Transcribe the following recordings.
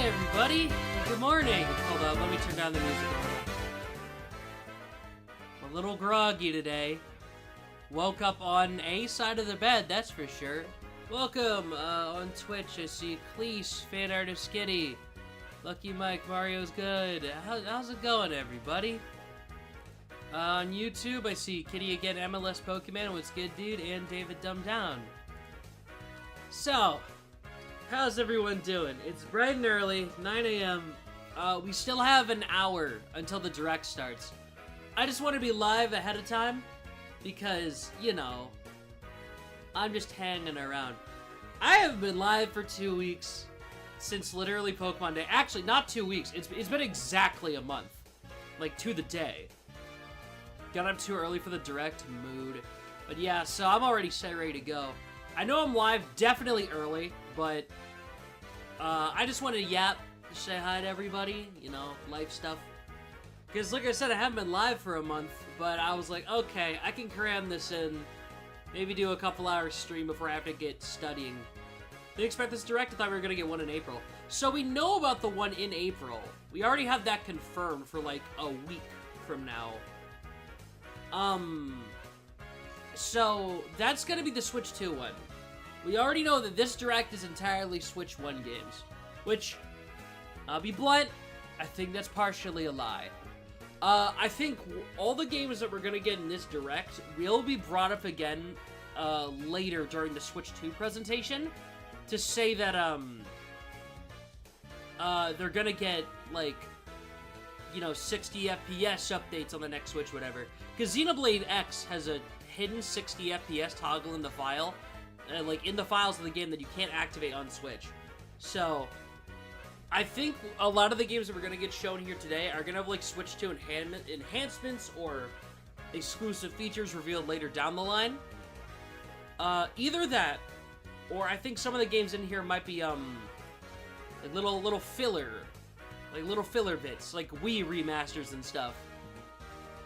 everybody. Good morning. Hold on, let me turn down the music a little. I'm a little groggy today. Woke up on a side of the bed, that's for sure. Welcome on Twitch. I see Cleese, fan artist Skitty, Lucky Mike, Mario's good. How's it going, everybody? On YouTube, I see Kitty again, MLS Pokemon, what's good, dude, and David Dumb Down. So, how's everyone doing? It's bright and early, 9 a.m. We still have an hour until the direct starts. I just want to be live ahead of time because, you know, I'm just hanging around. I haven't been live for 2 weeks since literally Pokemon Day. Actually, not 2 weeks. It's been exactly a month. Like, to the day. Got up too early for the direct mood. But yeah, so I'm already set ready to go. I know I'm live definitely early, but I just wanted to yap, to say hi to everybody, you know, life stuff. Because like I said, I haven't been live for a month, but I was like, okay, I can cram this in. Maybe do a couple hours stream before I have to get studying. Didn't expect this direct, I thought we were going to get one in April. So we know about the one in April. We already have that confirmed for like a week from now. So that's going to be the Switch 2 one. We already know that this direct is entirely Switch 1 games. Which, I'll be blunt, I think that's partially a lie. I think all the games that we're going to get in this direct will be brought up again later during the Switch 2 presentation to say that they're going to get, like, you know, 60 FPS updates on the next Switch, whatever. Because Xenoblade X has a hidden 60 FPS toggle in the file, like in the files of the game that you can't activate on Switch. So, I think a lot of the games that we're going to get shown here today are going to have like Switch 2 enhancements or exclusive features revealed later down the line. Either that, or I think some of the games in here might be like little filler, like little filler bits, like Wii remasters and stuff,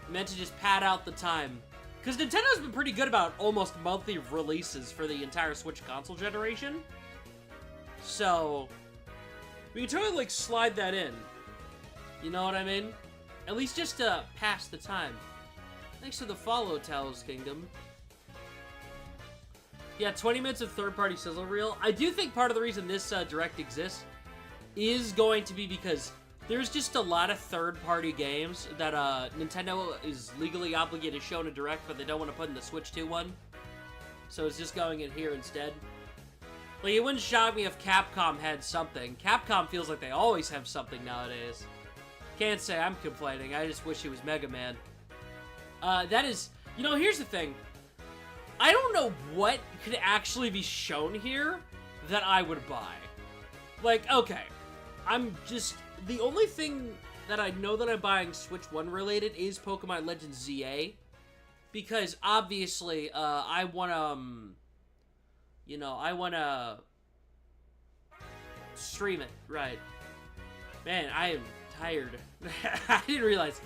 meant to just pad out the time. Because Nintendo's been pretty good about almost monthly releases for the entire Switch console generation. So, we can totally, like, slide that in. You know what I mean? At least just to pass the time. Thanks to the follow, Talos Kingdom. Yeah, 20 minutes of third-party sizzle reel. I do think part of the reason this Direct exists is going to be because there's just a lot of third-party games that Nintendo is legally obligated to show in a Direct, but they don't want to put in the Switch 2 one. So it's just going in here instead. Like, it wouldn't shock me if Capcom had something. Capcom feels like they always have something nowadays. Can't say I'm complaining, I just wish it was Mega Man. That is... You know, here's the thing. I don't know what could actually be shown here that I would buy. Like, okay. I'm just... The only thing that I know that I'm buying Switch 1 related is Pokémon Legends Z-A. Because, obviously, I want to, you know, I want to stream it, right. Man, I am tired. I didn't realize.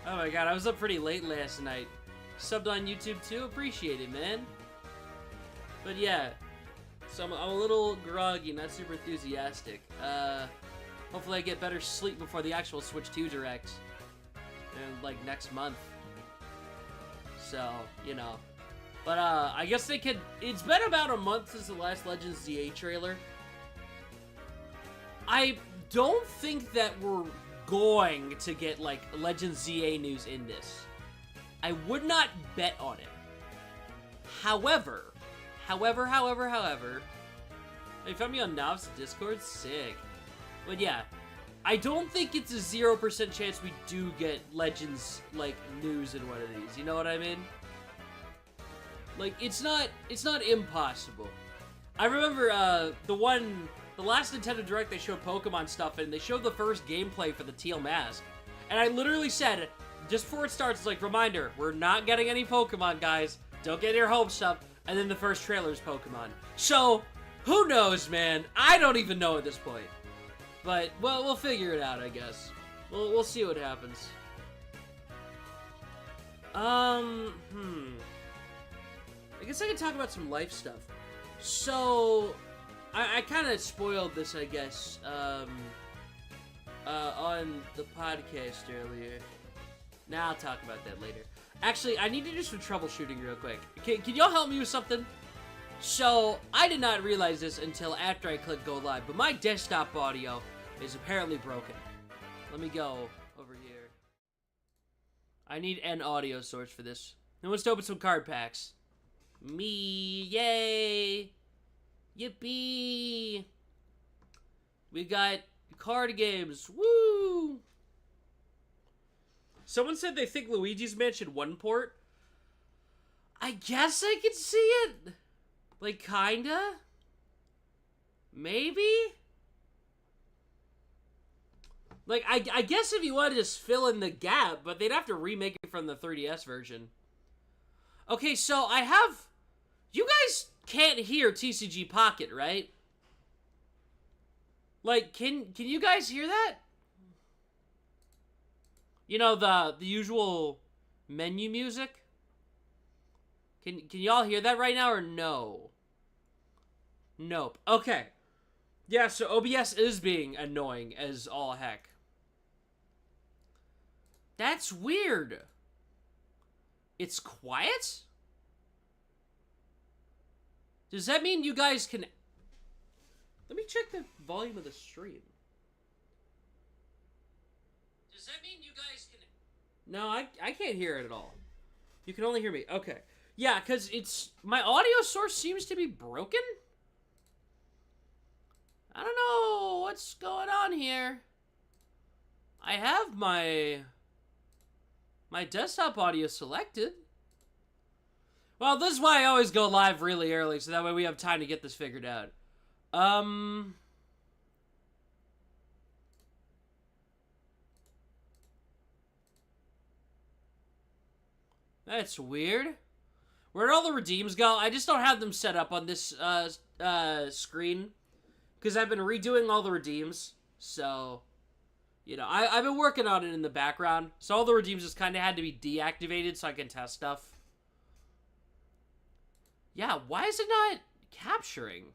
Oh my god, I was up pretty late last night. Subbed on YouTube too? Appreciate it, man. But yeah, so I'm a little groggy, not super enthusiastic. Hopefully I get better sleep before the actual Switch 2 Direct. And, like, next month. So, you know. But, I guess they could... It's been about a month since the last Legends Z-A trailer. I don't think that we're going to get, like, Legends Z-A news in this. I would not bet on it. However... You found me on Nov's Discord? Sick. But yeah, I don't think it's a 0% chance we do get Legends, like, news in one of these. You know what I mean? Like, it's not impossible. I remember, the last Nintendo Direct, they showed Pokemon stuff, and they showed the first gameplay for the Teal Mask. And I literally said, just before it starts, it's like, reminder, we're not getting any Pokemon, guys. Don't get your hopes up. And then the first trailer is Pokemon. So, who knows, man? I don't even know at this point. But, well, we'll figure it out, I guess. We'll see what happens. I guess I can talk about some life stuff. So, I kind of spoiled this, I guess, on the podcast earlier. Now I'll talk about that later. Actually, I need to do some troubleshooting real quick. Can y'all help me with something? So, I did not realize this until after I clicked go live, but my desktop audio is apparently broken. Let me go over here. I need an audio source for this. Who wants to open some card packs? Me, yay! Yippee! We got card games, woo! Someone said they think Luigi's Mansion 1 port. I guess I could see it. Like, kinda? Maybe? Like, I guess if you want to just fill in the gap, but they'd have to remake it from the 3DS version. Okay, so I have... You guys can't hear TCG Pocket, right? Like, can you guys hear that? You know, the usual menu music? Can y'all hear that right now or no? Nope. Okay. Yeah, so OBS is being annoying as all heck. That's weird. It's quiet? Does that mean you guys can... Let me check the volume of the stream. Does that mean you guys can... No, I can't hear it at all. You can only hear me. Okay. Yeah, because it's... My audio source seems to be broken? I don't know what's going on here. I have my desktop audio selected. Well, this is why I always go live really early, so that way we have time to get this figured out. That's weird. Where'd all the redeems go? I just don't have them set up on this screen. Because I've been redoing all the redeems. So, you know, I've been working on it in the background. So all the redeems just kind of had to be deactivated so I can test stuff. Yeah, why is it not capturing?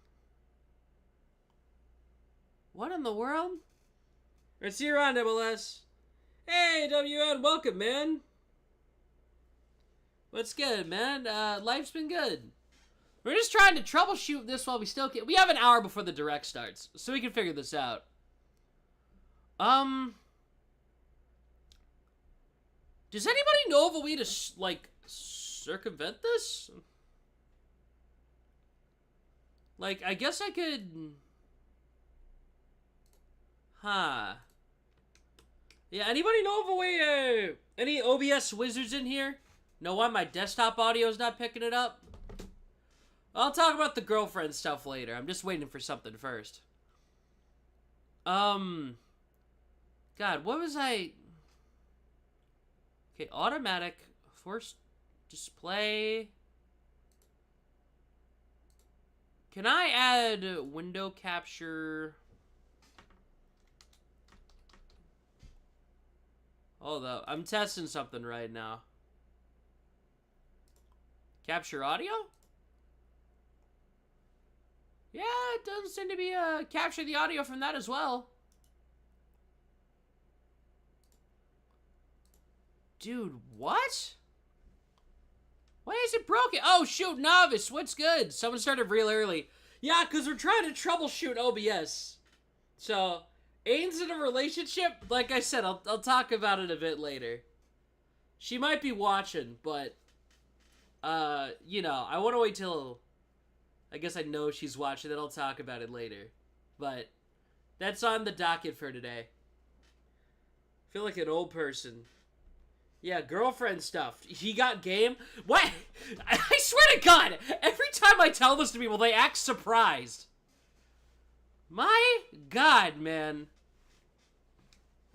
What in the world? Let's see you around, MLS. Hey, WN, welcome, man. What's good, man? Life's been good. We're just trying to troubleshoot this while we still can. We have an hour before the direct starts, so we can figure this out. Does anybody know of a way to, like, circumvent this? Like, I guess I could... Huh. Yeah, anybody know of a way, any OBS wizards in here? Know why my desktop audio is not picking it up? I'll talk about the girlfriend stuff later. I'm just waiting for something first. God, what was I... Okay, automatic, force display... Can I add window capture? Hold up, I'm testing something right now. Capture audio? Yeah, it doesn't seem to be capture the audio from that as well. Dude, what? Why is it broken? Oh, shoot, Novice, what's good? Someone started real early. Yeah, because we're trying to troubleshoot OBS. So, Aiden's in a relationship. Like I said, I'll talk about it a bit later. She might be watching, but, you know, I want to wait till, I guess I know she's watching, then I'll talk about it later. But, that's on the docket for today. I feel like an old person. Yeah, girlfriend stuff. He got game? What? I swear to God, every time I tell this to people, they act surprised. My God, man.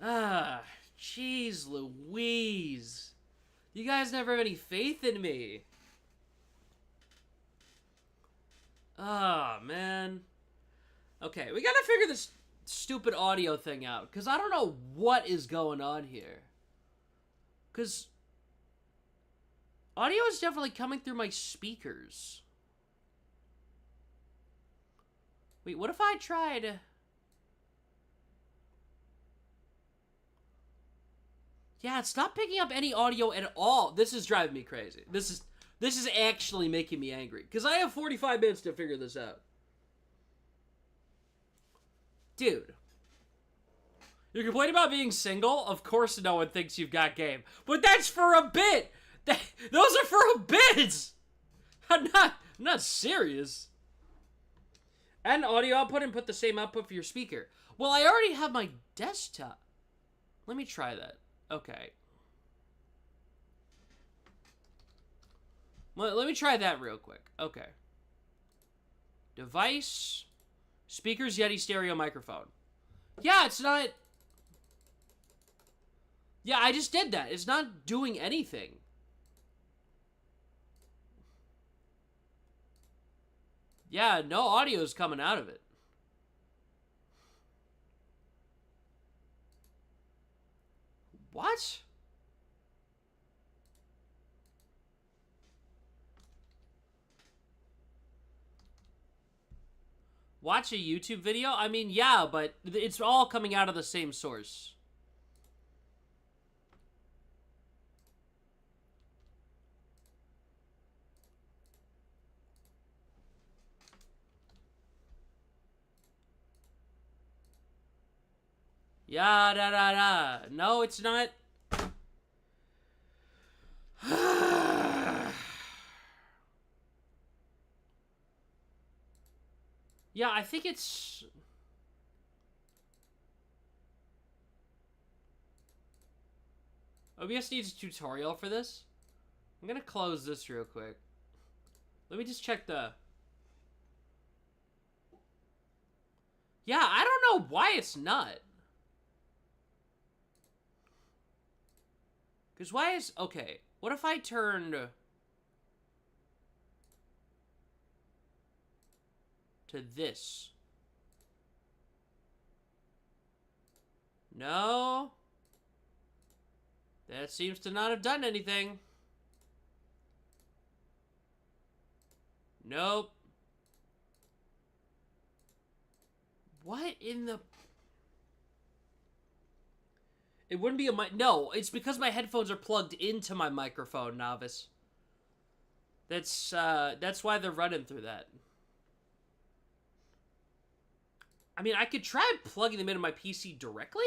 Ah, jeez Louise. You guys never have any faith in me. Ah, man. Okay, we gotta figure this stupid audio thing out, because I don't know what is going on here. Because audio is definitely coming through my speakers. Wait, what if I tried... Yeah, it's not picking up any audio at all. This is driving me crazy. This is actually making me angry. Because I have 45 minutes to figure this out. Dude. You're complaining about being single? Of course no one thinks you've got game. But that's for a bit! Those are for a bit! I'm not serious. Add an audio output and put the same output for your speaker. Well, I already have my desktop. Let me try that. Okay. Let me try that real quick. Okay. Device. Speakers, Yeti stereo microphone. Yeah, it's not... Yeah, I just did that. It's not doing anything. Yeah, no audio is coming out of it. What? Watch a YouTube video? I mean, yeah, but it's all coming out of the same source. Yeah, da da da. No, it's not. Yeah, I think it's... OBS needs a tutorial for this. I'm gonna close this real quick. Let me just check the... Yeah, I don't know why it's not. Because why is... Okay, what if I turned... to this? No. That seems to not have done anything. Nope. What in the... It wouldn't be a mic... No, it's because my headphones are plugged into my microphone, Novice. That's why they're running through that. I mean, I could try plugging them into my PC directly,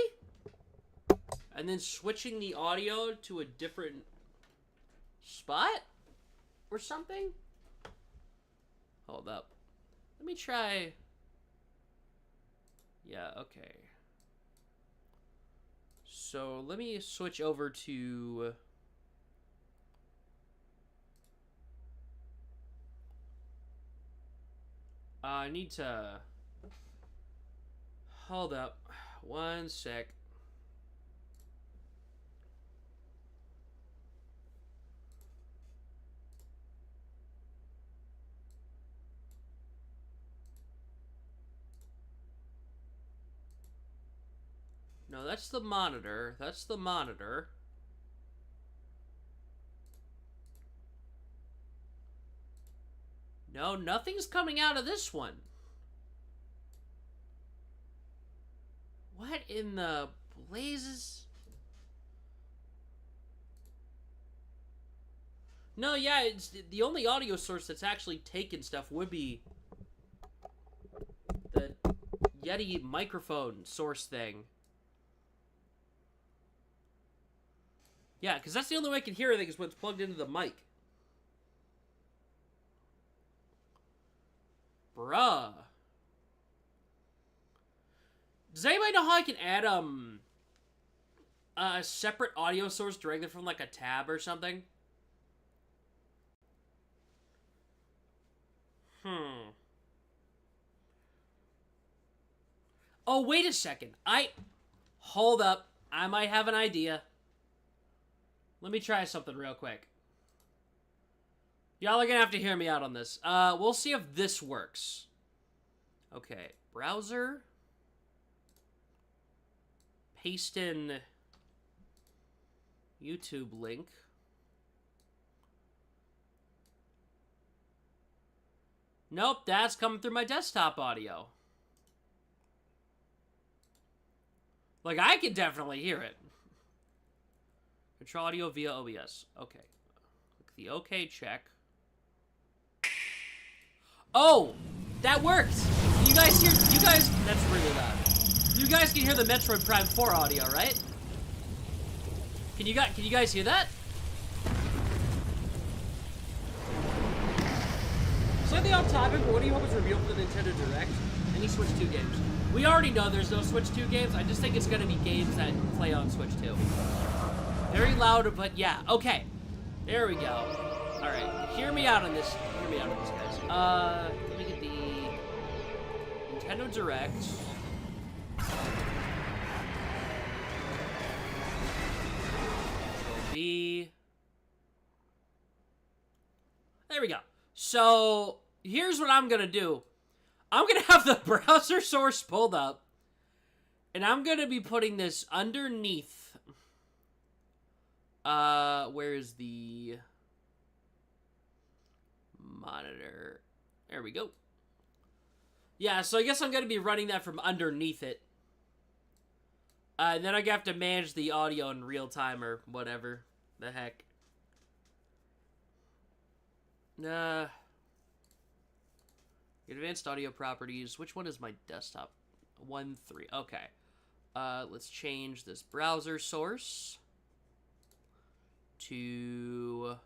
and then switching the audio to a different spot or something. Hold up. Let me try. Yeah, okay. So let me switch over to... I need to... Hold up. One sec. No, that's the monitor. That's the monitor. No, nothing's coming out of this one. What in the blazes? No, yeah, it's the only audio source that's actually taken stuff would be the Yeti microphone source thing. Yeah, because that's the only way I can hear anything is when it's plugged into the mic. Bruh. Does anybody know how I can add a separate audio source directly from like a tab or something? Oh, wait a second. Hold up. I might have an idea. Let me try something real quick. Y'all are gonna have to hear me out on this. We'll see if this works. Okay, browser. Paste in YouTube link. Nope, that's coming through my desktop audio. Like, I can definitely hear it. Control audio via OBS. Okay. Click the OK check. Oh! That worked! You guys hear... You guys... That's really loud. You guys can hear the Metroid Prime 4 audio, right? Can you guys hear that? Slightly off topic, but what do you hope is revealed for the Nintendo Direct? Any Switch 2 games? We already know there's no Switch 2 games. I just think it's gonna be games that play on Switch 2. Very loud, but yeah. Okay. There we go. Alright. Hear me out on this. Hear me out on this, guys. Let me get the Nintendo Direct. B. There we go. So, here's what I'm gonna do. I'm gonna have the browser source pulled up, and I'm gonna be putting this underneath. Where's the monitor? There we go. Yeah, so I guess I'm gonna be running that from underneath it. And then I have to manage the audio in real time or whatever the heck. Advanced audio properties. Which one is my desktop? 1.3. Okay. Let's change this browser source to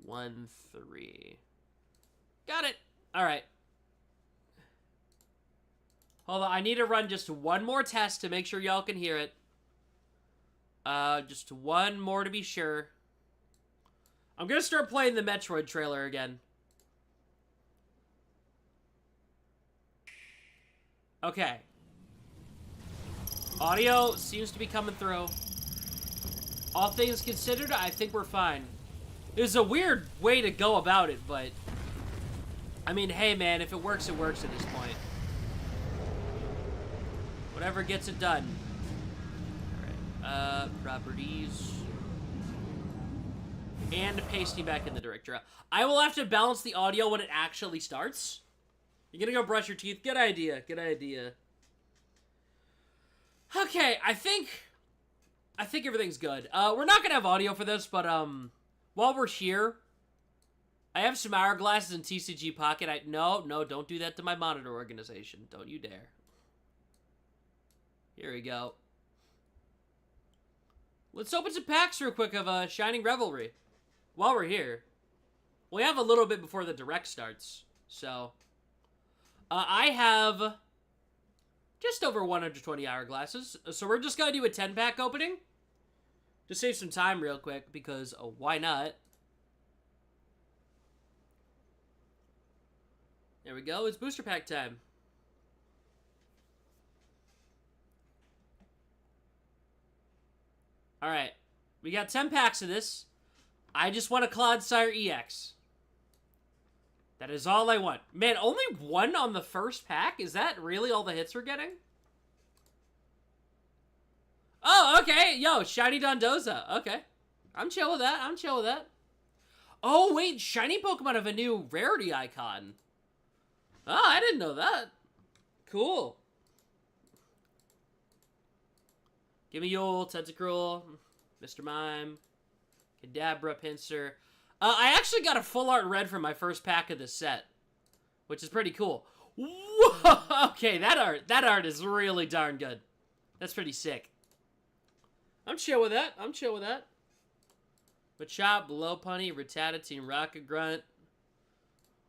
1.3. Got it. All right. Hold on. I need to run just one more test to make sure y'all can hear it. Just one more to be sure. I'm gonna start playing the Metroid trailer again. Okay. Audio seems to be coming through. All things considered, I think we're fine. It's a weird way to go about it, but... I mean, hey man, if it works at this point. Whatever gets it done. Alright, properties. And pasting back in the directory. I will have to balance the audio when it actually starts. You're gonna go brush your teeth? Good idea, good idea. Okay, I think everything's good. We're not gonna have audio for this, but, while we're here, I have some hourglasses in TCG Pocket. No, don't do that to my monitor organization. Don't you dare. Here we go. Let's open some packs real quick of, Shining Revelry. While we're here. We have a little bit before the Direct starts, so... I have just over 120 hourglasses, so we're just gonna do a 10-pack opening. Just save some time real quick, because why not? There we go, it's booster pack time. Alright, we got 10 packs of this. I just want a Clodsire EX. That is all I want. Man, only one on the first pack? Is that really all the hits we're getting? Oh, okay. Yo, Shiny Dondoza. Okay. I'm chill with that. I'm chill with that. Oh, wait. Shiny Pokemon have a new rarity icon. Oh, I didn't know that. Cool. Gimme Yule, Tentacruel, Mr. Mime, Kadabra, Pinsir. I actually got a full art red from my first pack of this set, which is pretty cool. Whoa! Okay, that art is really darn good. That's pretty sick. I'm chill with that. I'm chill with that. Machop, Lopunny, Rattata, Team Rocket Grunt.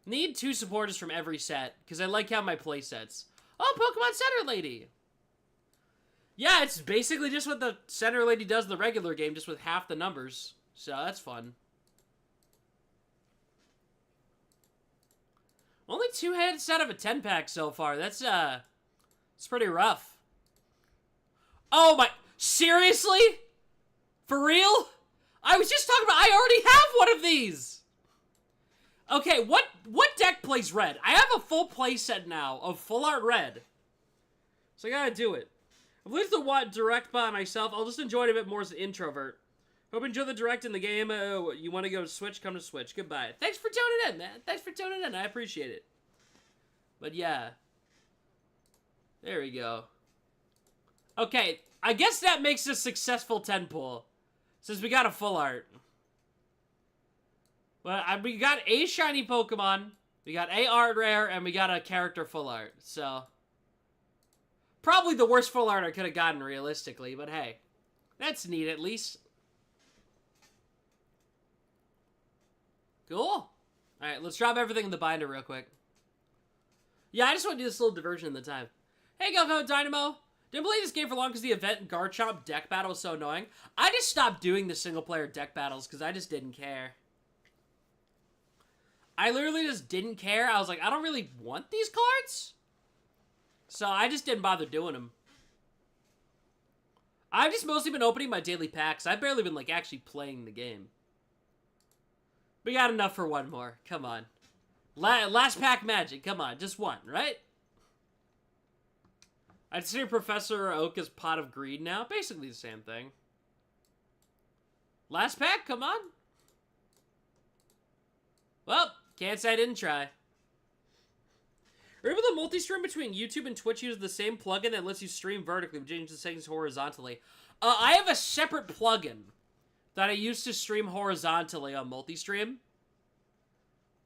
Need 2 supporters from every set, because I like how my play sets. Oh, Pokemon Center Lady! Yeah, it's basically just what the Center Lady does in the regular game, just with half the numbers. So that's fun. Only 2 hits out of a 10-pack so far. That's, it's pretty rough. Oh my... Seriously? For real? I was just talking about... I already have one of these! Okay, what deck plays red? I have a full play set now of full art red. So I gotta do it. I've lived the Direct by myself. I'll just enjoy it a bit more as an introvert. Hope you enjoy the Direct in the game. You want to go to Switch? Come to Switch. Goodbye. Thanks for tuning in, man. Thanks for tuning in. I appreciate it. But yeah. There we go. Okay. I guess that makes a successful 10 pull. Since we got a full art. Well, we got a shiny Pokemon, we got a art rare, and we got a character full art, so... Probably the worst full art I could have gotten, realistically, but hey. That's neat, at least. Cool. Alright, let's drop everything in the binder real quick. Yeah, I just want to do this little diversion in the time. Hey, Go Dynamo! Didn't play this game for long because the event and Garchomp deck battle was so annoying. I just stopped doing the single-player deck battles because I just didn't care. I literally just didn't care. I was like, I don't really want these cards. So I just didn't bother doing them. I've just mostly been opening my daily packs. I've barely been, like, actually playing the game. We got enough for one more. Come on. Last pack magic. Come on. Just one, right? I'd say Professor Oak's Pot of Greed now. Basically the same thing. Last pack? Come on. Well, can't say I didn't try. Remember the multi-stream between YouTube and Twitch uses the same plugin that lets you stream vertically, but changes the settings horizontally? I have a separate plugin that I use to stream horizontally on multi-stream.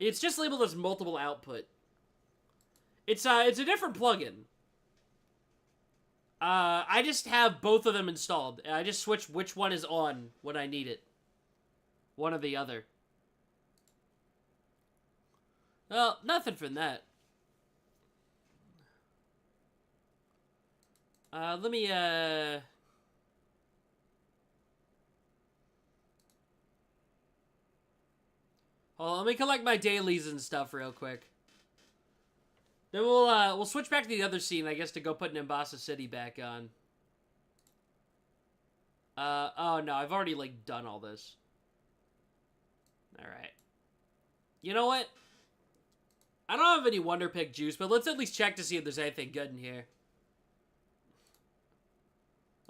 It's just labeled as multiple output. It's a different plugin. I just have both of them installed. I just switch which one is on when I need it. One or the other. Well, nothing from that. Let me, hold on, let me collect my dailies and stuff real quick. Then we'll switch back to the other scene, I guess, to go put Nimbasa City back on. Oh no, I've already, like, done all this. Alright. You know what? I don't have any Wonder Pick juice, but let's at least check to see if there's anything good in here.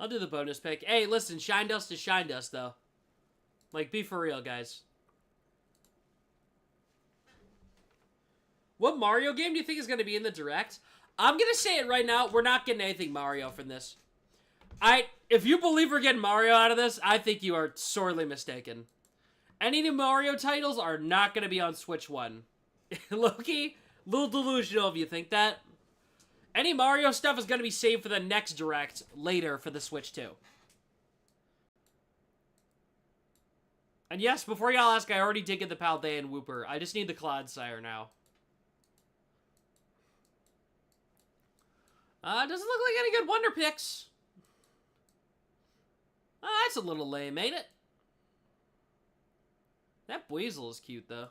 I'll do the bonus pick. Hey, listen, Shine Dust is Shine Dust, though. Like, be for real, guys. What Mario game do you think is going to be in the Direct? I'm going to say it right now. We're not getting anything Mario from this. If you believe we're getting Mario out of this, I think you are sorely mistaken. Any new Mario titles are not going to be on Switch 1. Loki, a little delusional if you think that. Any Mario stuff is going to be saved for the next Direct later for the Switch 2. And yes, before y'all ask, I already did get the Paldean Wooper. I just need the Clodsire now. Doesn't look like any good Wonder Picks. That's a little lame, ain't it? That Weasel is cute, though.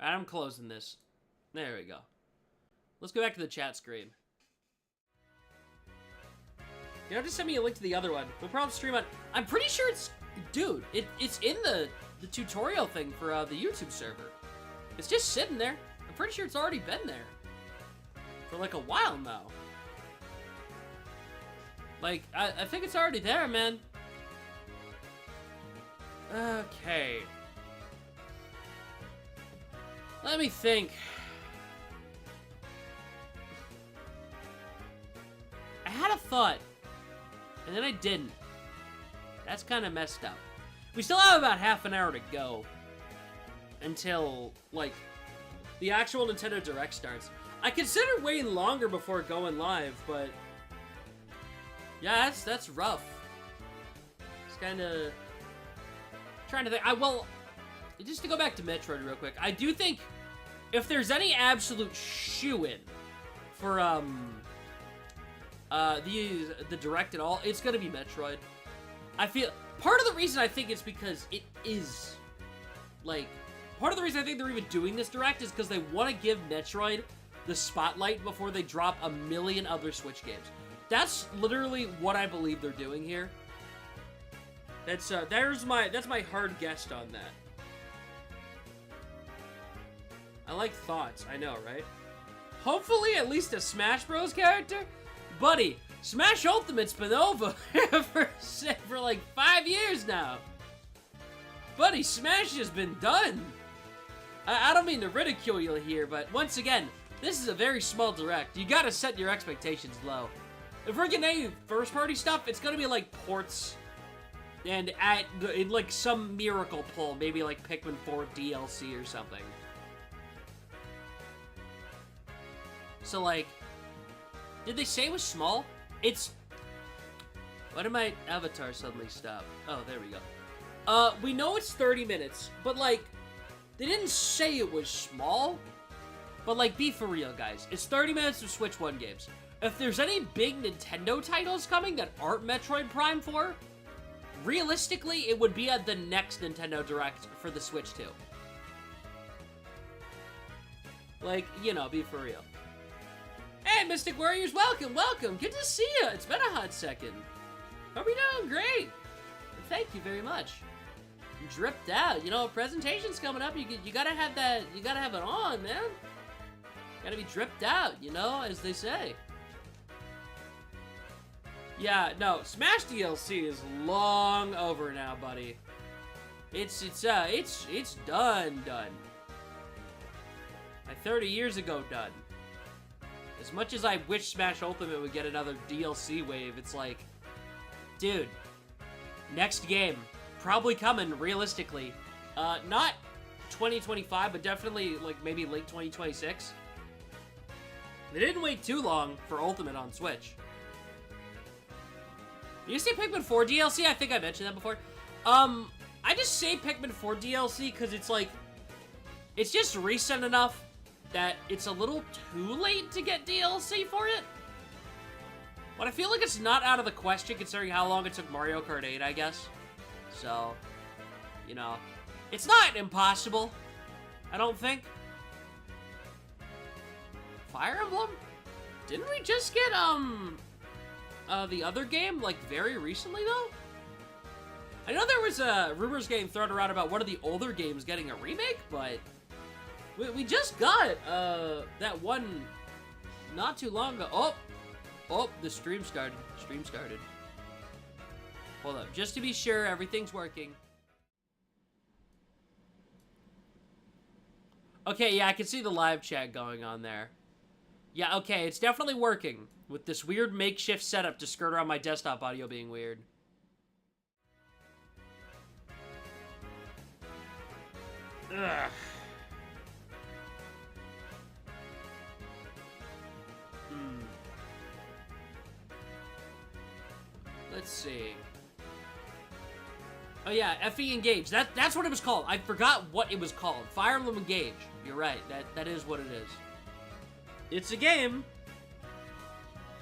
Alright, I'm closing this. There we go. Let's go back to the chat screen. You know, just send me a link to the other one. We'll probably stream on... I'm pretty sure it's... Dude, it's in the tutorial thing for the YouTube server. It's just sitting there. I'm pretty sure it's already been there. For like a while now. Like, I think it's already there, man. Okay. Let me think. I had a thought, and then I didn't. That's kind of messed up. We still have about half an hour to go until, like, the actual Nintendo Direct starts. I considered waiting longer before going live, but yeah, that's rough. It's kind of trying to think. Well, just to go back to Metroid real quick, I do think if there's any absolute shoo-in for the Direct at all, it's gonna be Metroid. I feel part of the reason I think it's because it is like part of the reason I think they're even doing this Direct is because they want to give Metroid the spotlight before they drop a million other Switch games. That's literally what I believe they're doing here. That's my hard guess on that. I like thoughts, I know, right? Hopefully at least a Smash Bros character? Buddy, Smash Ultimate's been over for like 5 years now. Buddy, Smash has been done. I don't mean to ridicule you here, but once again, this is a very small Direct. You gotta set your expectations low. If we're getting any first-party stuff, it's gonna be like ports And in like some miracle pull, maybe like Pikmin 4 DLC or something. So like, did they say it was small? It's... Why did my avatar suddenly stop? Oh, there we go. We know it's 30 minutes, but like, they didn't say it was small. But like, be for real, guys. It's 30 minutes of Switch 1 games. If there's any big Nintendo titles coming that aren't Metroid Prime 4, realistically, it would be at the next Nintendo Direct for the Switch 2. Like, you know, be for real. Hey, Mystic Warriors, welcome, welcome. Good to see you. It's been a hot second. How are we doing? Great. Thank you very much. Dripped out. You know, presentation's coming up. You gotta have that. You gotta have it on, man. Gotta be dripped out, you know, as they say. Yeah, no, Smash DLC is long over now, buddy. It's done. Like 30 years ago, done. As much as I wish Smash Ultimate would get another DLC wave, it's like, dude, next game, probably coming, realistically. Not 2025, but definitely, like, maybe late 2026. They didn't wait too long for Ultimate on Switch. You say Pikmin 4 DLC? I think I mentioned that before. I just say Pikmin 4 DLC because it's like, it's just recent enough that it's a little too late to get DLC for it. But I feel like it's not out of the question considering how long it took Mario Kart 8, I guess. So, you know, it's not impossible, I don't think. Fire Emblem? Didn't we just get, the other game, like, very recently, though? I know there was, rumors getting thrown around about one of the older games getting a remake, but we just got, that one not too long ago. Oh, the stream started. Hold up, just to be sure everything's working. Okay, yeah, I can see the live chat going on there. Yeah, okay, it's definitely working with this weird makeshift setup to skirt around my desktop audio being weird. Ugh. Let's see. Oh yeah, FE Engage. That's what it was called. I forgot what it was called. Fire Emblem Engage. You're right. That is what it is. It's a game.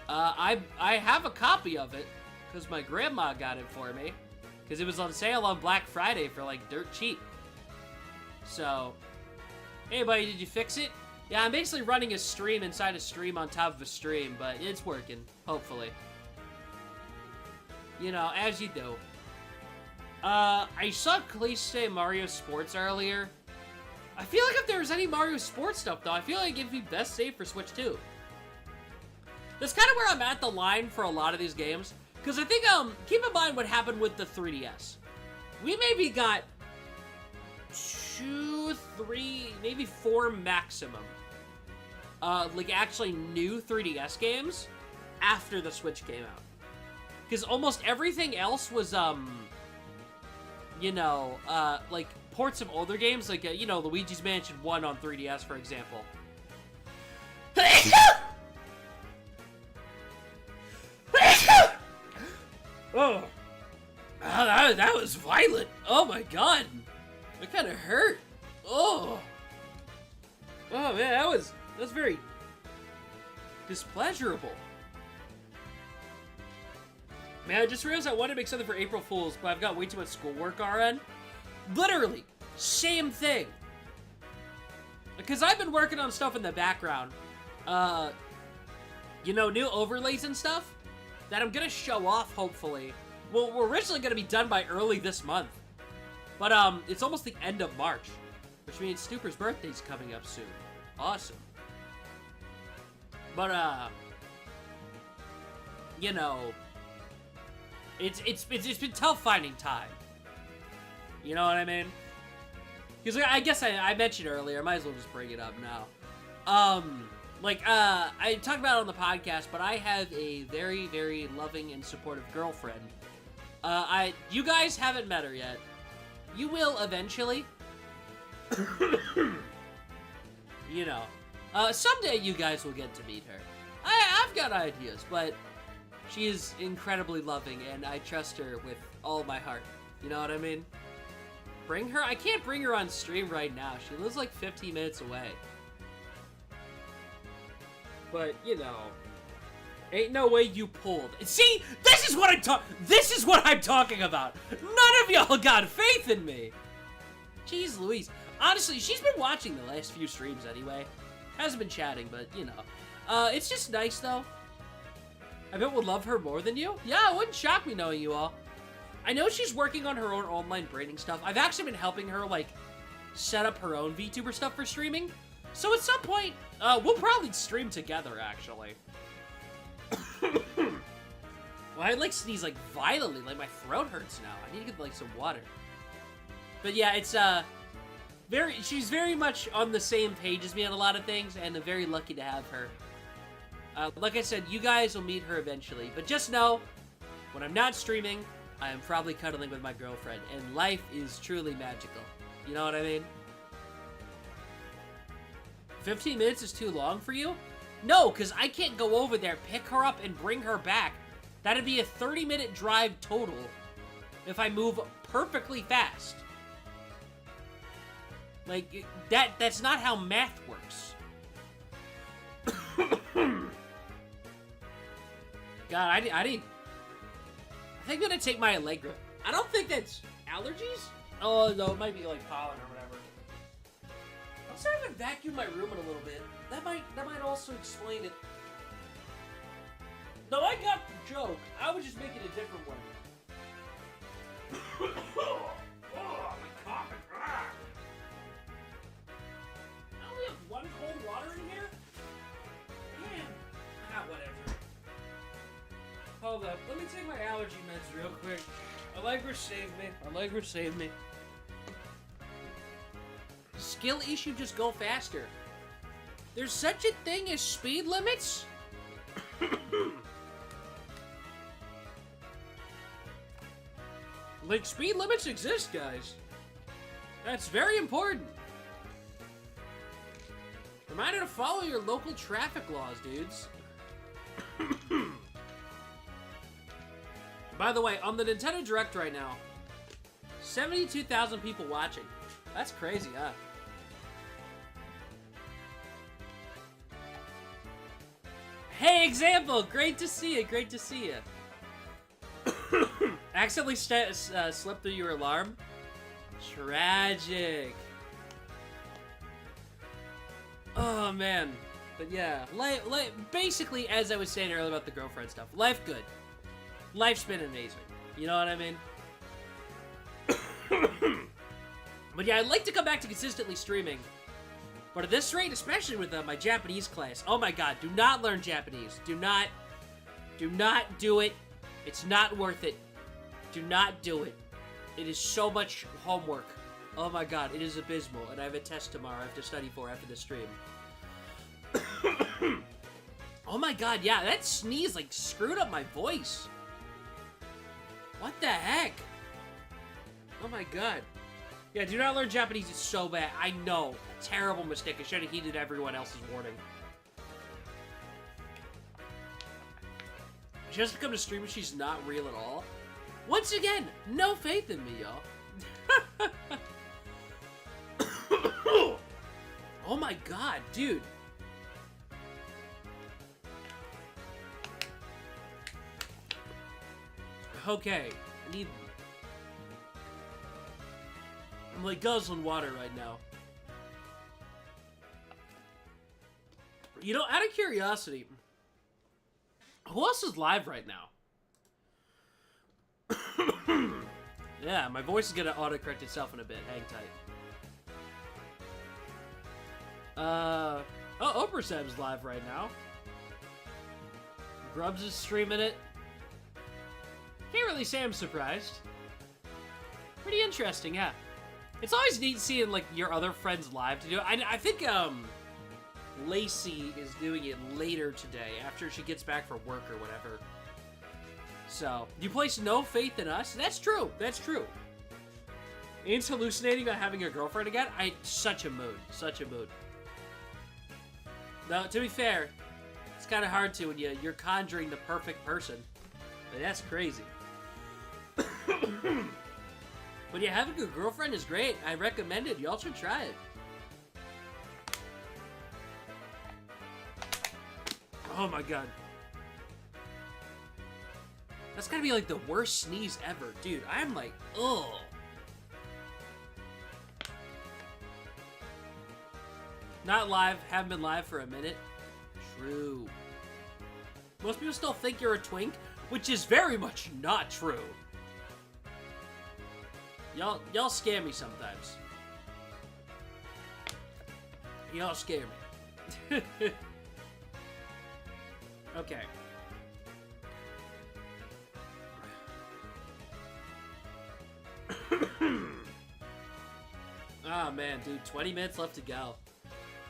I have a copy of it because my grandma got it for me because it was on sale on Black Friday for like dirt cheap. So, hey buddy, did you fix it? Yeah, I'm basically running a stream inside a stream on top of a stream, but it's working, hopefully. You know, as you do. I saw Khalees say Mario Sports earlier. I feel like if there was any Mario Sports stuff, though, I feel like it'd be best saved for Switch 2. That's kind of where I'm at the line for a lot of these games. Because I think, keep in mind what happened with the 3DS. We maybe got 2, 3, maybe 4 maximum. Like, actually new 3DS games after the Switch came out. Because almost everything else was, you know, like, ports of older games, like, you know, Luigi's Mansion 1 on 3DS, for example. Oh. That was violent. Oh my god. That kind of hurt. Oh. Oh man, that's very displeasurable. Man, I just realized I wanted to make something for April Fools, but I've got way too much schoolwork RN. Literally, same thing. Because I've been working on stuff in the background. You know, new overlays and stuff that I'm going to show off, hopefully. Well, we're originally going to be done by early this month. But, it's almost the end of March, which means Stuper's birthday's coming up soon. Awesome. But, you know, it's been tough finding time. You know what I mean? Because I guess I mentioned earlier, I might as well just bring it up now. I talked about it on the podcast, but I have a very, very loving and supportive girlfriend You guys haven't met her yet. You will eventually. You know. Someday you guys will get to meet her. I've got ideas, but she is incredibly loving, and I trust her with all my heart. You know what I mean? Bring her? I can't bring her on stream right now. She lives like 15 minutes away. But, you know, ain't no way you pulled. See, this is what I'm talking about. None of y'all got faith in me. Jeez Louise. Honestly, she's been watching the last few streams anyway. Hasn't been chatting, but, you know. It's just nice, though. I bet we'll love her more than you. Yeah, it wouldn't shock me knowing you all. I know she's working on her own online braiding stuff. I've actually been helping her, like, set up her own VTuber stuff for streaming. So at some point, we'll probably stream together, actually. Well, I, like, sneeze, like, violently. Like, my throat hurts now. I need to get, like, some water. But, yeah, it's, she's very much on the same page as me on a lot of things, and I'm very lucky to have her. Like I said, you guys will meet her eventually. But just know, when I'm not streaming, I am probably cuddling with my girlfriend, and life is truly magical. You know what I mean? 15 minutes is too long for you? No, because I can't go over there, pick her up, and bring her back. That'd be a 30-minute drive total if I move perfectly fast. Like, that's not how math works. God, I think I'm gonna take my Allegra. I don't think that's allergies. Oh, no, it might be like pollen or whatever. I'm starting to vacuum my room in a little bit. That might also explain it. No, I got the joke. I was just making a different one. Oh, my coffin. I only have one cold water in here? Man. Whatever. Hold up. Let me take my allergy meds real quick. Allegra saved me. Allegra saved me. Skill issue, just go faster. There's such a thing as speed limits? Like, speed limits exist, guys. That's very important. Reminder to follow your local traffic laws, dudes. By the way, on the Nintendo Direct right now, 72,000 people watching. That's crazy, huh? Hey, Example! Great to see you, great to see you. Accidentally slipped through your alarm? Tragic. Oh, man. But yeah, basically, as I was saying earlier about the girlfriend stuff, life good. Life's been amazing. You know what I mean? But yeah, I'd like to come back to consistently streaming. But at this rate, especially with my Japanese class, oh my god, do not learn Japanese. Do not do it. It's not worth it. Do not do it. It is so much homework. Oh my god, it is abysmal. And I have a test tomorrow I have to study for after the stream. Oh my god, yeah, that sneeze like screwed up my voice. What the heck? Oh my god. Yeah, do not learn Japanese, it's so bad. I know. Terrible mistake. I should have heeded everyone else's warning. She has to come to stream and she's not real at all. Once again, no faith in me, y'all. Oh my god, dude. Okay, I'm like guzzling water right now. You know, out of curiosity, who else is live right now? Yeah, my voice is gonna autocorrect itself in a bit. Hang tight. Oh, Oprah Sam's live right now. Grubs is streaming it. Can't really say I'm surprised. Pretty interesting, yeah. It's always neat seeing, like, your other friends live to do it. I think, Lacey is doing it later today, after she gets back from work or whatever. So, you place no faith in us? That's true. That's true. Aidan's hallucinating about having a girlfriend again? Such a mood. Such a mood. Now, to be fair, it's kind of hard to when you're conjuring the perfect person. But that's crazy. But yeah, having a girlfriend is great. I recommend it. Y'all should try it. Oh my god. That's gotta be like the worst sneeze ever. Dude, I'm like, ugh. Not live. Haven't been live for a minute. True. Most people still think you're a twink, which is very much not true. Y'all scare me sometimes. Y'all scare me. Okay. Oh man, dude, 20 minutes left to go.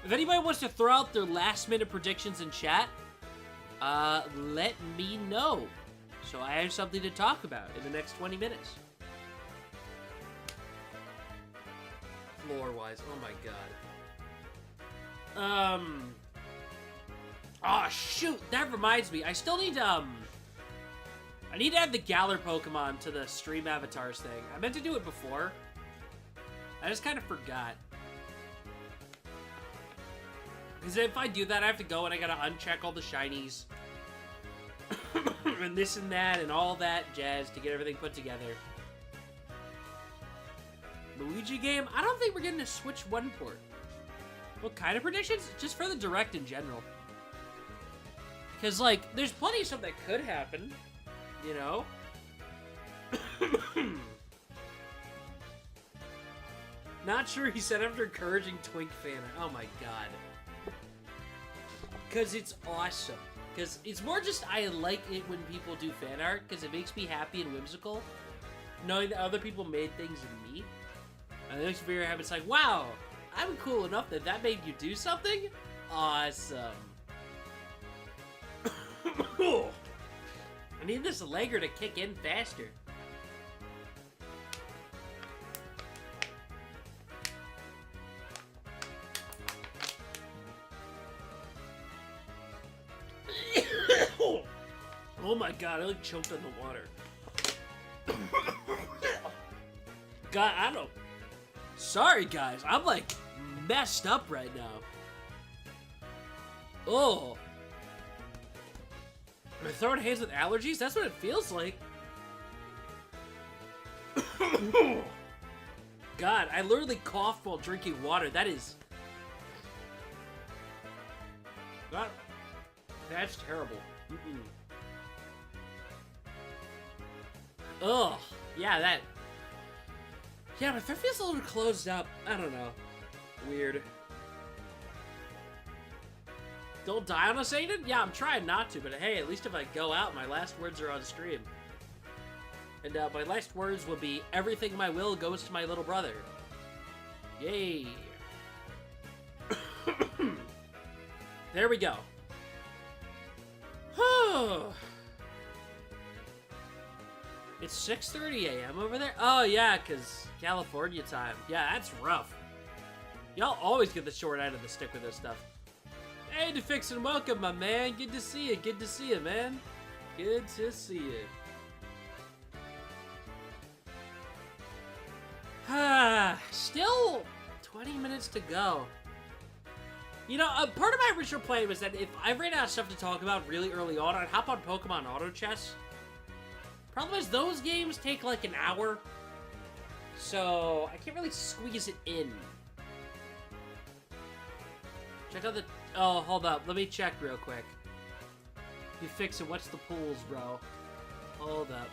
If anybody wants to throw out their last minute predictions in chat, let me know. So I have something to talk about in the next 20 minutes. Lore-wise, oh my god. Oh shoot, that reminds me. I still need I need to add the Galar Pokemon to the stream avatars thing. I meant to do it before. I just kind of forgot. Because if I do that, I have to go and I gotta uncheck all the shinies. And this and that and all that jazz to get everything put together. Luigi game? I don't think we're getting a Switch 1 port. What kind of predictions? Just for the Direct in general. Because, like, there's plenty of stuff that could happen. You know? Not sure he said after encouraging Twink fan. Oh my god. Because it's awesome. Because it's more just I like it when people do fan art. Because it makes me happy and whimsical. Knowing that other people made things in me. And the next video happens like, wow, I'm cool enough that that made you do something? Awesome. I need this legger to kick in faster. Oh my god, I like choked on the water. God, I don't... Sorry guys, I'm like messed up right now. Oh. Am I throwing hands with allergies? That's what it feels like. God, I literally coughed while drinking water. That is... That's terrible. Ugh. Yeah, that... Yeah, my throat feels a little closed up. I don't know. Weird. Don't die on us, Aidan? Yeah, I'm trying not to, but hey, at least if I go out, my last words are on stream. And my last words will be, everything my will goes to my little brother. Yay. There we go. It's 6:30 a.m. over there? Oh, yeah, because California time. Yeah, that's rough. Y'all always get the short end of the stick with this stuff. Hey, to fix and welcome, my man. Good to see you. Good to see you, man. Good to see you. Still 20 minutes to go. You know, part of my original plan was that if I ran out of stuff to talk about really early on, I'd hop on Pokemon Auto Chess. Problem is, those games take like an hour, so I can't really squeeze it in. Check out the... Oh, hold up. Let me check real quick. You fix it. What's the pools, bro? Hold up.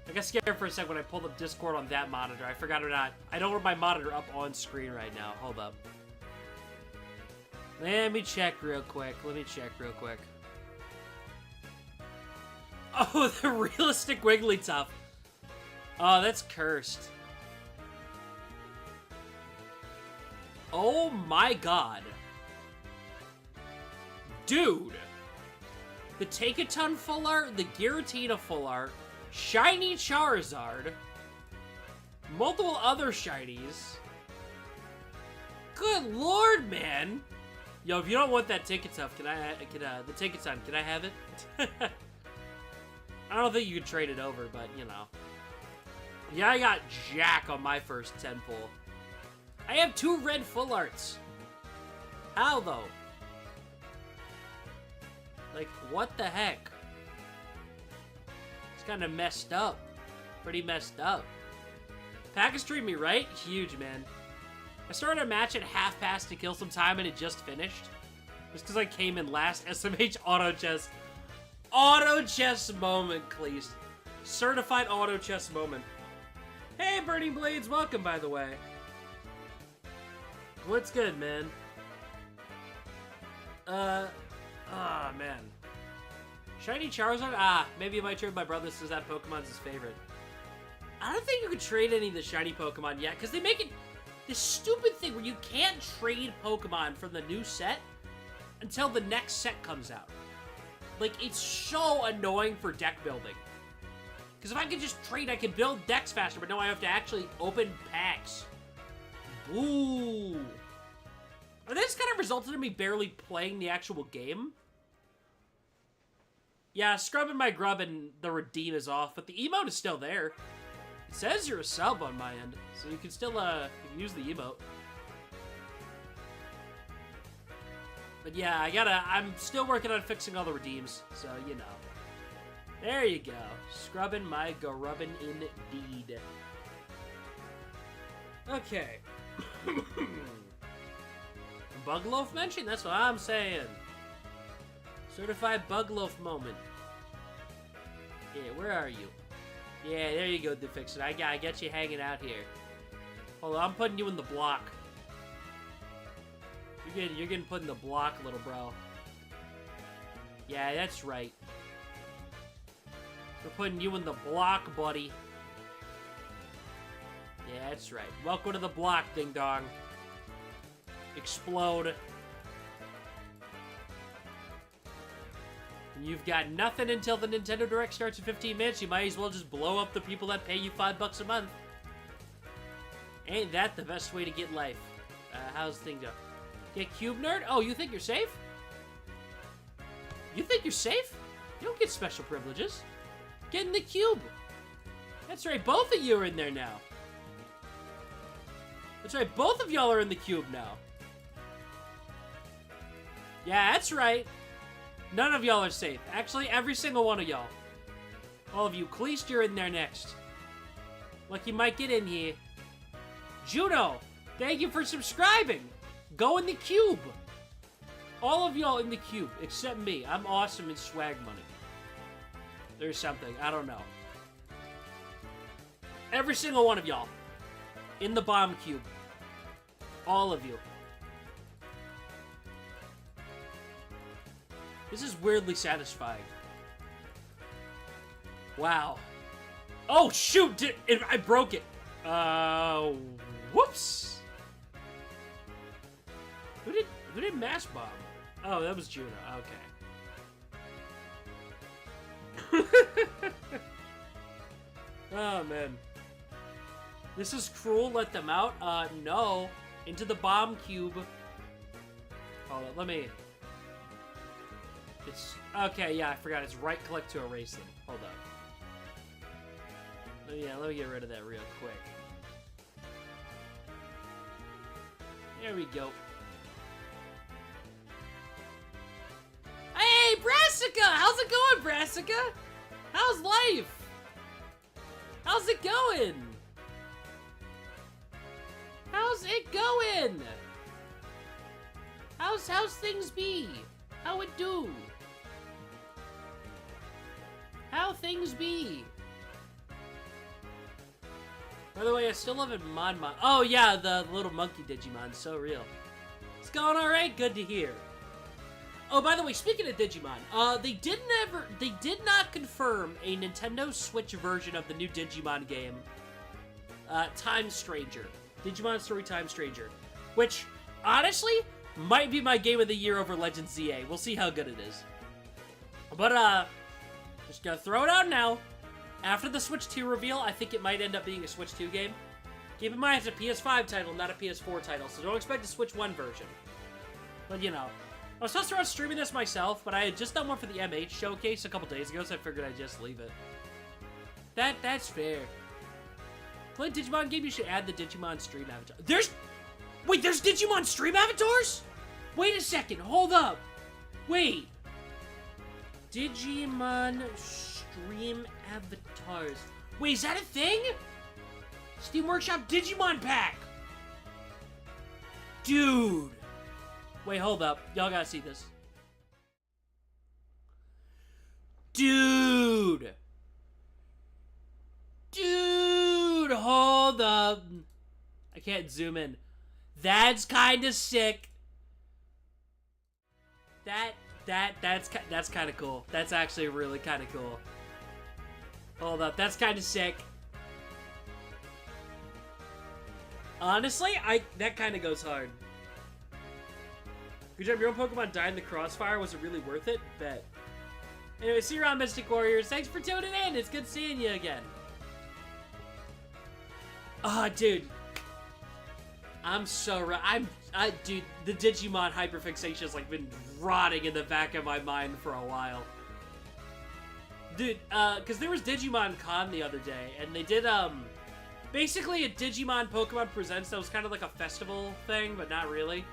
I got scared for a sec when I pulled up Discord on that monitor. I forgot or not. I don't have my monitor up on screen right now. Hold up. Let me check real quick. Oh, the realistic Wigglytuff. Oh, that's cursed. Oh my god. Dude. the Take-A-Ton full art, the Giratina full art, Shiny Charizard, multiple other shinies. Good lord, man! Yo, if you don't want that Take-A-Ton, the Take-A-Ton, can I have it? I don't think you could trade it over, but, you know. Yeah, I got Jack on my first 10 pull. I have 2 red full arts. How, though? Like, what the heck? It's kind of messed up. Pretty messed up. Pack is treating me right? Huge, man. I started a match at half past to kill some time and it just finished. Just because I came in last. SMH auto chess. Auto chess moment, please. Certified auto chess moment. Hey, Burning Blades, welcome, by the way. What's good, man? Man. Shiny Charizard? Ah, maybe it might trade my brother since that Pokemon's his favorite. I don't think you could trade any of the shiny Pokemon yet, because they make it this stupid thing where you can't trade Pokemon from the new set until the next set comes out. Like, it's so annoying for deck building. Because if I could just trade, I could build decks faster, but no, I have to actually open packs. Ooh. And this kind of resulted in me barely playing the actual game. Yeah, scrubbing my grub and the redeem is off, but the emote is still there. It says you're a sub on my end, so you can still, you can use the emote. But yeah, I'm still working on fixing all the redeems, so, you know. There you go. Scrubbing my grubbin' indeed. Okay. Bugloaf mention? That's what I'm saying. Certified Bugloaf moment. Yeah, where are you? Yeah, there you go, Defixit. I got you hanging out here. Hold on, I'm putting you in the block. You're getting put in the block, little bro. Yeah, that's right. We're putting you in the block, buddy. Yeah, that's right. Welcome to the block, ding dong. Explode. And you've got nothing until the Nintendo Direct starts in 15 minutes. You might as well just blow up the people that pay you $5 a month. Ain't that the best way to get life? How's things go? Get Cube Nerd? Oh, you think you're safe? You think you're safe? You don't get special privileges. Get in the cube. That's right, both of you are in there now. That's right, both of y'all are in the cube now. Yeah, that's right. None of y'all are safe. Actually, every single one of y'all. All of you. Cleast, you're in there next. Like you might get in here. Juno, thank you for subscribing. Go in the cube. All of y'all in the cube, except me. I'm awesome in swag money. There's something. I don't know. Every single one of y'all. In the bomb cube. All of you. This is weirdly satisfying. Wow. Oh, shoot! I broke it. Whoops. Who did Mash Bomb? Oh, that was Juno. Okay. Oh, man. This is cruel. Let them out. No. Into the bomb cube. Hold on. Let me... It's... Okay, yeah, I forgot. It's right-click to erase them. Hold up. Yeah, let me get rid of that real quick. There we go. Hey, Brassica! How's it going, Brassica? How's life? How's it going? How's it going? How's things be? How it do? How things be? By the way, I still love it Mon. Oh yeah, the little monkey Digimon, so real. It's going alright, good to hear. Oh, by the way, speaking of Digimon, they did not confirm a Nintendo Switch version of the new Digimon game, Time Stranger. Digimon Story Time Stranger. Which, honestly, might be my game of the year over Legends Z-A. We'll see how good it is. But, just gonna throw it out now. After the Switch 2 reveal, I think it might end up being a Switch 2 game. Keep in mind, it's a PS5 title, not a PS4 title, so don't expect a Switch 1 version. But, you know, I was supposed to start streaming this myself, but I had just done one for the MH showcase a couple days ago, so I figured I'd just leave it. That's fair. Play a Digimon game, you should add the Digimon stream avatar. Wait, there's Digimon stream avatars? Wait a second, hold up. Wait. Digimon stream avatars. Wait, is that a thing? Steam Workshop Digimon pack. Dude. Wait, hold up. Y'all gotta see this. Dude. Dude, hold up. I can't zoom in. That's kind of sick. That's kind of cool. That's actually really kind of cool. Hold up, that's kind of sick. Honestly, that kind of goes hard. Good job, your own Pokemon died in the crossfire. Was it really worth it? Bet. Anyway, see you around, Mystic Warriors. Thanks for tuning in. It's good seeing you again. Dude. I'm so dude, the Digimon hyperfixation has like been rotting in the back of my mind for a while. Dude, cause there was Digimon Con the other day, and they did, basically a Digimon Pokemon Presents that was kind of like a festival thing, but not really.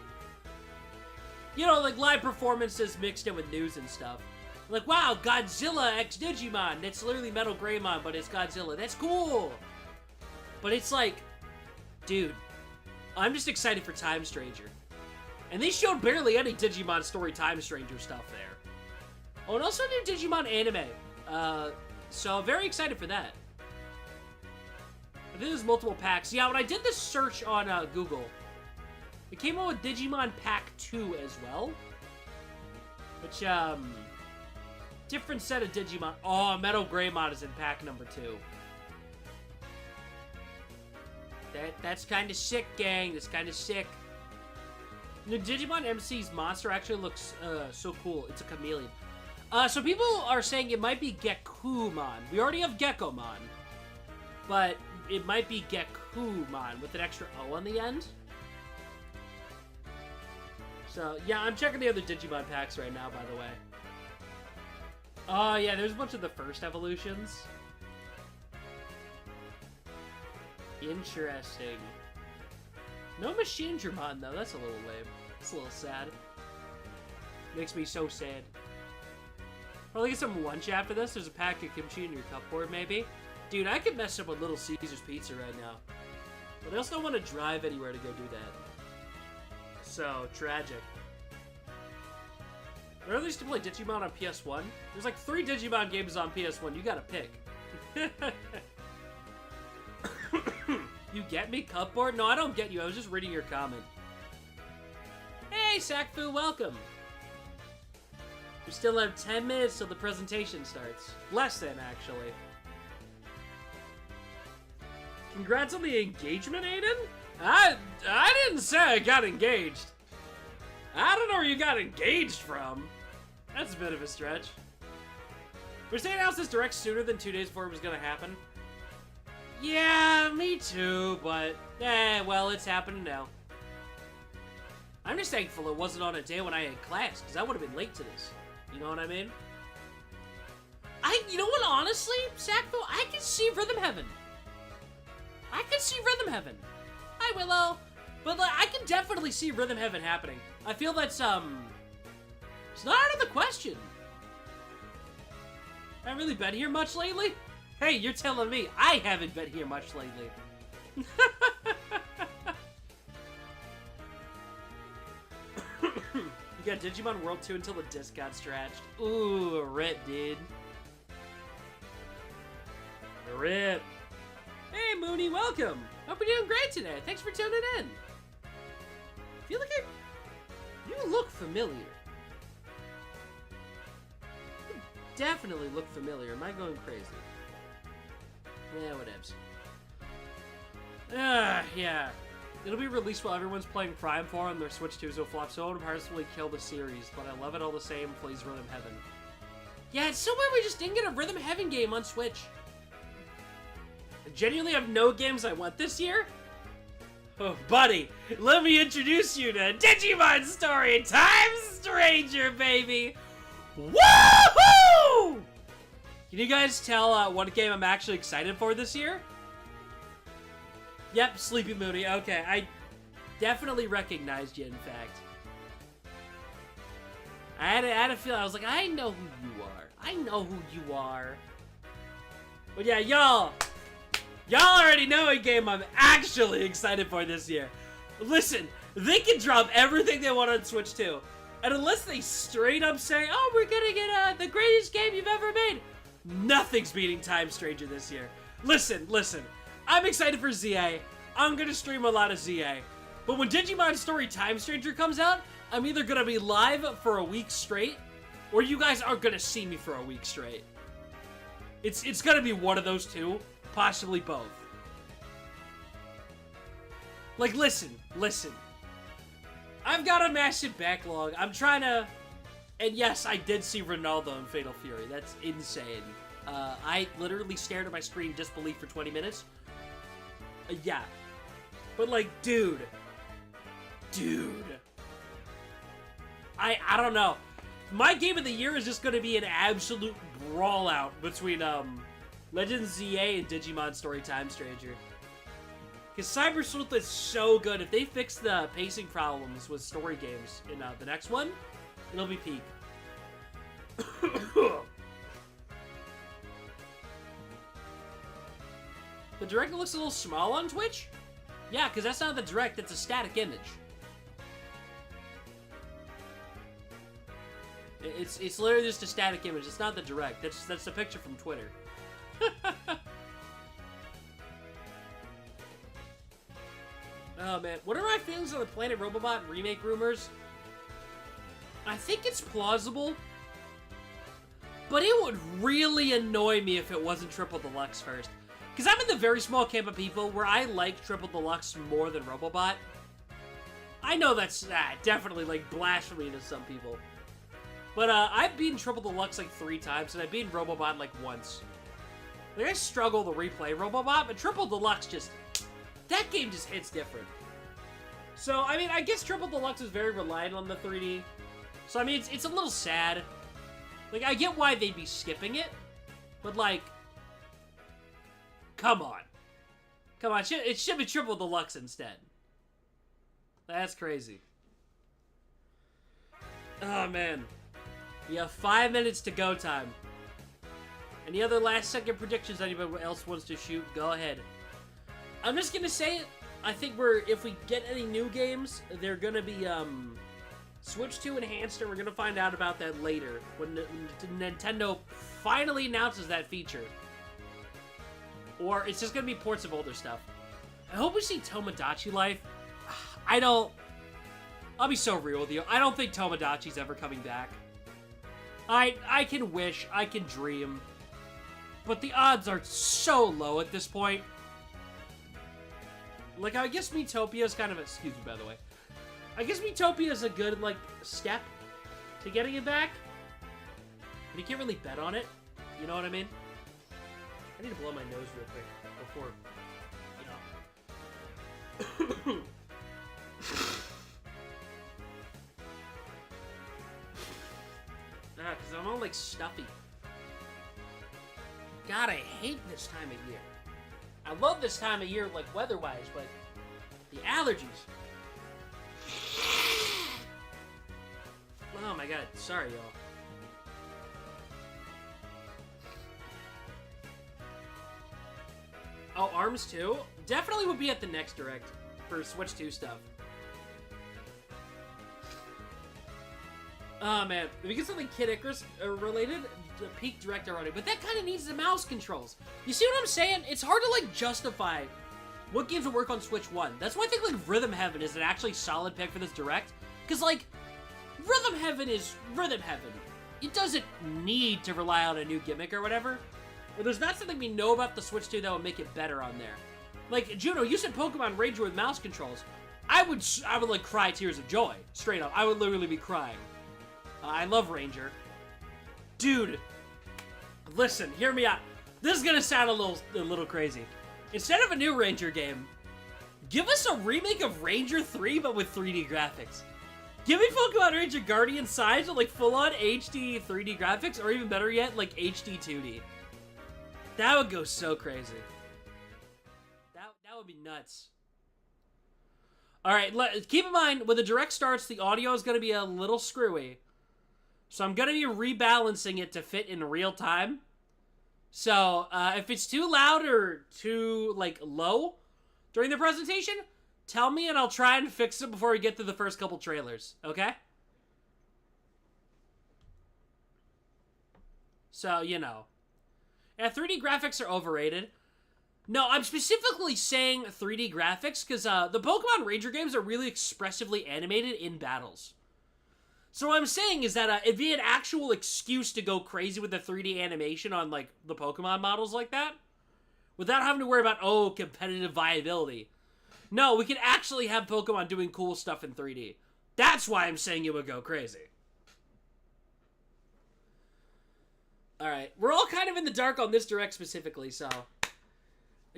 You know, like live performances mixed in with news and stuff. Like, wow, Godzilla x Digimon. It's literally Metal Greymon, but it's Godzilla. That's cool. But it's like, dude, I'm just excited for Time Stranger. And they showed barely any Digimon story Time Stranger stuff there. Oh, and also new Digimon anime. So I'm very excited for that. I think there's multiple packs. Yeah, when I did this search on Google, it came out with Digimon Pack 2 as well. Which, different set of Digimon. Oh, Metal Greymon is in pack number 2. That's kind of sick, gang. That's kind of sick. The Digimon MC's monster actually looks so cool. It's a chameleon. So people are saying it might be Gekumon. We already have Gekomon. But it might be Gekumon with an extra O on the end. So, yeah, I'm checking the other Digimon packs right now, by the way. Oh, yeah, there's a bunch of the first evolutions. Interesting. No Machinedramon, though. That's a little lame. It's a little sad. Makes me so sad. Probably get some lunch after this. There's a pack of kimchi in your cupboard, maybe. Dude, I could mess up with Little Caesar's Pizza right now. But I also don't want to drive anywhere to go do that. So, tragic. Or at least to play Digimon on PS1. There's like 3 Digimon games on PS1. You gotta pick. You get me, Cupboard? No, I don't get you. I was just reading your comment. Hey, Sakfu, welcome. We still have 10 minutes till the presentation starts. Less than, actually. Congrats on the engagement, Aidan? I didn't say I got engaged. I don't know where you got engaged from. That's a bit of a stretch. We're saying announced this direct sooner than 2 days before it was gonna happen. Yeah, me too, but well, it's happening now. I'm just thankful it wasn't on a day when I had class, because I would have been late to this. You know what I mean? You know what, honestly, Sackville, I can see Rhythm Heaven. I can see Rhythm Heaven. Hi, Willow. But like, I can definitely see Rhythm Heaven happening. I feel that's, it's not out of the question. I haven't really been here much lately. Hey, you're telling me I haven't been here much lately. You got Digimon World 2 until the disc got scratched. Ooh, rip, dude. Rip. Hey, Mooney, welcome. Hope you're doing great today. Thanks for tuning in. I feel like you look familiar. You definitely look familiar. Am I going crazy? Yeah, whatevs. Yeah. It'll be released while everyone's playing Prime 4 on their Switch 2, so flop so it would personally kill the series, but I love it all the same. Please, Rhythm Heaven. Yeah, it's so weird we just didn't get a Rhythm Heaven game on Switch. I genuinely have no games I want this year. Oh, buddy, let me introduce you to Digimon Story Time Stranger, baby! Woohoo! Can you guys tell what game I'm actually excited for this year? Yep, Sleepy Moody. Okay, I definitely recognized you, in fact. I had a feeling. I was like, I know who you are. I know who you are. But yeah, y'all already know a game I'm actually excited for this year. Listen, they can drop everything they want on Switch too. And unless they straight up say, oh, we're gonna get the greatest game you've ever made, nothing's beating Time Stranger this year. Listen. I'm excited for Z-A. I'm gonna stream a lot of Z-A. But when Digimon Story Time Stranger comes out, I'm either gonna be live for a week straight, or you guys aren't gonna see me for a week straight. It's gonna be one of those two, possibly both. Like, listen. I've got a massive backlog. I'm trying to... And yes, I did see Ronaldo in Fatal Fury. That's insane. I literally stared at my screen in disbelief for 20 minutes. Yeah. But, like, dude. I don't know. My game of the year is just going to be an absolute brawlout between Legends Z-A and Digimon Story Time Stranger. Because Cyber Sleuth is so good. If they fix the pacing problems with story games in the next one, it'll be peak. The direct looks a little small on Twitch? Yeah, because that's not the direct, it's a static image. It's literally just a static image. It's not the direct. That's a picture from Twitter. Oh man, what are my feelings on the Planet Robobot remake rumors? I think it's plausible, but it would really annoy me if it wasn't Triple Deluxe first. Because I'm in the very small camp of people where I like Triple Deluxe more than Robobot. I know that's definitely like blasphemy to some people. But I've beaten Triple Deluxe like 3 times, and I've beaten Robobot like once. Like, I struggle to replay Robobot, but Triple Deluxe just... That game just hits different. So, I mean, I guess Triple Deluxe is very reliant on the 3D. So, I mean, it's a little sad. Like, I get why they'd be skipping it, but, like... Come on. Come on, it should be Triple Deluxe instead. That's crazy. Oh, man. You have 5 minutes to go time. Any other last-second predictions anybody else wants to shoot? Go ahead. I'm just gonna say it. I think if we get any new games, they're gonna be, Switch 2 enhanced, and we're gonna find out about that later, when Nintendo finally announces that feature. Or it's just gonna be ports of older stuff. I hope we see Tomodachi Life. I'll be so real with you. I don't think Tomodachi's ever coming back. I can wish, I can dream, but the odds are so low at this point. Like, I guess Miitopia is kind of excuse me, by the way. I guess Miitopia is a good, like, step to getting it back. But you can't really bet on it. You know what I mean? I need to blow my nose real quick before, you know. Because I'm all, like, stuffy. God, I hate this time of year. I love this time of year, like, weather-wise, but the allergies. Oh my god, sorry, y'all. Oh, ARMS 2? Definitely would be at the next Direct for Switch 2 stuff. Oh man, if we get something Kid Icarus related, the Peak Direct already, but that kind of needs the mouse controls. You see what I'm saying? It's hard to like justify what games will work on Switch 1. That's why I think like Rhythm Heaven is an actually solid pick for this Direct, because like Rhythm Heaven is Rhythm Heaven. It doesn't need to rely on a new gimmick or whatever. Or there's not something we know about the Switch 2 that would make it better on there. Like Juno, you said Pokemon Ranger with mouse controls. I would like cry tears of joy, straight up. I would literally be crying. I love Ranger. Dude, Listen, hear me out. This is gonna sound a little crazy. Instead of a new Ranger game, give us a remake of Ranger 3, but with 3D graphics. Give me Pokemon Ranger Guardian Sides with like full-on HD 3D graphics, or even better yet, like HD 2D. That would go so crazy. That would be nuts. Alright, keep in mind, when the direct starts, the audio is going to be a little screwy. So I'm going to be rebalancing it to fit in real time. So, if it's too loud or too, like, low during the presentation, tell me and I'll try and fix it before we get to the first couple trailers, okay? So, you know. Yeah, 3D graphics are overrated. No, I'm specifically saying 3D graphics because the Pokemon Ranger games are really expressively animated in battles. So what I'm saying is that it'd be an actual excuse to go crazy with the 3D animation on, like, the Pokemon models like that, without having to worry about, oh, competitive viability. No, we could actually have Pokemon doing cool stuff in 3D. That's why I'm saying it would go crazy. Alright, we're all kind of in the dark on this direct specifically, so...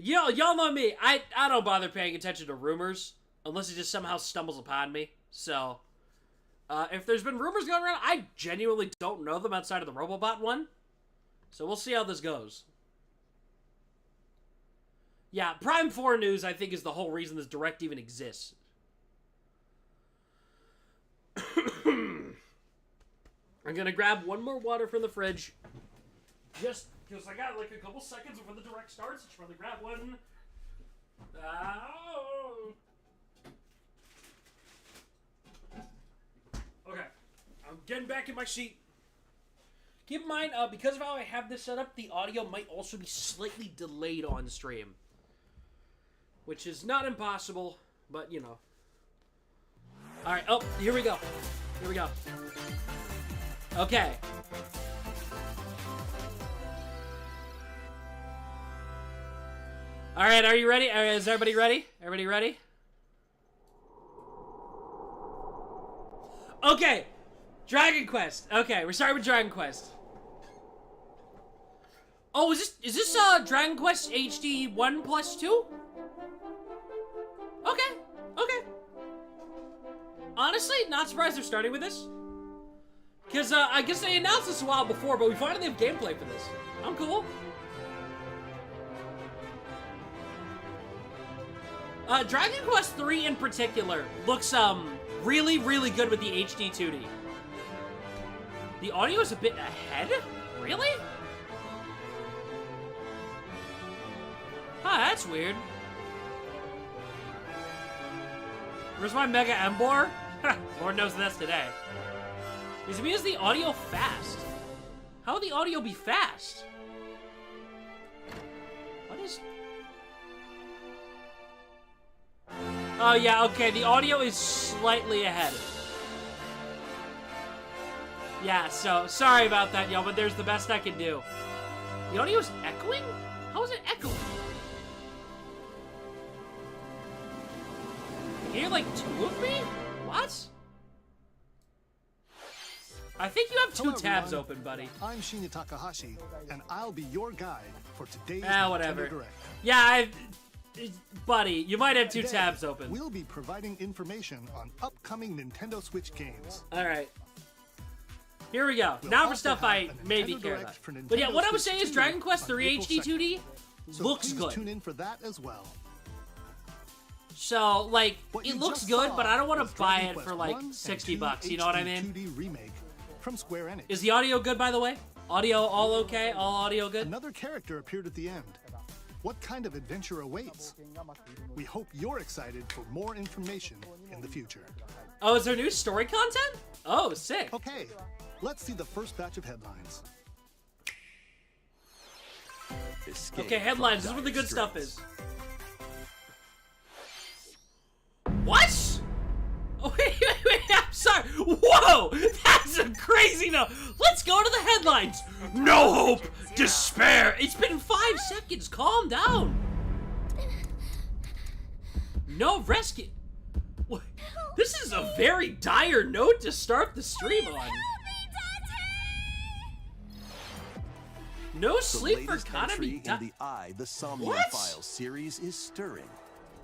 Y'all know me. I don't bother paying attention to rumors unless it just somehow stumbles upon me. So, if there's been rumors going around, I genuinely don't know them outside of the Robobot one. So we'll see how this goes. Yeah, Prime 4 news, I think, is the whole reason this direct even exists. I'm gonna grab one more water from the fridge. Just... because I got like a couple seconds before the direct starts. I should probably grab one. Oh. Okay. I'm getting back in my seat. Keep in mind, because of how I have this set up, the audio might also be slightly delayed on stream. Which is not impossible, but you know. Alright, oh, here we go. Here we go. Okay. Alright, are you ready? Is everybody ready? Everybody ready? Okay! Dragon Quest. Okay, we're starting with Dragon Quest. Oh, is this Dragon Quest HD 1+2? Okay, okay. Honestly, not surprised they're starting with this. Because, I guess they announced this a while before, but we finally have gameplay for this. I'm cool. Dragon Quest 3 in particular looks, really, really good with the HD 2D. The audio is a bit ahead? Really? Huh, that's weird. Where's my Mega Embor? Lord knows that's today. Is it because the audio fast? How would the audio be fast? What is... Oh, yeah, okay, the audio is slightly ahead. Yeah, so, sorry about that, y'all, but there's the best I can do. The audio is echoing? How is it echoing? You hear, like, two of me? What? I think you have two tabs open, buddy. I'm Shinya Takahashi, and I'll be your guide for today's whatever. Nintendo Direct. Yeah, buddy, you might have two tabs open. We'll be providing information on upcoming Nintendo Switch games. Alright. Here we go. Now for stuff I maybe care about. But yeah, what I was saying is Dragon Quest 3 HD 2D looks good. Tune in for that as well. So, like, it looks good, but I don't want to buy it for like 60 bucks, you know what I mean? 2D remake from Square Enix. Is the audio good, by the way? Audio all okay? All audio good? Another character appeared at the end. What kind of adventure awaits? We hope you're excited for more information in the future. Oh, is there new story content? Oh, sick. Okay, let's see the first batch of headlines. Okay, headlines. This is what the good stuff is. What? Oh, wait, I'm sorry. Whoa! That's a crazy no. Let's go to the headlines. No hope, despair. It's been 5 seconds. Calm down. No rescue. What? This is a very dire note to start the stream on. No sleep for latest entry Kanami. in the The Somnium What? Files series is stirring.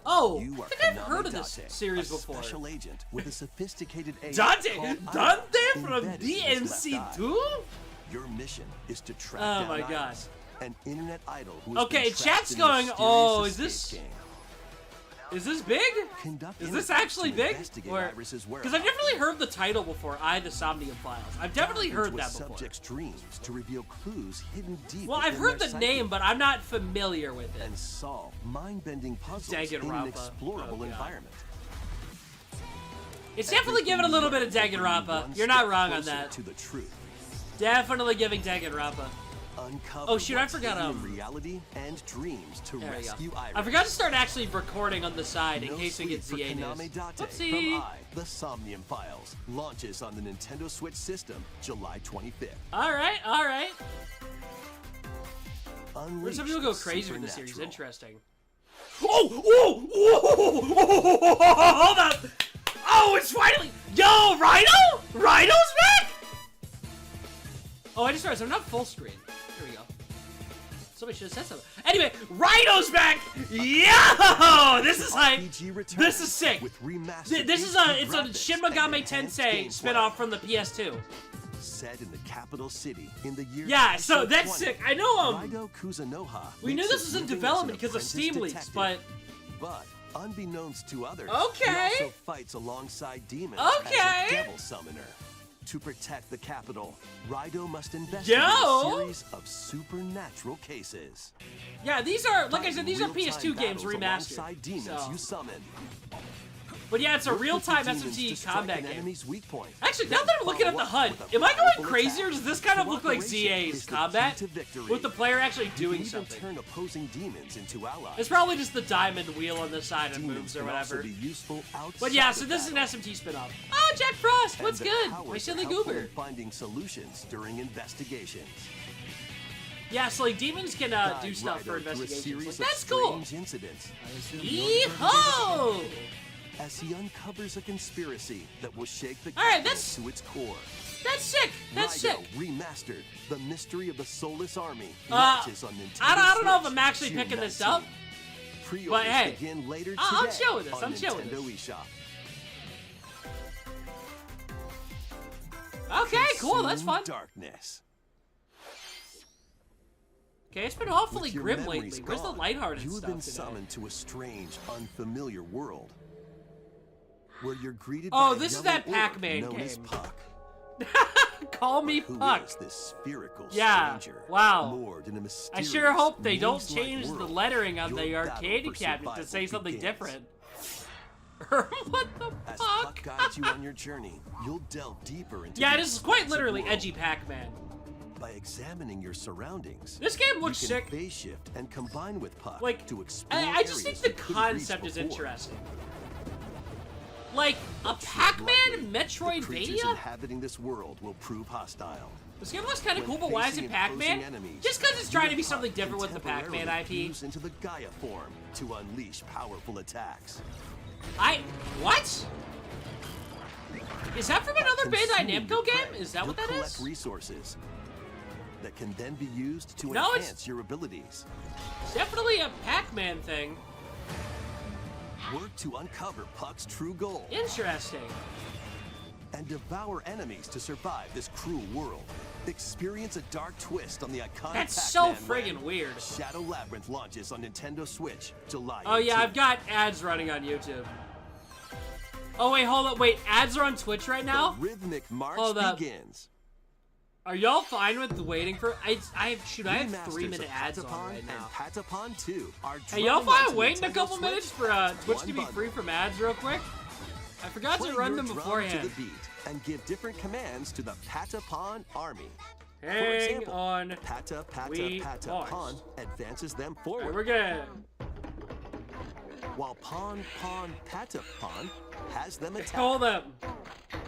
Oh, You I are think I've Kaname heard of this Date, series a before. special agent with a sophisticated AI Dante called Dante Aidan from embedded in his left eye. DNC2? Your mission is to track Oh down my God. Iris, an internet idol who has Okay, been trapped chat's in going, mysterious oh, is escape this game. is this big? Conduct Is this interviews actually to big? investigate Or Iris's because I've definitely heard the title before, The Somnium Files. I've definitely Dive heard into a that before. subject's dreams to reveal clues hidden deep Well, I've within heard their the psyche name, but I'm not familiar with it. and solve mind-bending puzzles Dang it, in an Rappa. explorable Oh, God. environment. It's definitely giving a little bit of Danganronpa. You're not wrong on Closer that. To the truth. Definitely giving Danganronpa. Uncover Oh, shoot, I what's forgot, hidden in reality and dreams to There we rescue go. Iris. I forgot to start actually recording on the side in No case we sleep get for ZA news. Kaname Date Whoopsie. from The Somnium Files launches on the Nintendo Switch system July 25th. Alright, alright. Unleash Some people go the crazy with this series. supernatural. Interesting. Oh, hold up. Oh, it's finally. Yo, Rhino? Rhino's back? Oh, I just realized I'm not full screen. Here we go. Somebody should have said something. Anyway, Rhino's back. Yo, this is like. RPG returns This is sick. With remastered This is HD it's a graphics Shin and Megami enhanced Tensei gameplay. spin-off from the PS2. Set in the capital city in the year. Yeah, so that's 2020, sick. I know Raido Kuzunoha we knew makes this his was in moving as development an because of apprentice Steam leaks, detective. but unbeknownst to others, Okay. he also fights alongside demons Okay. as a devil summoner. To protect the capital, Raido must investigate Yo. a series of supernatural cases. yeah, these are like I said, Fighting these are real-time PS2 games battles remastered. alongside demons So. you summon. But yeah, it's a Work with the real-time demons SMT to strike combat an game. enemy's weak point. Actually, now that I'm looking at the Follow HUD, up with a am I going powerful crazy or attack. does this kind of look like Cooperation ZA's is the key combat? to victory. With the player actually You doing can even something. turn opposing demons into allies. It's probably just the diamond wheel on the side and Demons moves or can also whatever. be useful outside But yeah, of so this is an battle. SMT spin-off. Oh, Jack Frost, what's And the good? powers My are silly helpful goober. in finding solutions during investigations. Yeah, so like demons can do Guide stuff for Raido through a investigations. series Like, of that's cool. strange incidents Yeehaw! as he uncovers a conspiracy that will shake the All right, capital that's- to its core. That's sick. That's Raido sick. Remastered: The Mystery of the Soulless Army Uh, launches on Nintendo I don't know if Switch I'm actually June picking this 19. up. Pre-orders but hey, begin later today I'm chill with this, on I'm chill with Nintendo this. eShop. Okay, cool. That's Consume fun. Darkness. Okay, it's been awfully With your grim memories lately. Where's the gone, lighthearted you have stuff been today? summoned to a strange, unfamiliar world where you're greeted Oh, by a this is yellow that orb Pac-Man known as game. Puck. Call me Who Puck. is this spherical Yeah, stranger? wow. Moored in a I mysterious, sure hope they don't maze-like change the world. lettering on the Your arcade battle for cabinet to survival say something begins. different. what the As Puck fuck? guides you on your journey, you'll delve deeper into Yeah, the this is quite expansive literally world. edgy Pac-Man. By examining your surroundings, This game you looks can sick. phase shift and combine with Puck Like, to explore I just think areas the you couldn't concept reach is before. interesting. Like, a Pac-Man The creatures Metroidvania? inhabiting this world will prove hostile. This game looks kind of When cool, but why is facing it Pac-Man? opposing enemies, Just because it's you trying to and be Puck something can different with the Pac-Man temporarily IP. fuse into the Gaia form to unleash powerful attacks. What? Is that from another Bandai Consuming Namco your game? prey, Is that what you'll that collect is? resources that can then be used to No, it's- enhance your abilities. It's definitely a Pac-Man thing. Work to uncover Puck's true goal Interesting. and devour enemies to survive this cruel world. Experience a dark twist on the iconic That's so Pac-Man friggin' when weird. Shadow Labyrinth launches on Nintendo Switch July Oh yeah, 18th. I've got ads running on YouTube. Oh wait, hold up, wait, ads are on Twitch right now? The rhythmic march Hold up. begins. Are y'all fine with waiting for? I have Remasters 3-minute of ads on Patapon right now. and Patapon 2 are Hey, y'all dropping fine onto waiting a Nintendo couple Switch minutes for with Twitch one to be bundle. free from ads real quick? I forgot Play to run your them drum beforehand. to the beat and give different commands to the Patapon army. For Hang example, on. Pata We Patapon pause. advances them Alright, forward, we're gonna. while Patapon has them attack. Hold up.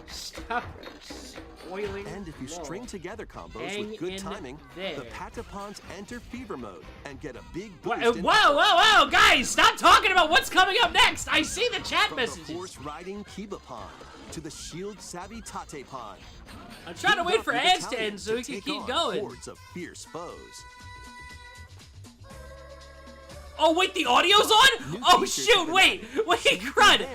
Stop spoiling. And if you lore. string together combos Hang with good in timing, there. the Patapons enter fever mode and get a big Whoa, boost in whoa, guys, stop talking about what's coming up next. I see the chat from the messages. horse-riding Kibapon. to the Shield Savvy Tate Pond. I'm trying to wait for ads to end so we can keep going. Hordes of fierce foes. Oh wait, the audio's on? Oh shoot, wait, crud!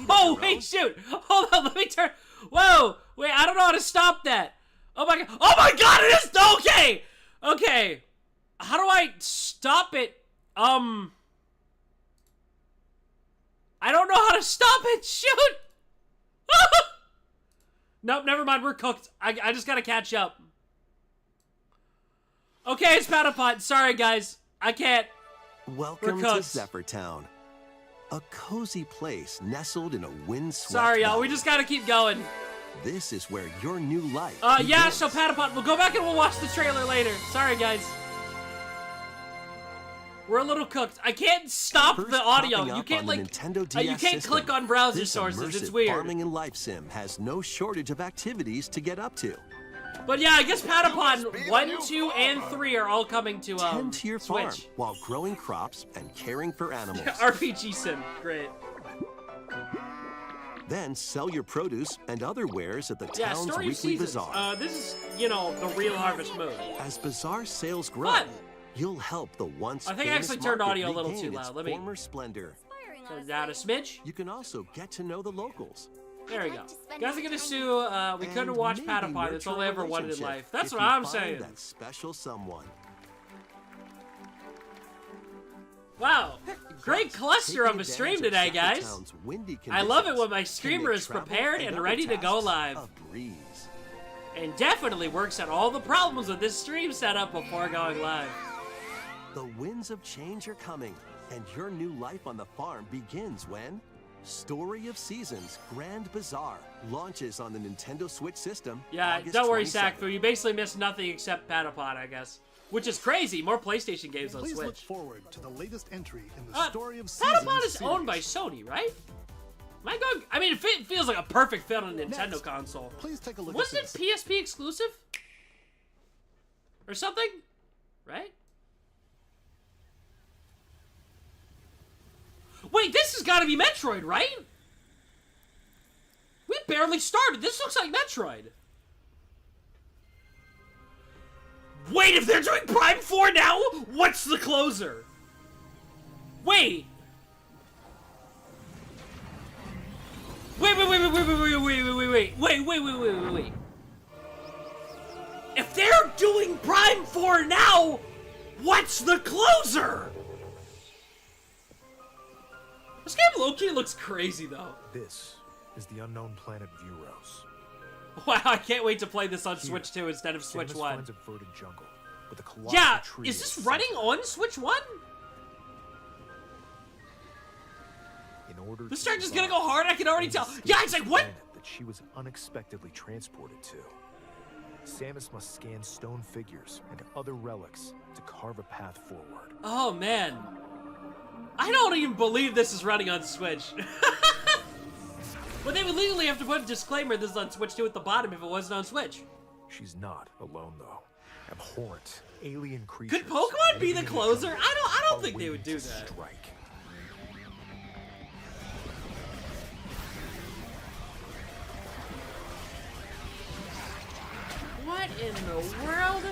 Oh wait, shoot! Hold on, let me turn. Whoa, wait, I don't know how to stop that. Oh my god, it is okay. Okay, how do I stop it? I don't know how to stop it. Shoot! Nope, never mind. We're cooked. I just gotta catch up. Okay, it's Patapon. Sorry, guys. I can't. Welcome to Zephyr Town, a cozy place nestled in a windswept Sorry, y'all. valley. We just gotta keep going. This is where your new life yeah, begins. so Patapon, we'll go back and we'll watch the trailer later. Sorry, guys. We're a little cooked. I can't stop the audio. You can't, like, you can't click on browser sources. It's weird. Farming and life sim has no shortage of activities to get up to. But yeah, I guess Patapon 1, 2, and 3 are all coming to Tend to your farm Switch. while growing crops and caring for animals. RPG sim, great. Then sell your produce and other wares at the Yeah, town's story weekly seasons. bazaar. This is, you know, the real Harvest Moon. As bazaar sales grow, Fun. you'll help the once I think I famous actually turned market audio a little regain too its loud. Let me former splendor. turn down a smidge. You can also get to know the locals. There we go. Guys are gonna sue, we couldn't And watch maybe Patapon. That's all I nurture a ever wanted in relationship life. That's if what you I'm find saying. That special someone. Wow. Great cluster Taking of a stream advantage of today, Zephyr guys. Town's windy I love it conditions when my can streamer make is travel prepared and other ready to go tasks live. a breeze. And definitely works out all the problems with this stream setup before going live. The winds of change are coming, and your new life on the farm begins when Story of Seasons Grand Bazaar launches on the Nintendo Switch system. Yeah, August don't worry, 27th. Sackfu. You basically missed nothing except Patapon, I guess. Which is crazy. More PlayStation games on Please look Switch. forward to the latest entry in the Story of Seasons Patapon is series. owned by Sony, right? Am I going? I mean, it feels like a perfect fit on a Nintendo Next, console. Please take a look Wasn't at it this. PSP exclusive? Or something? Right? Wait, this has got to be Metroid, right? We barely started. This looks like Metroid. Wait, if they're doing Prime 4 now, what's the closer? Wait. Wait. If they're doing Prime 4 now, what's the closer? This game low-key looks crazy, though. This is the unknown planet Vuros. Wow, I can't wait to play this on Switch 2 instead of Switch Samus 1. finds a verdant jungle with a colossal Yeah, tree is at this the running center. on Switch 1? In order This to start just gonna survive, go hard, I can already tell. Samus Yeah, it's like, what? planet that she was unexpectedly transported to. Samus must scan stone figures and other relics to carve a path forward. Oh, man. I don't even believe this is running on Switch. But they would legally have to put a disclaimer this is on Switch 2 at the bottom if it wasn't on Switch. She's not alone though. Abhorrent alien creatures. Could Pokemon be the living in the closer? jungle I don't are think they would do waiting to that. strike. What in the world?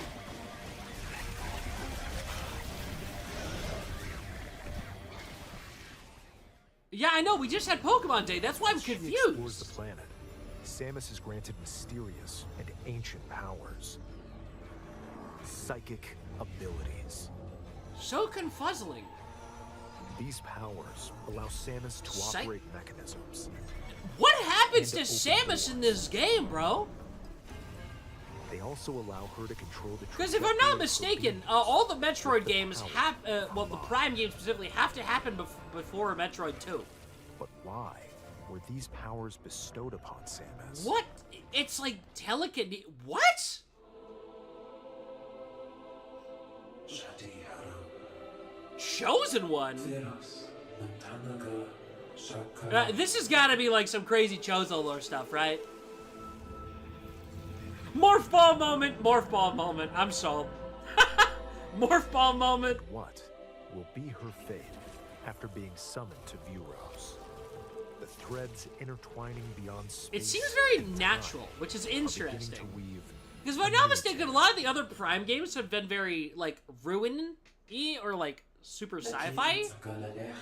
Yeah, I know, we just had Pokemon Day, that's why I'm As she explores confused. the planet, Samus is granted mysterious and ancient powers. Psychic abilities. So confuzzling. These powers allow Samus to operate mechanisms. What happens to And open Samus doors. in this game, bro? They also allow her to control the Because if I'm trajectory not of her mistaken, beam all the with Metroid the games power have, of well, the love. Prime games specifically have to happen before Metroid 2. But why were these powers bestowed upon Samus? What? It's like telekinesis. What? Chosen One? This has got to be like some crazy Chozo lore stuff, right? Morph ball moment. I'm sold. Morph ball moment. What will be her fate after being summoned to Vuros? the threads intertwining beyond space. It seems very and time natural, which is are beginning interesting. to weave Because if I'm not mistaken, a lot of the other Prime games have been very, like, ruin-y or, like, super sci-fi.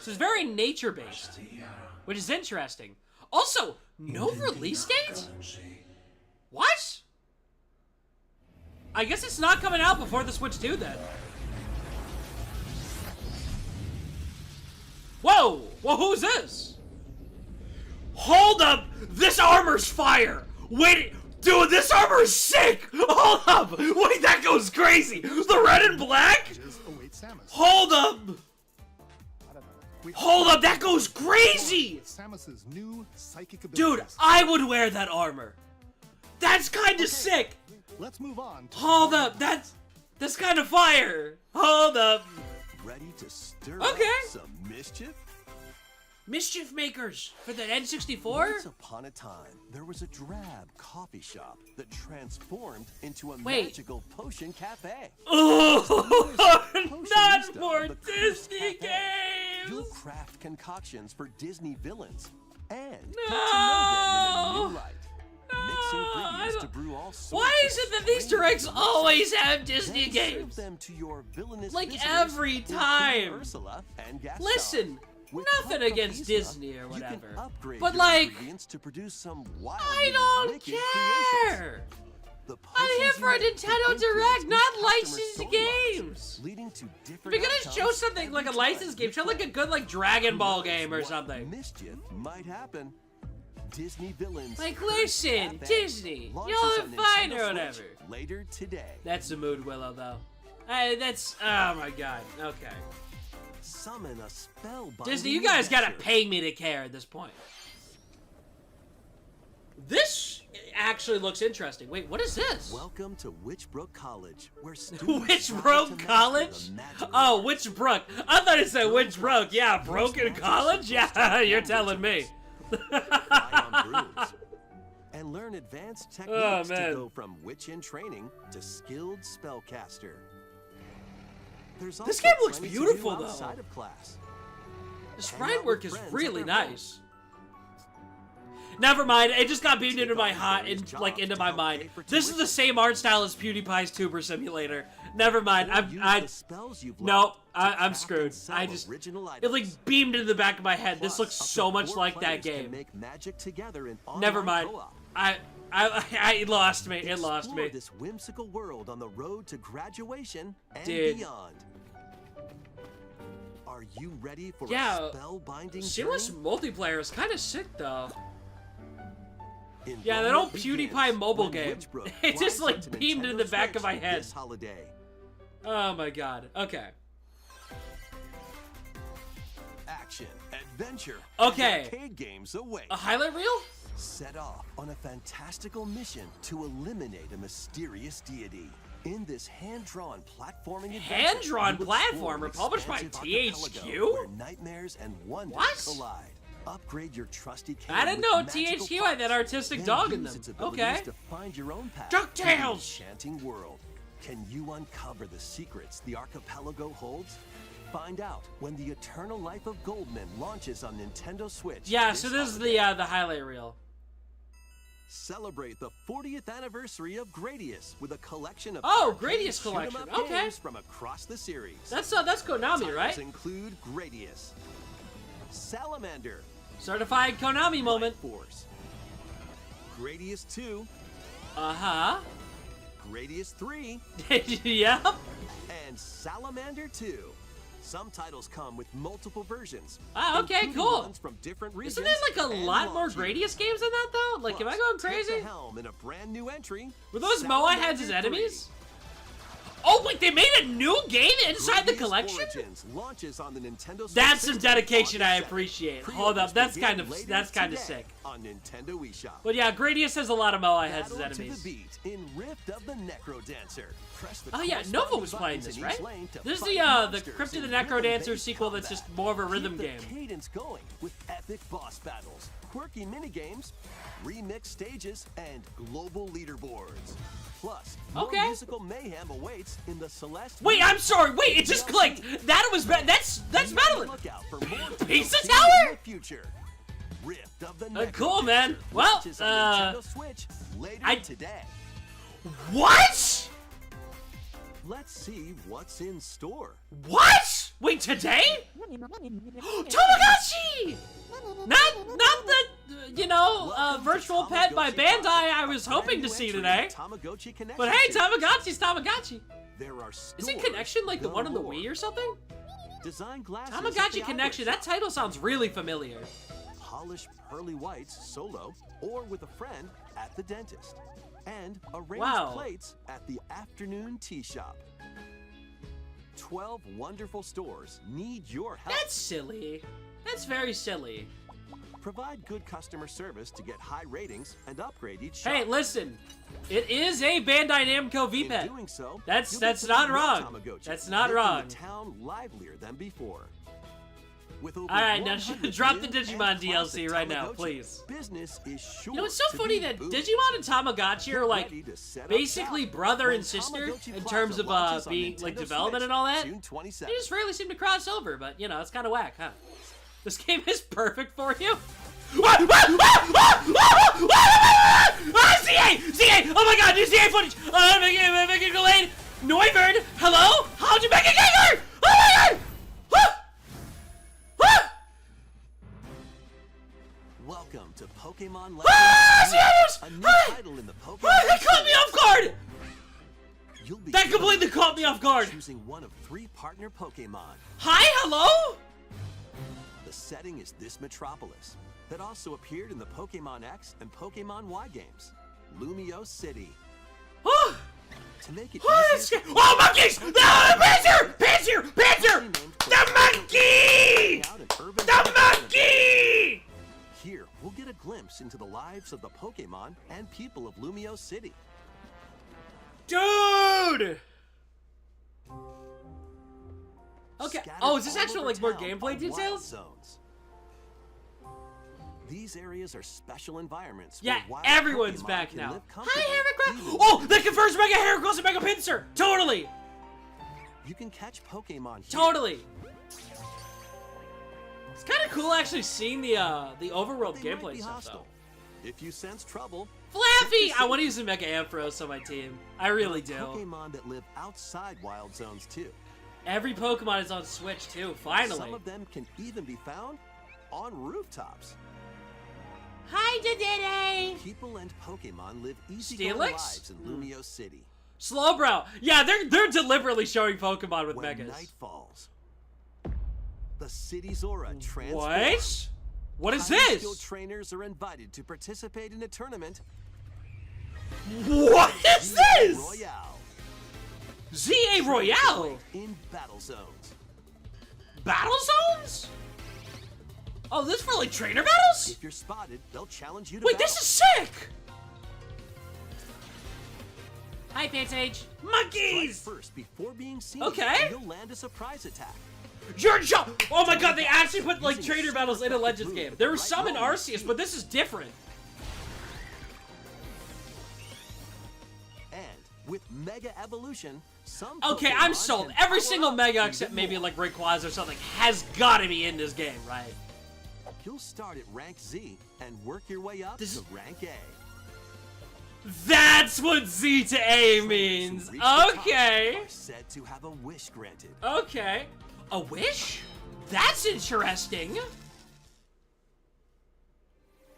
So it's very nature-based, which is interesting. Also, no release date? What? I guess it's not coming out before the Switch 2, then. Whoa! Well, who's this? Hold up! This armor's fire! Wait, dude, this armor is sick! Hold up! Wait, that goes crazy! The red and black? Await Samus. Hold up! Hold up, that goes crazy! Samus's new psychic abilities. Dude, I would wear that armor. That's kinda sick! Let's move on. Hold up, that's kind of fire! Hold up! Ready to stir Okay. up some mischief? Mischief Makers for the N64? Once upon a time, there was a drab coffee shop that transformed into a Wait. magical potion cafe. Oh, not Potionista, more the Disney Coolest Cafe. You'll games! craft concoctions for Disney villains and get No. to know them in a new light. Mix I ingredients to don't- brew all sorts Why of is it that these strange directs drinks. always have Disney Then games? serve them to your villainous Like visitors, every including time. Ursula and Gaston. Listen, With nothing Hot against Coffees, Disney or you whatever, can upgrade but your like, ingredients to produce some wild I and don't wicked creations. care! The I'm here potions for a you make Nintendo can Direct, influence not each customer's licensed soul lines, games! leading to If different you're gonna show outcomes something like a every licensed time game, show you like a play. good like Dragon Ball Who knows game or what something. Mischief might happen. Disney villains. Like, Curse listen, Cafe Disney, launches y'all are on fine Nintendo or whatever. Switch later today. That's the mood, Willow, though. That's, oh my god, okay. Summon a spellbinding Disney, you guys gotta adventure. pay me to care at this point. This actually looks interesting. Wait, what is this? Welcome to Witchbrook College, where students Witchbrook strive to master College? the magic Oh, art. Witchbrook. I thought it said Witchbrook. Yeah, Broken College? Yeah, you're telling me. Fly on brooms, and learn advanced techniques to man. go from witch in training to skilled spellcaster. There's This also game looks plenty to beautiful, do though. outside of class. The Hang sprite out work with is friends really at their nice. Never mind, it just got beamed into my hot various and like jobs into to my help mind. pay for This is the tuition. same art style as PewDiePie's Tuber Simulator. Never mind. Or use I the spells you've no, learned to I'm craft screwed. and sell I just original it like items. beamed into the back of my head. This Plus, looks up to so much 4 like that players can game. make magic together in Never online mind. co-op. I lost me. It lost Explore me. this whimsical world on the road to graduation and Dude. beyond. Are you ready for Yeah, a spellbinding Seamless journey? multiplayer is kind of sick though. Yeah, that Enrollment old begins PewDiePie mobile when game. Witchbrook It just flies like into beamed in Nintendo the back of Switch my head. This holiday. Oh my god. Okay. Action, adventure, Okay. and arcade games await. A highlight reel? Set off on a fantastical mission to eliminate a mysterious deity. In this hand-drawn platforming adventure, Hand-drawn you explore platformer an published by expansive THQ? archipelago where nightmares and wonders What? collide. Upgrade your trusty cane I didn't with know magical THQ had that parts, artistic then dog in use them. its abilities Okay. to find your own path DuckTales! to the enchanting world. Can you uncover the secrets the archipelago holds? Find out when the Eternal Life of Goldman launches on Nintendo Switch. Yeah, so this is the highlight reel. Celebrate the 40th anniversary of Gradius with a collection of Oh, arcade Gradius collection. shoot 'em up Okay. games from across the series. That's Konami, Titles right? include Gradius, Salamander, Certified Konami moment. Force, Gradius 2, Uh-huh. Gradius 3, Yep. and Salamander 2. Some titles come with multiple versions. Ah, okay, including cool. ones from different regions Isn't there like a and lot more launch Gradius games than that though? Like, am I Plus, going take crazy? the helm in a brand new entry. Were those Moai heads as Salamander 3. enemies? Oh wait, they made a new game inside the Gradius collection? Origins launches on the Nintendo Switch That's some system dedication I August 2nd. appreciate. Hold Pre-orders up, that's begin kind of later today sick. on Nintendo eShop. But yeah, Gradius has a lot of Moai heads as Battle to enemies. the beat in Rift of the Necro Dancer. Press the Oh yeah, corresponding Nova was playing buttons this, in right? each lane to This is fight the monsters Crypt of the in Necro Dancer rhythm-based sequel that's combat. just more of a rhythm Keep game. the cadence going with epic boss battles, quirky minigames, remixed stages, and global leaderboards. Plus, more Okay. musical mayhem awaits in the Celeste. Wait, I'm sorry. Wait, it just DLC. clicked. That was that's Be on the Madeline. lookout for more Pizza DLC Tower? in the future. Rift of the Necro cool, man. Dancer Well, launches on Nintendo Switch later today. What? Let's see what's in store. What? Wait, today? Tamagotchi! Not the, you know, virtual pet by Bandai I was hoping to see today. But hey, Tamagotchi's Tamagotchi. Is it Connection like the one on the Wii or something? Tamagotchi Connection, that title sounds really familiar. Polish pearly whites solo or with a friend at the dentist. And arrange plates at the afternoon tea shop. 12 wonderful stores need your help. That's silly. That's very silly. Provide good customer service to get high ratings and upgrade each shop. Hey, listen. It is a Bandai Namco V-Pet. In doing so, that's not wrong. That's not wrong. The town livelier than before. Alright, now drop the Digimon DLC right now, please. Business is sure. You know, it's so funny that Digimon and Tamagotchi are like basically brother and sister in terms of being like development and all that. They just rarely seem to cross over, but you know, it's kind of whack, huh? This game is perfect for you. ZA! ZA! Oh my god, new ZA footage! Make it delayed! Noivern! Hello? How'd you make it Giger? Oh my god! Welcome to Pokémon Legends Z-A, a new title in the Pokémon that caught me off guard! That completely caught me off guard! Choosing one of 3 partner Pokémon. Hi, hello? The setting is this metropolis that also appeared in the Pokémon X and Pokémon Y games, Lumio City. To make it easier, oh, monkeys! No, Panzer! Panzer! Panzer! The monkey! The monkey! Here, we'll get a glimpse into the lives of the Pokémon and people of Lumio City. Dude! Okay. Oh, is this actually like more gameplay details? Zones. These areas are special environments. Yeah, where everyone's Pokemon back now. Hi, Heracross! Oh, that confirms Mega Heracross and Mega Pinsir! Totally! You can catch Pokemon here. Totally! It's kind of cool actually seeing the overworld gameplay stuff though. If you sense trouble, Flaffy! I want to use the Mega Ampharos on my team. I really do. Pokemon that live outside wild zones too. Every Pokemon is on Switch too, finally. Some of them can even be found on rooftops. Hi, Dedede! People and Pokemon live easygoing lives in Lumio City. Slowbro! Yeah, they're deliberately showing Pokemon with Megas. When night falls, the city's aura transforms. What? What is this? Skilled trainers are invited to participate in a tournament. What is this? Royale. ZA Royale? In battle zones. Battle zones? Oh, this is for like trainer battles? If you're spotted, they'll challenge you to Wait, battle. this is sick! Hi, Pansage. Monkeys! Strike first before being seen. Okay. You'll land a surprise attack. Oh my god, they actually put like trainer battles in a Legends game. There were some in Arceus, but this is different. And with Mega Evolution, some Okay, Pokemon I'm sold. can Every power single up Mega even except maybe more. like Rayquaza or something has gotta be in this game, right? You'll start at rank Z and work your way up to rank A. That's what Z to A means. Trainers who reach the top Okay. are said to have a wish granted. Okay. A wish? That's interesting.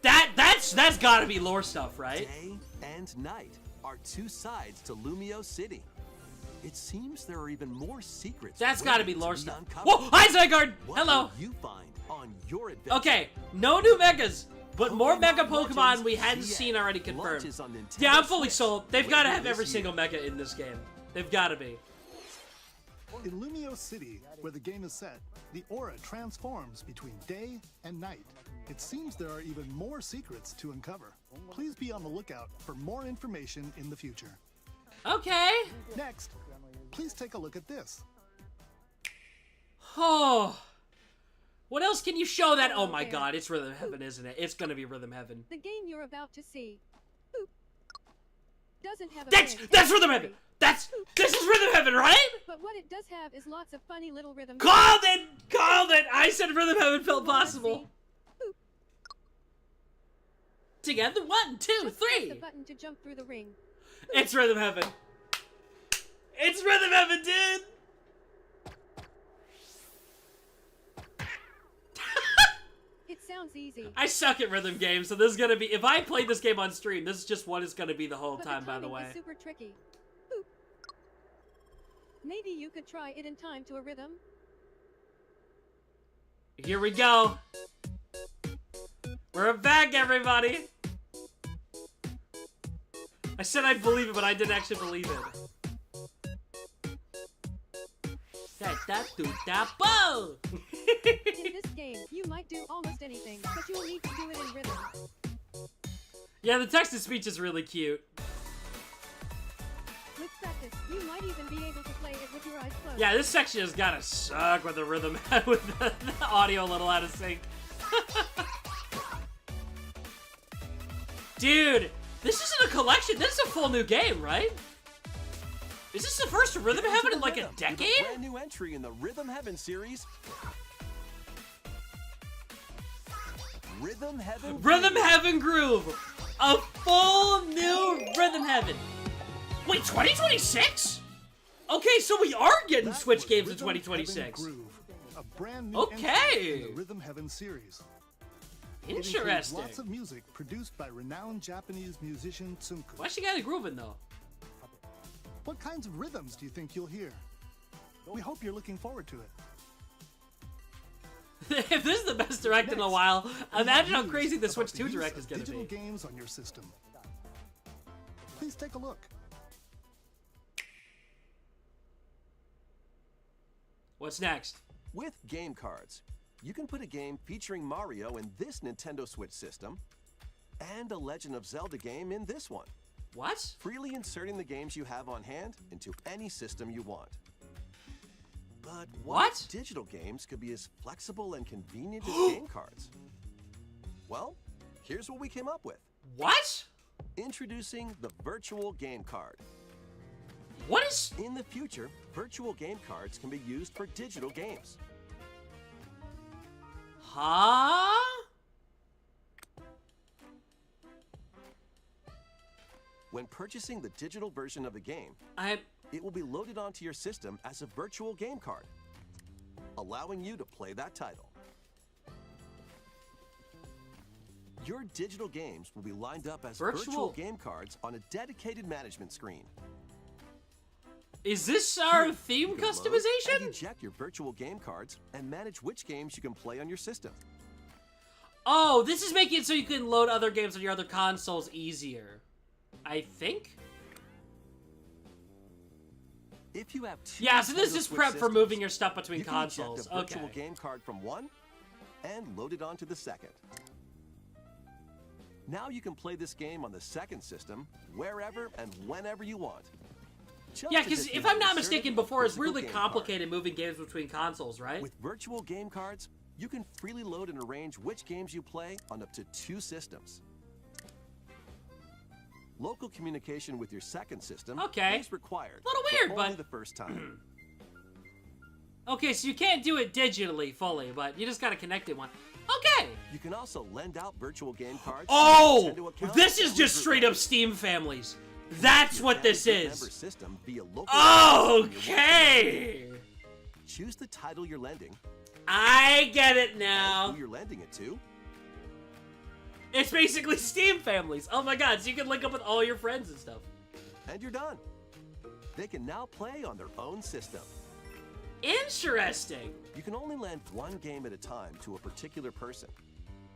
That's gotta be lore stuff, right? Day and night are 2 sides to Lumio City. It seems there are even more secrets. That's gotta be waiting lore to stuff. uncovered. Whoa! Hi, Zygarde! What Hello! will you find on your adventure? Okay, no new Megas, but more Mega Pokemon Legends we hadn't Z-A seen already confirmed. launches on Nintendo Yeah, I'm fully Switch sold. They've gotta later have every this single year. Mega in this game. They've gotta be. In Lumio City, where the game is set, the aura transforms between day and night. It seems there are even more secrets to uncover. Please be on the lookout for more information in the future. Okay. Next, please take a look at this. Oh. What else can you show that? Oh my god, it's Rhythm Heaven, isn't it? It's gonna be Rhythm Heaven. The game you're about to see doesn't have a That's Rhythm Heaven! This is Rhythm Heaven, right? But what it does have is lots of funny little rhythm. Called it! Called it! I said Rhythm Heaven felt possible. Together, 1, 2, Just press 3. the button to jump through the ring. It's Rhythm Heaven. It's Rhythm Heaven, dude. It sounds easy. I suck at rhythm games, so this is gonna be. If I play this game on stream, this is just what it's gonna be the whole But time. By the timing way. is super tricky. Boop. Maybe you could try it in time to a rhythm. Here we go. We're back, everybody. I said I'd believe it, but I didn't actually believe it. Da-da-do-da-bo! In this game, you might do almost anything, but you'll need to do it in rhythm. Yeah, the text-to-speech is really cute. With practice, you might even be able to play it with your eyes closed. Yeah, this section has gotta suck with the rhythm, with the audio a little out of sync. Dude, this isn't a collection. This is a full new game, right? Is this the first Rhythm Heaven in like a decade? A brand new entry in the Rhythm Heaven series. Rhythm Heaven. Rhythm Heaven Groove. A full new Rhythm Heaven. Wait, 2026? Okay, so we are getting That Switch was games in Rhythm Heaven 2026. Groove, a brand new Okay. entry in the Rhythm Heaven series. It includes Interesting. lots of music produced by renowned Japanese musician Tsunku. Why she got it grooving though? What kinds of rhythms do you think you'll hear? We hope you're looking forward to it. If this is the best direct in a Next, while, we have imagine how news crazy the about Switch 2 use direct of is gonna digital be. games on your system. Please take a look. What's next? With game cards, you can put a game featuring Mario in this Nintendo Switch system, and a Legend of Zelda game in this one. What? Freely inserting the games you have on hand into any system you want. But What? digital games could be as flexible and convenient as game cards? Well, here's what we came up with. What? Introducing the virtual game card. What is... In the future, virtual game cards can be used for digital games. Huh? When purchasing the digital version of the game, I... it will be loaded onto your system as a virtual game card, allowing you to play that title. Your digital games will be lined up as virtual game cards on a dedicated management screen. Is this our theme You can load customization? and eject your virtual game cards and manage which games you can play on your system. Oh, this is making it so you can load other games on your other consoles easier. I think? If you have two Yeah, so this Nintendo is Switch prep for systems, moving your stuff between you can consoles. eject a virtual Okay. game card from one and load it onto the second. Now you can play this game on the second system wherever and whenever you want. Just Yeah, as because you if had I'm not inserted mistaken, a before it's physical really game card. complicated moving games between consoles, right? With virtual game cards, you can freely load and arrange which games you play on up to 2 systems. Local communication with your second system Okay. is required. Little weird, only but- the first time. Okay, so you can't do it digitally fully, but you just gotta connect it one. Okay! You can also lend out virtual game cards. Oh! to your Nintendo account This is and just group straight up members. Steam families. That's Your what this family group is. member system via local Okay! Choose the title you're lending, I get it who now. you're lending it to, It's basically Steam families. Oh my god, so you can link up with all your friends and stuff. and you're done. They can now play on their own system. Interesting. You can only lend one game at a time to a particular person.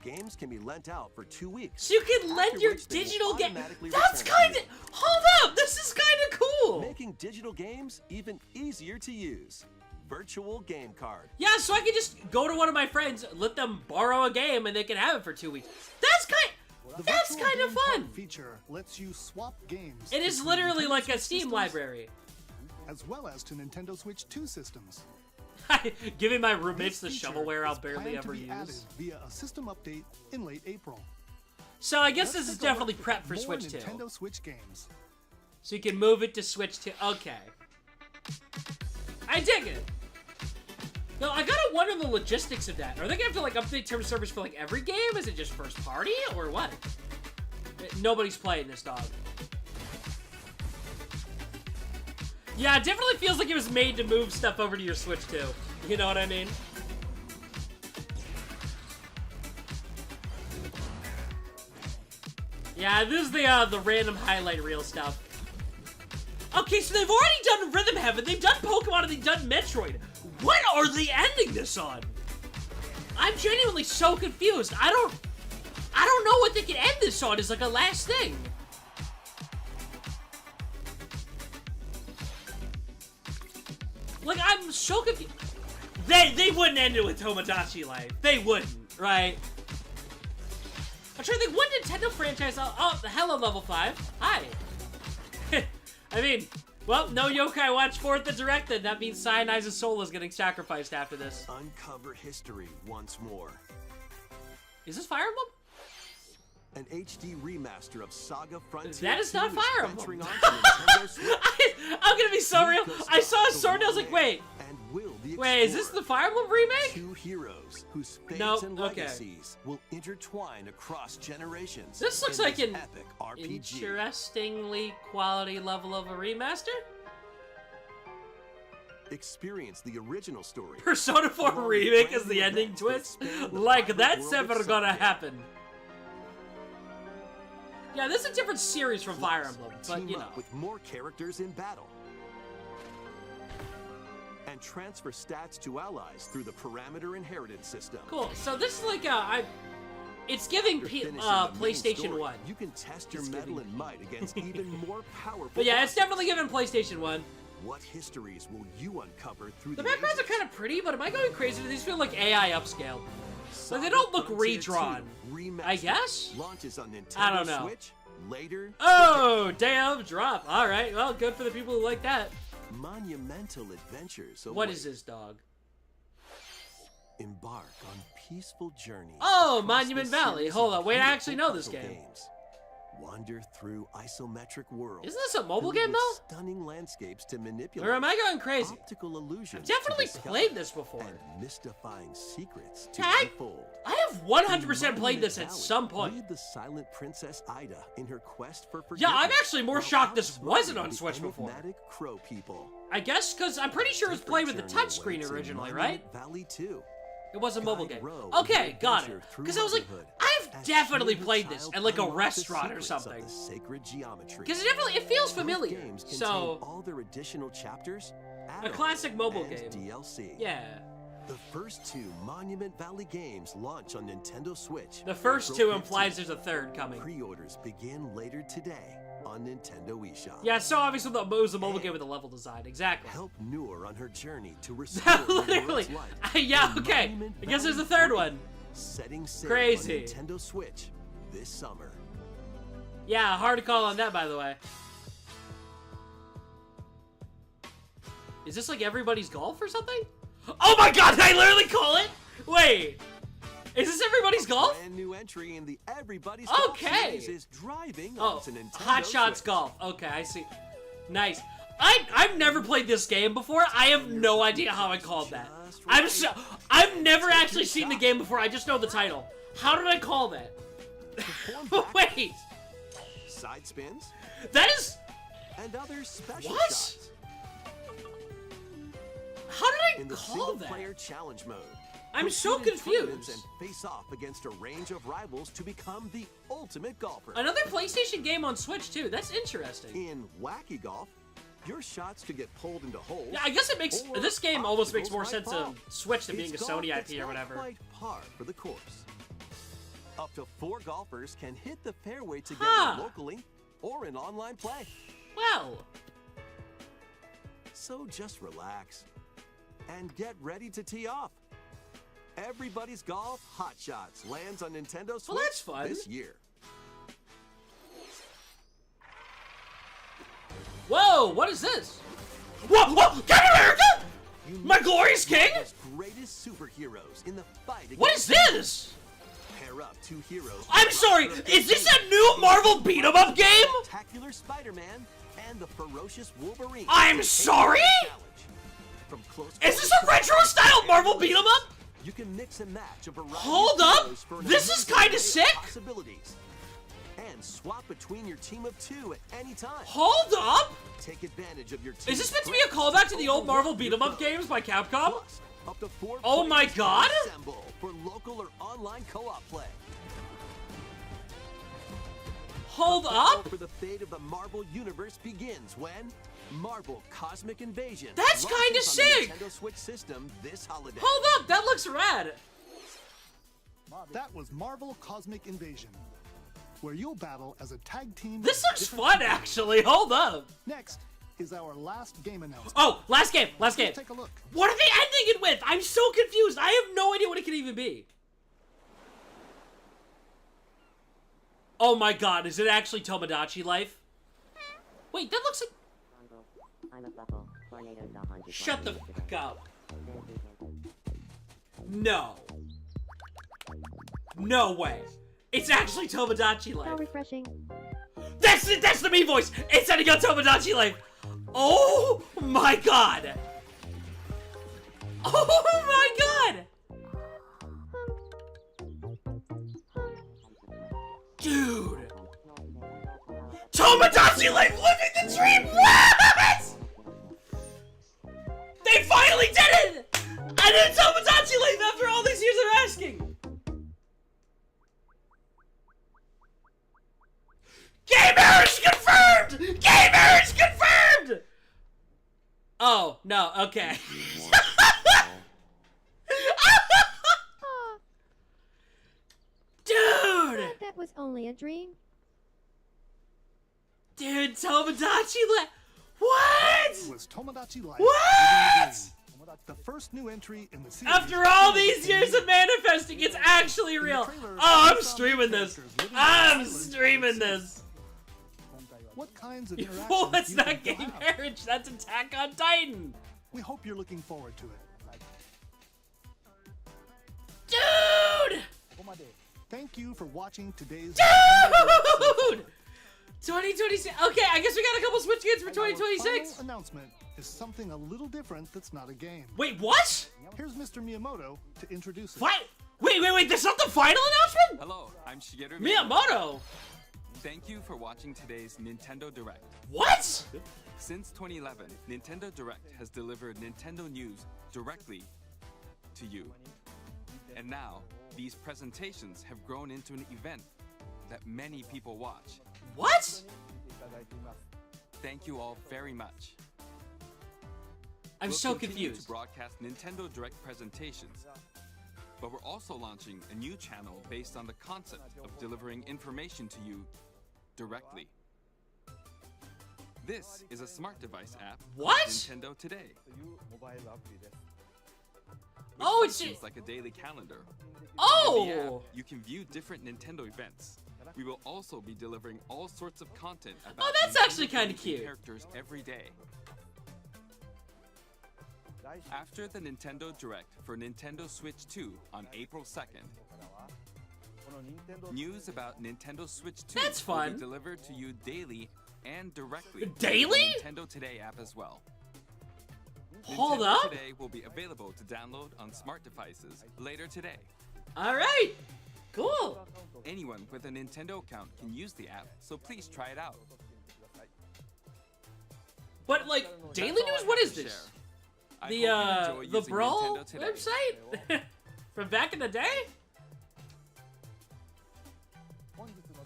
Games can be lent out for 2 weeks. So you can lend after your which they will digital game. automatically That's return kind to of. you, Hold up! This is kind of cool. making digital games even easier to use. Virtual game card. Yeah, so I can just go to one of my friends, let them borrow a game, and they can have it for 2 weeks. That's kind. The That's virtual kind of game card fun. feature lets you swap games. It is between literally Nintendo like a Switch Steam systems, library. as well as to Nintendo Switch 2 systems. Giving my roommates the This feature shovelware I'll is barely planned to ever be added use. via a system update in late April. So I guess Let's this is take a look definitely at prep for more Switch 2. Nintendo Switch games. So you can move it to Switch 2. Okay. I dig it. No, I gotta wonder the logistics of that. Are they gonna have to like update terms of service for like every game? Is it just first party or what? Nobody's playing this, dog. Yeah, it definitely feels like it was made to move stuff over to your Switch, too. You know what I mean? Yeah, this is the random highlight reel stuff. Okay, so they've already done Rhythm Heaven, they've done Pokemon, and they've done Metroid. What are they ending this on? I'm genuinely so confused. I don't know what they can end this on as like a last thing. Like, I'm so confused. They wouldn't end it with Tomodachi Life. They wouldn't, right? I'm trying to think, what Nintendo franchise? Oh, Hello Level 5. Hi. I mean, well, no Yokai Watch 4th the Direct, then. That means Cyanize's soul is getting sacrificed after this. Uncover history once more. Is this Fire Emblem? An HD remaster of Saga Frontier. That is not Fire Emblem. I'm gonna be so real. I saw a sword and I was like, wait. Wait, is this the Fire Emblem remake? Two heroes whose fates and legacies will intertwine across generations. This looks like an epic RPG. Interestingly quality level of a remaster. Experience the original story. Persona 4 remake is the ending twist. Like that's ever gonna happen. Yeah, this is a different series from Fire Emblem, but you know. With more characters in battle. And transfer stats to allies through the parameter inheritance system. Cool. So this is like it's giving PlayStation 1. You can test your mettle and might against even more powerful. But yeah, it's definitely giving PlayStation 1. What histories will you uncover through the backgrounds are kind of pretty, but am I going crazy? These feel like AI upscale. Like they don't look redrawn. I guess? Launches on Nintendo I don't know. Switch later. Oh, damn drop. All right. Well, good for the people who like that. Monumental adventures. What is this, dog? Embark on peaceful journey. Oh, Monument Valley. Hold on. Wait, I actually know this game. Wander through isometric worlds. Isn't this a mobile game though? Stunning landscapes to manipulate. Or am I going crazy? Optical illusions. I've definitely played this before. And mystifying secrets to unfold. I have 100% played this at some point. Lead the silent Princess Ida in her quest for forgiveness. Yeah, I'm actually more shocked this wasn't on Switch before. Crow people. I guess because I'm pretty sure it was played with the touchscreen originally, right? Valley 2. It was a mobile game. Okay, got it. Because I was like, I've definitely played this at like a restaurant or something. Because it feels familiar. So all their additional chapters, a classic mobile game. DLC. Yeah. The first two Monument Valley games launch on Nintendo Switch. The first two implies there's a third coming. Pre-orders begin later today on Nintendo eShop. Yeah, so obviously it was a mobile game with a level design. Exactly. Help Noor on her journey to restore literally. Yeah, okay. I guess there's a third one. Setting sail Crazy. on Nintendo Switch this summer. Yeah, hard to call on that, by the way. Is this like Everybody's Golf or something? Oh my god, did I literally call it? Wait. Is this Everybody's Golf? Brand new entry in the Everybody's Golf series is driving onto Nintendo Hot Shots Switch. Golf. Okay, I see. Nice. I've never played this game before. I have no idea how I called that. I've never actually seen the game before. I just know the title. How did I call that? Wait. Side spins. That is. And other special what? shots. How did In I the call single-player that? challenge mode. I'm so Compete in tournaments confused. And face off against a range of rivals to become the ultimate golfer. Another PlayStation game on Switch too. That's interesting. In Wacky Golf, your shots to get pulled into holes. Yeah, I guess it makes this game almost makes more obstacles sense might to Switch than being a It's golf Sony that's IP or not whatever. quite par for the course. Up to 4 golfers can hit the fairway together locally or in online play. Well. So just relax and get ready to tee off. Everybody's Golf Hot Shots lands on Nintendo Switch that's fun. this year. Whoa, what is this? Whoa, whoa, Captain America! My glorious king? Greatest superheroes in the fight against What is this? Pair up 2 heroes. I'm sorry, is this a new Marvel beat-em-up game? Spectacular Spider-Man and the ferocious Wolverine. I'm sorry? From close Is this a retro-style Marvel beat-em-up? You can mix and match a variety Hold of up! heroes for an This is amazing kinda array of sick! possibilities. And and swap between your team of 2 at any time. Hold up! Take advantage of your team. Is this meant to be a callback to the old Marvel beat-em-up games by Capcom? Plus, up to 4 Oh my players god! can assemble for local or online co-op play. Hold up! For the fate of the Marvel Universe begins when Marvel Cosmic Invasion. That's launches kinda on the sick! Nintendo Switch system this holiday. Hold up! That looks rad! That was Marvel Cosmic Invasion, where you'll battle as a tag team. This with looks different fun, superheroes. actually. Hold up! Next is our last game announcement. Oh, last game! Last game! Let's take a look. What are they ending it with? I'm so confused. I have no idea what it could even be. Oh my god, is it actually Tomodachi Life? Wait, that looks like... Shut the fuck up. No. No way. It's actually Tomodachi How Life. refreshing. That's it! That's the me voice! It's sending out Tomodachi Life! Oh my god! Oh my god! Dude! Tomodachi Life living the dream! What? They finally did it! I did Tomodachi Life after all these years of asking! Game errors confirmed! Game errors confirmed! Oh, no, okay. Dude! That was only a dream. Dude, Tomodachi Life. What? It was Tomodachi Life. What? Living the Dream. The first new entry in the series. After all these years of manifesting, it's actually real. Oh, I'm streaming this. I'm streaming this. What kinds of You interactions fool, that's you not think you'll Game have? Marriage, that's Attack on Titan. We hope you're looking forward to it. Dude! Thank you for watching today's Dude! 2026. Okay, I guess we got a couple Switch games for Our 2026. final announcement is something a little different that's not a game. Wait, what? Here's Mr. Miyamoto to introduce it. What? Wait, that's not the final announcement? Hello, I'm Shigeru Miyamoto. Thank you for watching today's Nintendo Direct. What? Since 2011, Nintendo Direct has delivered Nintendo news directly to you. And now, these presentations have grown into an event that many people watch. What? Thank you all very much. I'm We'll so continue confused. to broadcast Nintendo Direct presentations, but we're also launching a new channel based on the concept of delivering information to you directly. This is a smart device app. What? Nintendo Today. Oh, it's functions like a daily calendar. In the app, Oh! you can view different Nintendo events. We will also be delivering all sorts of content about Oh, that's Nintendo actually kinda related cute. characters every day. After the Nintendo Direct for Nintendo Switch 2 on April 2nd, news about Nintendo Switch 2 That's will fun. be delivered to you daily and directly Daily? through the Nintendo Today app as well. Hold Nintendo up. Today will be available to download on smart devices later today. All right. Cool. Anyone with a Nintendo account can use the app, so please try it out. But like daily news, what is this? I The hope you enjoy the using Brawl Nintendo Today. website from back in the day?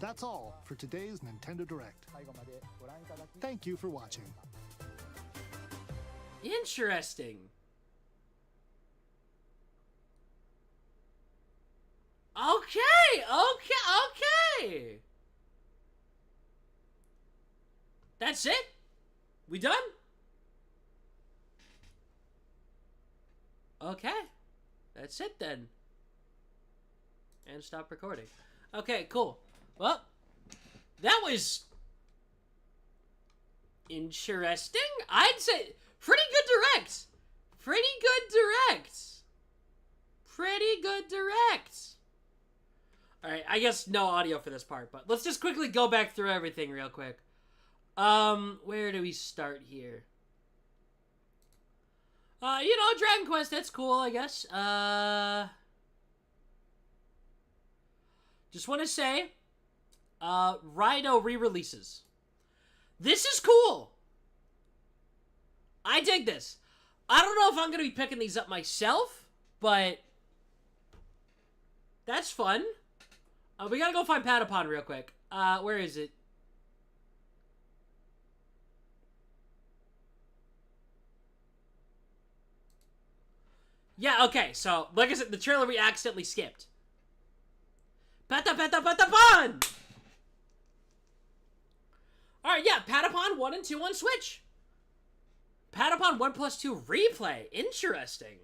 That's all for today's Nintendo Direct. Thank you for watching. Interesting. Okay. That's it? We done? Okay. That's it then. And stop recording. Okay, cool. Well, that was interesting. I'd say pretty good direct. Alright, I guess no audio for this part, but let's just quickly go back through everything real quick. Where do we start here? Dragon Quest, that's cool, I guess. Just want to say, Rhino re-releases. This is cool. I dig this. I don't know if I'm going to be picking these up myself, but that's fun. We gotta go find Patapon real quick. Where is it? Yeah, okay, so, like I said, the trailer we accidentally skipped. Patapon! Alright, yeah, Patapon 1 and 2 on Switch. Patapon 1+2 replay. Interesting.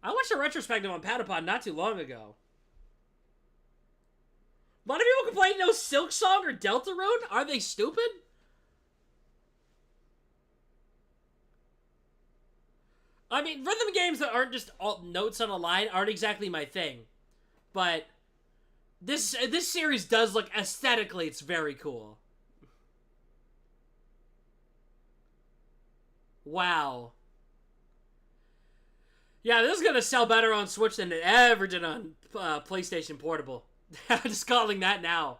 I watched a retrospective on Patapon not too long ago. A lot of people complain no Silk Song or Deltarune. Are they stupid? I mean, rhythm games that aren't just all notes on a line aren't exactly my thing. But this series does look aesthetically, it's very cool. Wow. Yeah, this is gonna sell better on Switch than it ever did on PlayStation Portable. I'm just calling that now.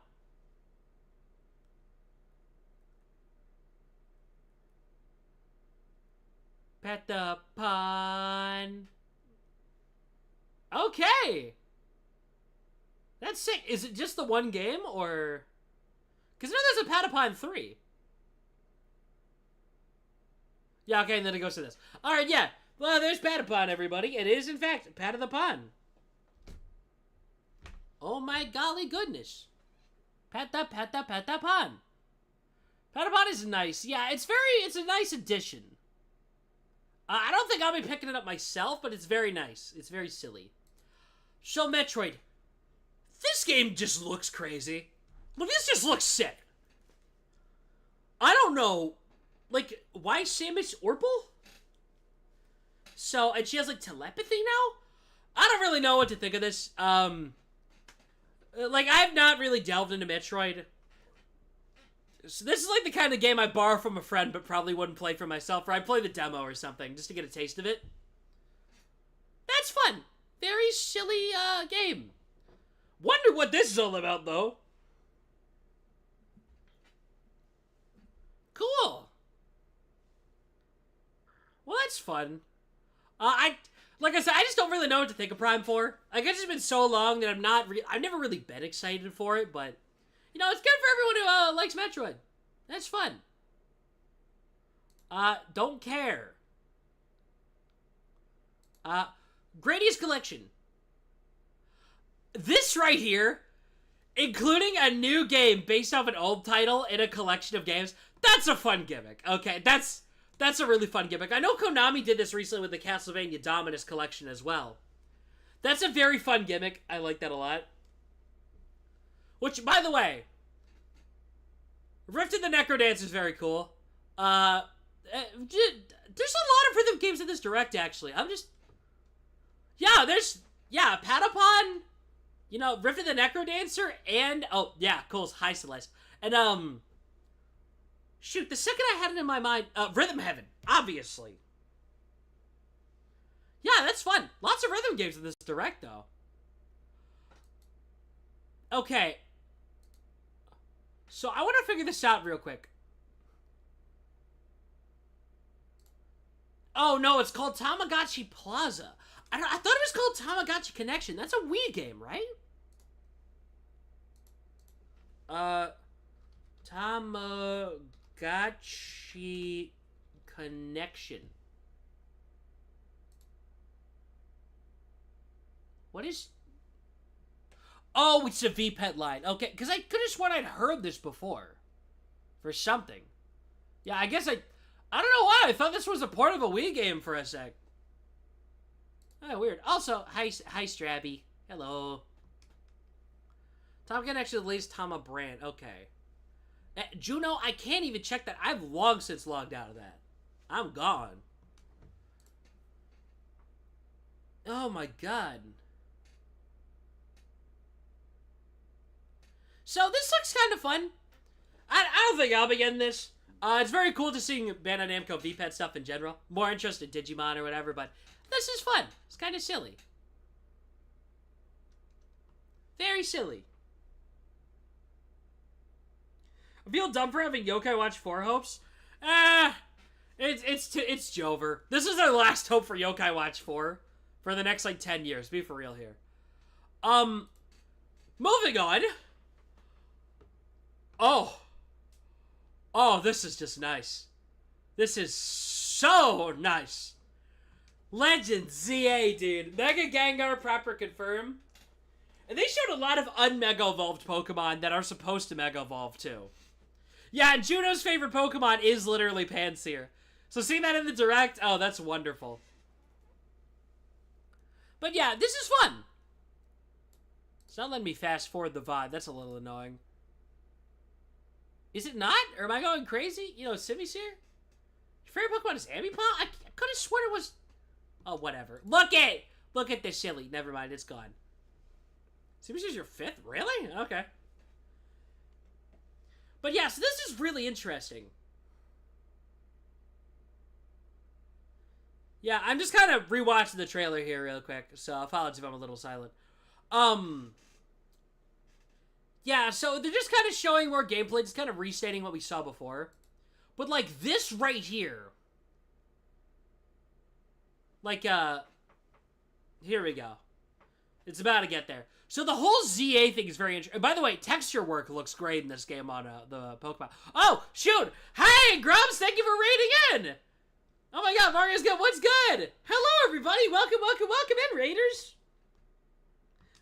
Patapon. Okay. That's sick. Is it just the one game, or? Because I know there's a Patapon 3. Yeah, okay, and then it goes to this. Alright, yeah. Well, there's Patapon, everybody. It is, in fact, Patapon. Oh my golly goodness. Patapon. Patapon is nice. Yeah, it's a nice addition. I don't think I'll be picking it up myself, but it's very nice. It's very silly. So, Metroid. This game just looks crazy. Look, this just looks sick. I don't know. Like, why Samus Orpal? So, and she has, like, telepathy now? I don't really know what to think of this. Like, I've not really delved into Metroid. So this is like the kind of game I borrow from a friend, but probably wouldn't play for myself, or I'd play the demo or something, just to get a taste of it. That's fun. Very silly, game. Wonder what this is all about, though. Cool. Well, that's fun. Like I said, I just don't really know what to think of Prime 4. I guess it's been so long that I've never really been excited for it, but, you know, it's good for everyone who, likes Metroid. That's fun. Don't care. Gradius Collection. This right here, including a new game based off an old title in a collection of games, that's a fun gimmick. Okay, that's a really fun gimmick. I know Konami did this recently with the Castlevania Dominus collection as well. That's a very fun gimmick. I like that a lot. Which, by the way, Rift of the Necrodance is very cool. There's a lot of rhythm games in this Direct, actually. Yeah, Patapon, you know, Rift of the Necrodancer, and, oh, yeah, cool, hi, Celeste. And, shoot, the second I had it in my mind, Rhythm Heaven, obviously. Yeah, that's fun. Lots of rhythm games in this Direct, though. Okay. So, I want to figure this out real quick. Oh, no, it's called Tamagotchi Plaza. I thought it was called Tamagotchi Connection. That's a Wii game, right? Tamagotchi Connection. What is... Oh, it's a VPET line. Okay, because I could have sworn I'd heard this before. For something. Yeah, I guess I don't know why. I thought this was a part of a Wii game for a sec. Oh, weird. Also, hi Strabby. Hello. Tom Connection leads Tama Brand. Okay. Juno, I can't even check that. I've long since logged out of that. I'm gone. Oh my god. So this looks kind of fun. I don't think I'll be getting this. It's very cool to see Bandai Namco VPET stuff in general. More interested in Digimon or whatever, but this is fun. It's kind of silly. Very silly. I feel dumb for having Yokai Watch 4 hopes. It's Jover. This is our last hope for Yokai Watch 4 for the next, like, 10 years. Be for real here. Moving on. Oh, this is just nice. This is so nice. Legends Z-A, dude. Mega Gengar proper confirm. And they showed a lot of un-Mega Evolved Pokemon that are supposed to Mega Evolve, too. Yeah, and Juno's favorite Pokemon is literally Pansear. So seeing that in the Direct, oh, that's wonderful. But yeah, this is fun. It's not letting me fast forward the VOD. That's a little annoying. Is it not? Or am I going crazy? You know, Simisear? Your favorite Pokemon is Ambipom? I could have sworn it was... Oh, whatever. Look at this silly. Never mind, it's gone. Simisear's your 5th? Really? Okay. But yeah, so this is really interesting. Yeah, I'm just kind of rewatching the trailer here real quick, so apologies if I'm a little silent. Yeah, so they're just kind of showing more gameplay, just kind of restating what we saw before. But, like, this right here. Like, here we go. It's about to get there. So the whole ZA thing is very interesting. By the way, texture work looks great in this game on the Pokemon. Oh, shoot! Hey, Grubs, thank you for raiding in! Oh my god, Mario's good. What's good? Hello, everybody. Welcome in, Raiders.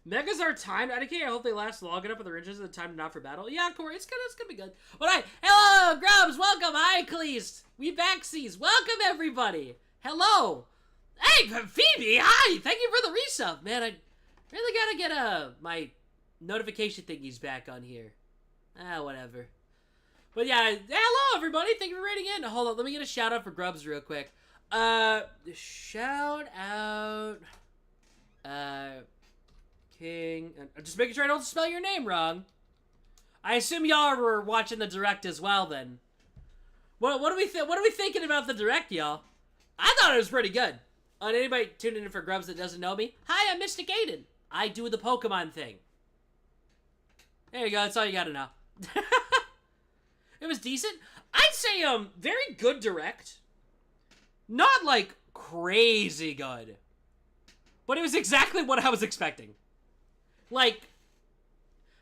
Megas are timed. I hope they last long enough for the riches of the time not for battle. Yeah, Corey, it's gonna be good. All right. Hello, Grubs. Welcome. Hi, Cleast. We backsies. Welcome, everybody. Hello. Hey, Phoebe. Hi. Thank you for the resub. Man, I really gotta get my notification thingies back on here. Whatever. But yeah, hello everybody, thank you for raiding in. Hold on, let me get a shout out for Grubs real quick. Shout out, King, I'm just making sure I don't spell your name wrong. I assume y'all were watching the Direct as well then. What are we thinking about the Direct, y'all? I thought it was pretty good. Anybody tuning in for Grubs that doesn't know me? Hi, I'm Mystic Aidan. I do the Pokemon thing. There you go, that's all you gotta know. It was decent. I'd say, very good Direct. Not, like, crazy good. But it was exactly what I was expecting. Like,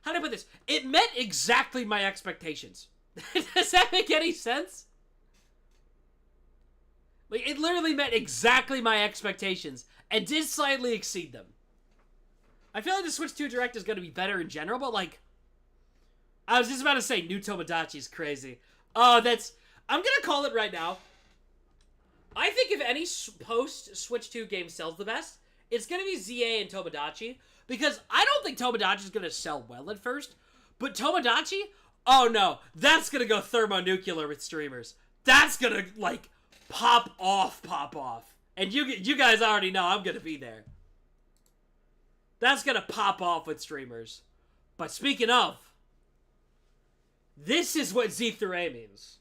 how do I put this? It met exactly my expectations. Does that make any sense? Like, it literally met exactly my expectations and did slightly exceed them. I feel like the Switch 2 Direct is going to be better in general, but, like, I was just about to say, New Tomodachi is crazy. Oh, I'm going to call it right now. I think if any post-Switch 2 game sells the best, it's going to be ZA and Tomodachi. Because I don't think Tomodachi is going to sell well at first. But Tomodachi, oh no, that's going to go thermonuclear with streamers. That's going to, like, pop off. And you guys already know I'm going to be there. That's going to pop off with streamers. But speaking of, this is what Z through A means.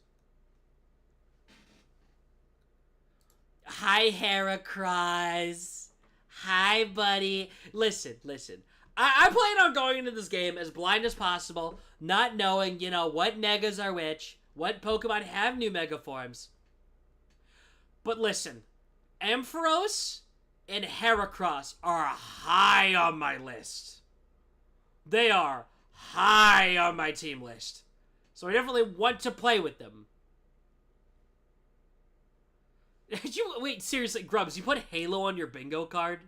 Hi, Heracross. Hi, buddy. Listen. I plan on going into this game as blind as possible, not knowing, what megas are which, what Pokemon have new mega forms. But listen, Ampharos and Heracross are high on my list. They are high on my team list. So I definitely want to play with them. Wait, seriously, Grubs, you put Halo on your bingo card?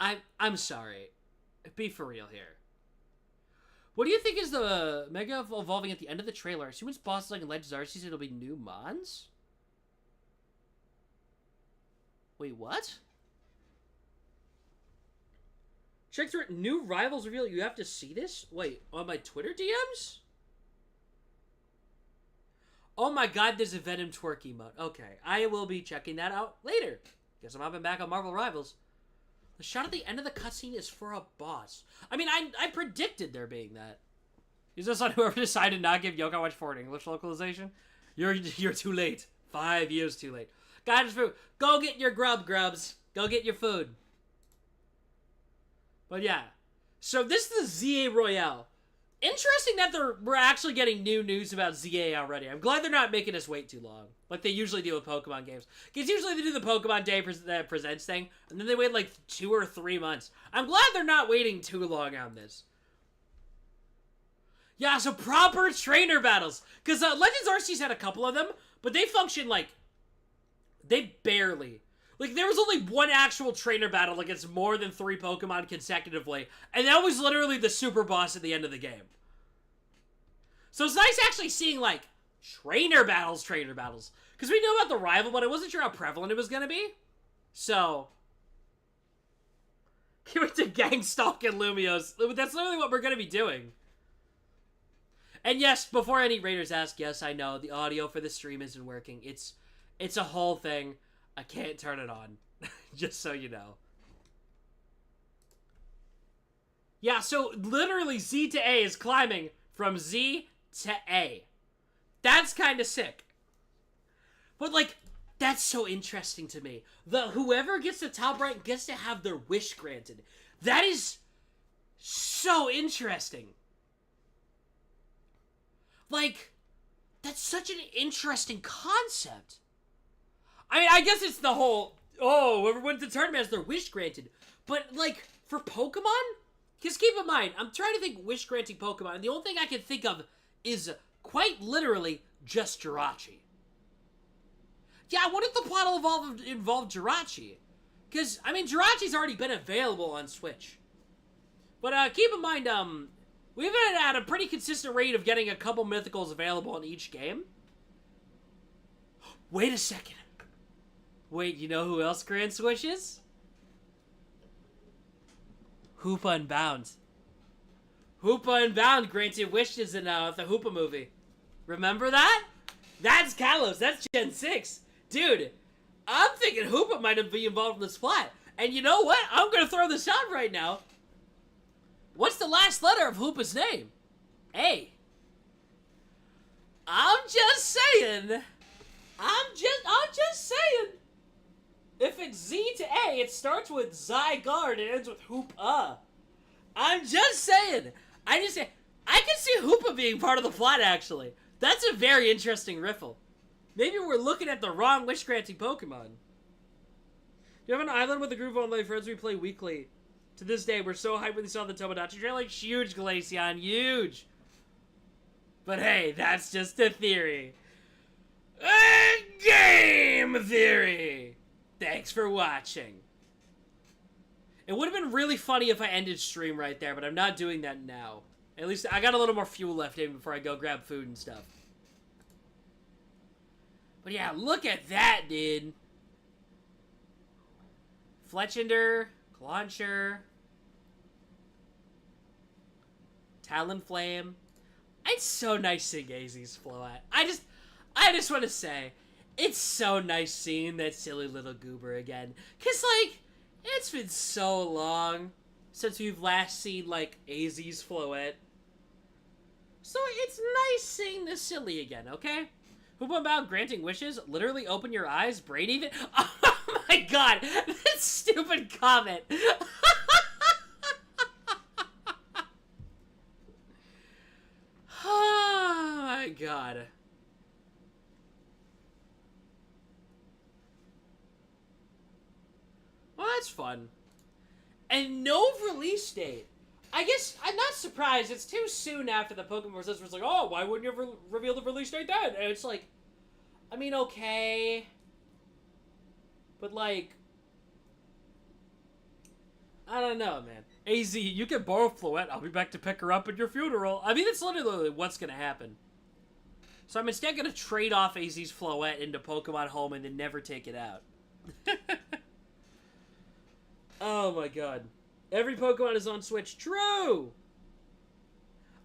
I'm sorry. Be for real here. What do you think is the Mega evolving at the end of the trailer? Assume it's bosses like in Legends Arceus, it'll be new Mons? Wait, what? Check through it. New rivals reveal. You have to see this? Wait, on my Twitter DMs? Oh my god, there's a Venom twerk emote. Okay, I will be checking that out later. Guess I'm hopping back on Marvel Rivals. The shot at the end of the cutscene is for a boss. I mean, I predicted there being that. Is this on whoever decided not give Yokai Watch 4 an English localization? You're too late. 5 years too late. Guys, food. Go get your Grubs. Go get your food. But yeah. So this is the ZA Royale. Interesting that we're actually getting new news about ZA already. I'm glad they're not making us wait too long, like they usually do with Pokemon games. Because usually they do the Pokemon Day Presents thing, and then they wait like 2 or 3 months. I'm glad they're not waiting too long on this. Yeah, so proper trainer battles. Because Legends Arceus had a couple of them, but they function like... They barely... Like, there was only one actual trainer battle against more than 3 Pokemon consecutively, and that was literally the super boss at the end of the game. So it's nice actually seeing, like, trainer battles. Because we knew about the rival, but I wasn't sure how prevalent it was going to be. So... He went to gang stalking Lumios. That's literally what we're going to be doing. And yes, before any raiders ask, yes, I know, the audio for the stream isn't working. It's a whole thing. I can't turn it on, just so you know. Yeah, so literally Z to A is climbing from Z to A. That's kind of sick. But, like, that's so interesting to me. Whoever gets the top rank gets to have their wish granted. That is so interesting. Like, that's such an interesting concept. I mean, I guess it's the whole, whoever wins the tournament has their wish granted. But, like, for Pokemon? Because keep in mind, I'm trying to think wish-granting Pokemon, and the only thing I can think of is, quite literally, just Jirachi. Yeah, what if the plot involved Jirachi? Because, I mean, Jirachi's already been available on Switch. But, keep in mind, we've been at a pretty consistent rate of getting a couple mythicals available in each game. Wait a second. Wait, you know who else grants wishes? Hoopa Unbound. Hoopa Unbound granted wishes in the Hoopa movie. Remember that? That's Kalos. That's Gen 6. Dude, I'm thinking Hoopa might be involved in this plot. And you know what? I'm going to throw this out right now. What's the last letter of Hoopa's name? A. I'm just saying. I'm just saying. If it's Z to A, it starts with Zygarde and ends with Hoopa. I'm just saying. I can see Hoopa being part of the plot, actually. That's a very interesting riffle. Maybe we're looking at the wrong wish-granting Pokemon. You have an island with a group of online friends we play weekly. To this day, we're so hyped when we saw the Tomodachi trailer. Like, huge, Glaceon, huge. But hey, that's just a theory. A game theory. Thanks for watching. It would have been really funny if I ended stream right there, but I'm not doing that now. At least I got a little more fuel left in before I go grab food and stuff. But yeah, look at that, dude. Fletchinder, Clauncher, Talonflame. It's so nice seeing AZ's Float. I just want to say, it's so nice seeing that silly little goober again. Cause like, it's been so long since we've last seen like AZ's Float. So it's nice seeing this silly again, okay? Hoopa about granting wishes? Literally open your eyes, brain even? Oh my god, that stupid comment. Oh my god. Well, that's fun. And no release date. I guess I'm not surprised. It's too soon after the Pokemon Presents was like, oh, why wouldn't you ever reveal the release date then? And it's like, I mean, okay. But like, I don't know, man. AZ, you can borrow Floette. I'll be back to pick her up at your funeral. I mean, that's literally what's going to happen. So I'm instead going to trade off AZ's Floette into Pokemon Home and then never take it out. Oh my god. Every Pokemon is on Switch. True!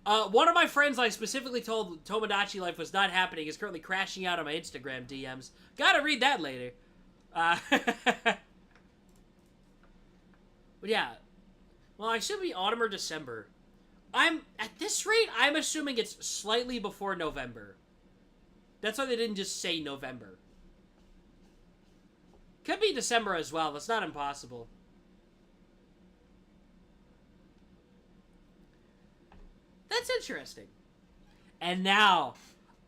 One of my friends I specifically told Tomodachi Life was not happening is currently crashing out on my Instagram DMs. Gotta read that later. But yeah. Well, I should be autumn or December. At this rate, I'm assuming it's slightly before November. That's why they didn't just say November. Could be December as well. That's not impossible. That's interesting. And now,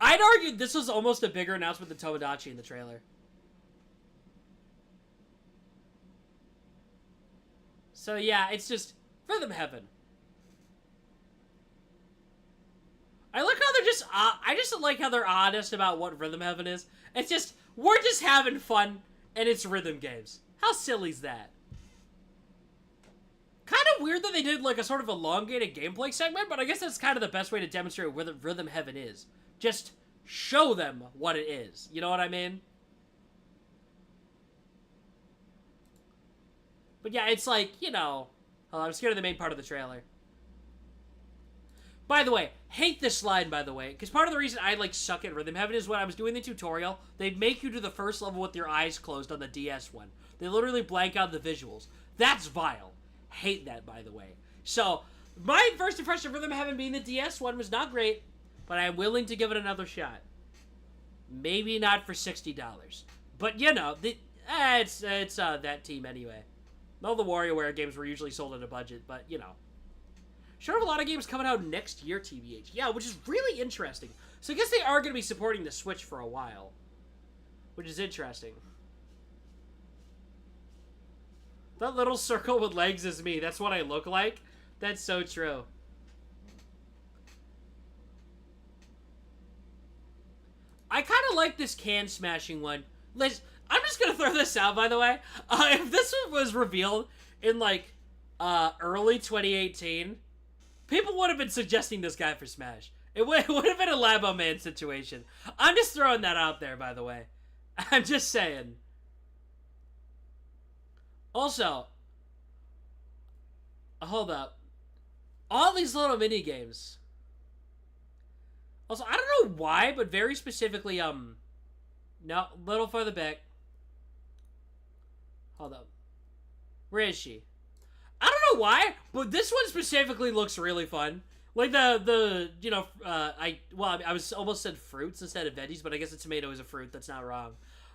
I'd argue this was almost a bigger announcement than Tomodachi in the trailer. So yeah, it's just Rhythm Heaven. I like how they're just, I just like how they're honest about what Rhythm Heaven is. It's just, we're just having fun, and it's rhythm games. How silly is that? Kind of weird that they did like a sort of elongated gameplay segment, but I guess that's kind of the best way to demonstrate what Rhythm Heaven is. Just show them what it is. You know what I mean? But yeah, it's like, you know... Oh, I'm scared of the main part of the trailer. By the way, hate this line, by the way, because part of the reason I, like, suck at Rhythm Heaven is when I was doing the tutorial, they'd make you do the first level with your eyes closed on the DS one. They literally blank out the visuals. That's vile. Hate that, by the way. So, my first impression of Rhythm Heaven being the DS one was not great, but I'm willing to give it another shot. Maybe not for $60. But, you know, it's that team anyway. All the WarioWare games were usually sold at a budget, but, you know. Sure have a lot of games coming out next year, TBH. Yeah, which is really interesting. So I guess they are going to be supporting the Switch for a while. Which is interesting. That little circle with legs is me. That's what I look like. That's so true. I kind of like this can smashing one. I'm just going to throw this out, by the way. If this one was revealed in, like, early 2018... people would have been suggesting this guy for Smash. It would have been a Labo Man situation. I'm just throwing that out there, by the way. I'm just saying. Also, hold up. All these little mini games. Also, I don't know why, but very specifically, no, a little further back. Hold up. Where is she? I don't know why, but this one specifically looks really fun. Like you know, I was almost said fruits instead of veggies, but I guess a tomato is a fruit. That's not wrong.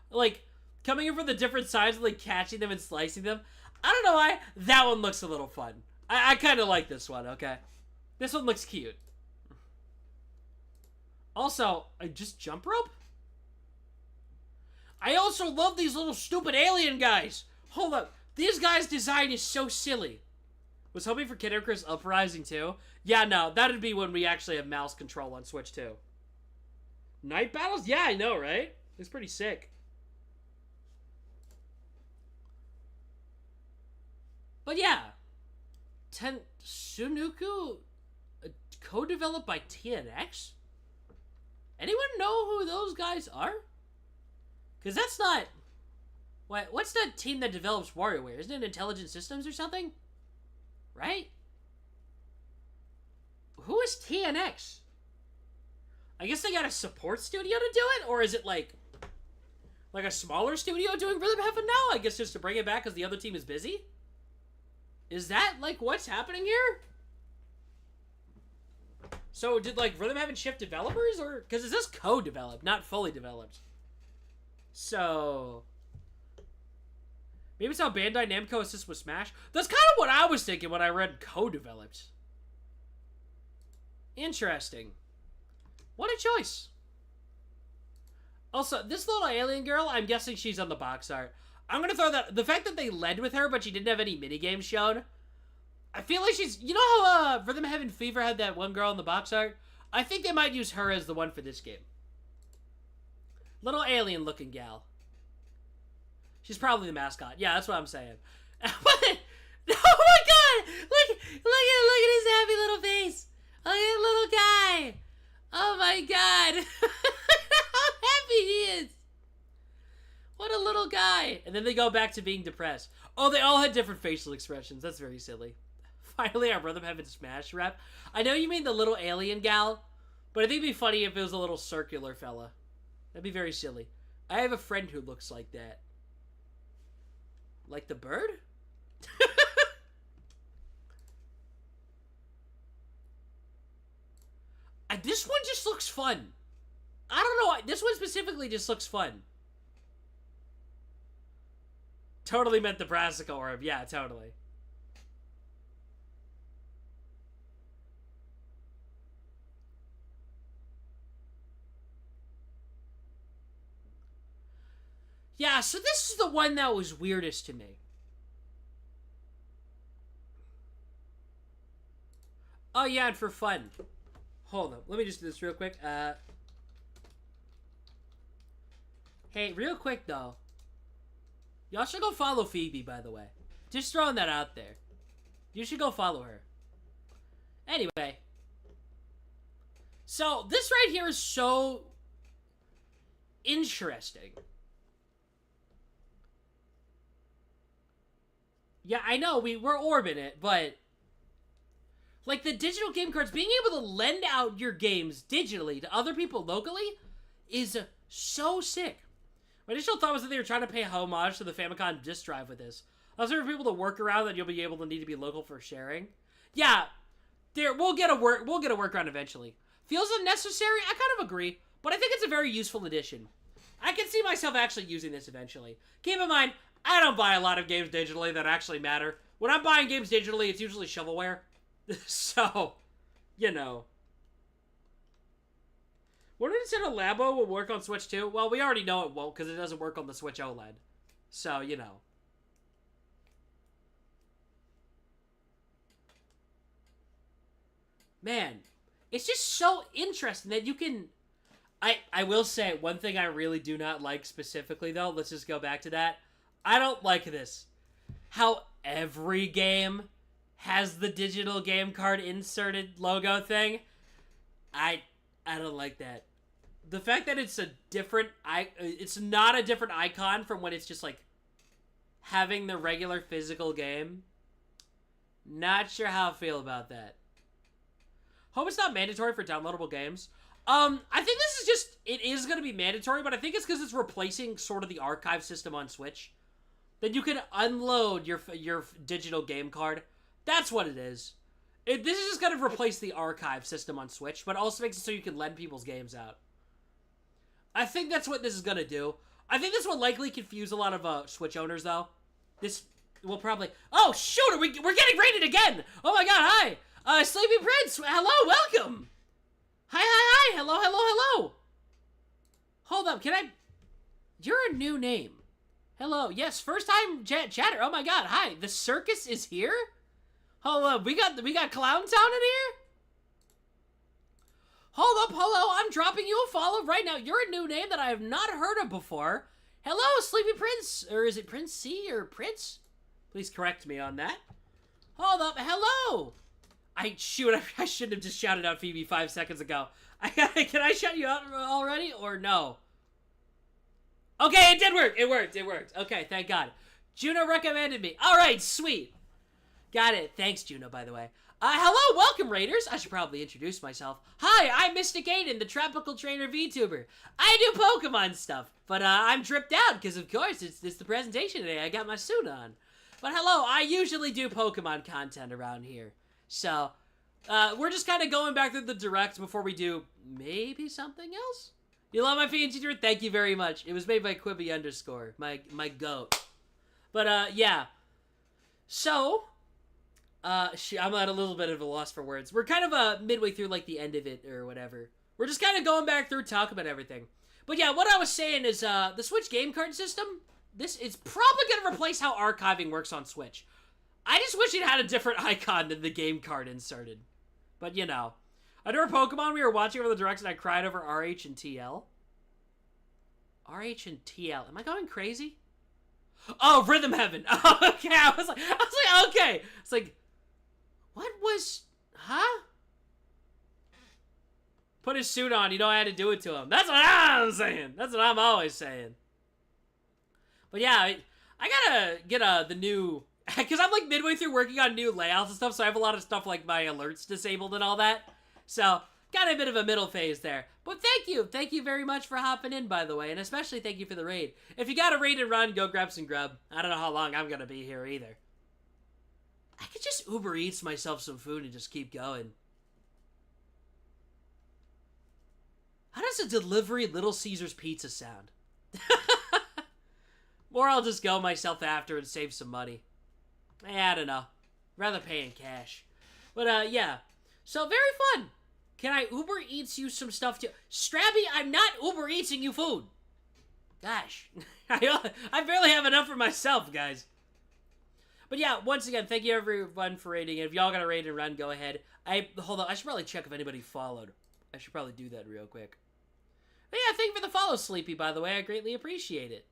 Like, coming in from the different sides, like catching them and slicing them. I don't know why. That one looks a little fun. I kind of like this one, okay? This one looks cute. Also, just jump rope? I also love these little stupid alien guys. Hold up. These guys' design is so silly. Was hoping for Kid Icarus Uprising too. Yeah, no, that'd be when we actually have mouse control on Switch too. Night battles? Yeah, I know, right? It's pretty sick. But yeah. Sunuku, co-developed by TNX? Anyone know who those guys are? Because that's not... What's that team that develops WarioWare? Isn't it Intelligent Systems or something? Right? Who is TNX? I guess they got a support studio to do it? Or is it like a smaller studio doing Rhythm Heaven now? I guess just to bring it back because the other team is busy? Is that, like, what's happening here? So, did, like, Rhythm Heaven shift developers? Or... because is this co-developed, not fully developed? So... maybe it's how Bandai Namco assists with Smash? That's kind of what I was thinking when I read co-developed. Interesting. What a choice. Also, this little alien girl, I'm guessing she's on the box art. I'm going to throw that... the fact that they led with her, but she didn't have any minigames shown. I feel like she's... you know how Rhythm Heaven Fever had that one girl in the box art? I think they might use her as the one for this game. Little alien-looking gal. She's probably the mascot. Yeah, that's what I'm saying. What? Oh my god! Look at his happy little face. Look at that little guy. Oh my god. How happy he is. What a little guy. And then they go back to being depressed. Oh, they all had different facial expressions. That's very silly. Finally, our Rhythm Heaven Smash rep. I know you mean the little alien gal, but I think it'd be funny if it was a little circular fella. That'd be very silly. I have a friend who looks like that. Like the bird? This one just looks fun. I don't know. This one specifically just looks fun. Totally meant the Brassica orb. Yeah, totally. Yeah, so this is the one that was weirdest to me. Oh, yeah, and for fun. Hold on. Let me just do this real quick. Hey, real quick, though. Y'all should go follow Phoebe, by the way. Just throwing that out there. You should go follow her. Anyway. So, this right here is so interesting. Yeah, I know, we're orbing it, but... Like, the digital game cards, being able to lend out your games digitally to other people locally is so sick. My initial thought was that they were trying to pay homage to the Famicom disk drive with this. I was looking for people to work around that you'll be able to need to be local for sharing. Yeah, we'll get a workaround eventually. Feels unnecessary? I kind of agree, but I think it's a very useful addition. I can see myself actually using this eventually. Keep in mind, I don't buy a lot of games digitally that actually matter. When I'm buying games digitally, it's usually shovelware. So, you know. What did it say a Labo will work on Switch too? Well, we already know it won't because it doesn't work on the Switch OLED. So, you know. Man, it's just so interesting that you can... I will say, one thing I really do not like specifically, though, let's just go back to that. I don't like this. How every game has the digital game card inserted logo thing. I don't like that. The fact that it's a different... it's not a different icon from when it's just, like, having the regular physical game. Not sure how I feel about that. Hope it's not mandatory for downloadable games. I think this is just... It is going to be mandatory, but I think it's because it's replacing sort of the archive system on Switch. That you can unload your digital game card. That's what it is. This is just going to replace the archive system on Switch, but also makes it so you can lend people's games out. I think that's what this is going to do. I think this will likely confuse a lot of Switch owners, though. This will probably... Oh, shoot! We're getting raided again! Oh my god, hi! Sleepy Prince! Hello, welcome! Hi! Hello! Hold up, can I... You're a new name. Hello, yes, first time chatter. Oh my god, hi! The circus is here? Hold up, we got Clown Town in here? Hold up, hello, I'm dropping you a follow right now. You're a new name that I have not heard of before. Hello, Sleepy Prince, or is it Prince C or Prince? Please correct me on that. Hold up, hello! I shouldn't have just shouted out Phoebe 5 seconds ago. Can I shout you out already, or no? Okay, it did work, it worked. Okay, thank God. Juno recommended me. Alright, sweet. Got it. Thanks, Juno, by the way. Hello, welcome, Raiders. I should probably introduce myself. Hi, I'm Mystic Aidan, the Tropical Trainer VTuber. I do Pokemon stuff, but I'm dripped out because, of course, it's the presentation today. I got my suit on. But hello, I usually do Pokemon content around here. So, we're just kind of going back through the direct before we do maybe something else? You love my PNGtuber? Thank you very much. It was made by Quibi_, my goat. But, yeah. So... I'm at a little bit of a loss for words. We're kind of midway through like the end of it or whatever. We're just kind of going back through talking about everything. But yeah, what I was saying is the Switch game card system, this is probably going to replace how archiving works on Switch. I just wish it had a different icon than the game card inserted. But you know. Under Pokemon, we were watching over the directs and I cried over RH and TL. RH and TL. Am I going crazy? Oh, Rhythm Heaven. Oh, okay, I was like, okay. It's like, what was, huh? Put his suit on, you know I had to do it to him. That's what I'm saying. That's what I'm always saying. But yeah, I gotta get the new, because I'm like midway through working on new layouts and stuff, so I have a lot of stuff like my alerts disabled and all that. So, got a bit of a middle phase there. But thank you. Thank you very much for hopping in, by the way, and especially thank you for the raid. If you got a raid and run, go grab some grub. I don't know how long I'm gonna be here either. I could just Uber Eats myself some food and just keep going. How does a delivery Little Caesars pizza sound? Or I'll just go myself after and save some money. I don't know. Rather pay in cash. But, yeah. So, very fun. Can I Uber Eats you some stuff too? Strabby, I'm not Uber Eatsing you food. Gosh, I barely have enough for myself, guys. But yeah, once again, thank you everyone for rating it. If y'all got a rate and run, go ahead. Hold on, I should probably check if anybody followed. I should probably do that real quick. But yeah, thank you for the follow, Sleepy, by the way. I greatly appreciate it.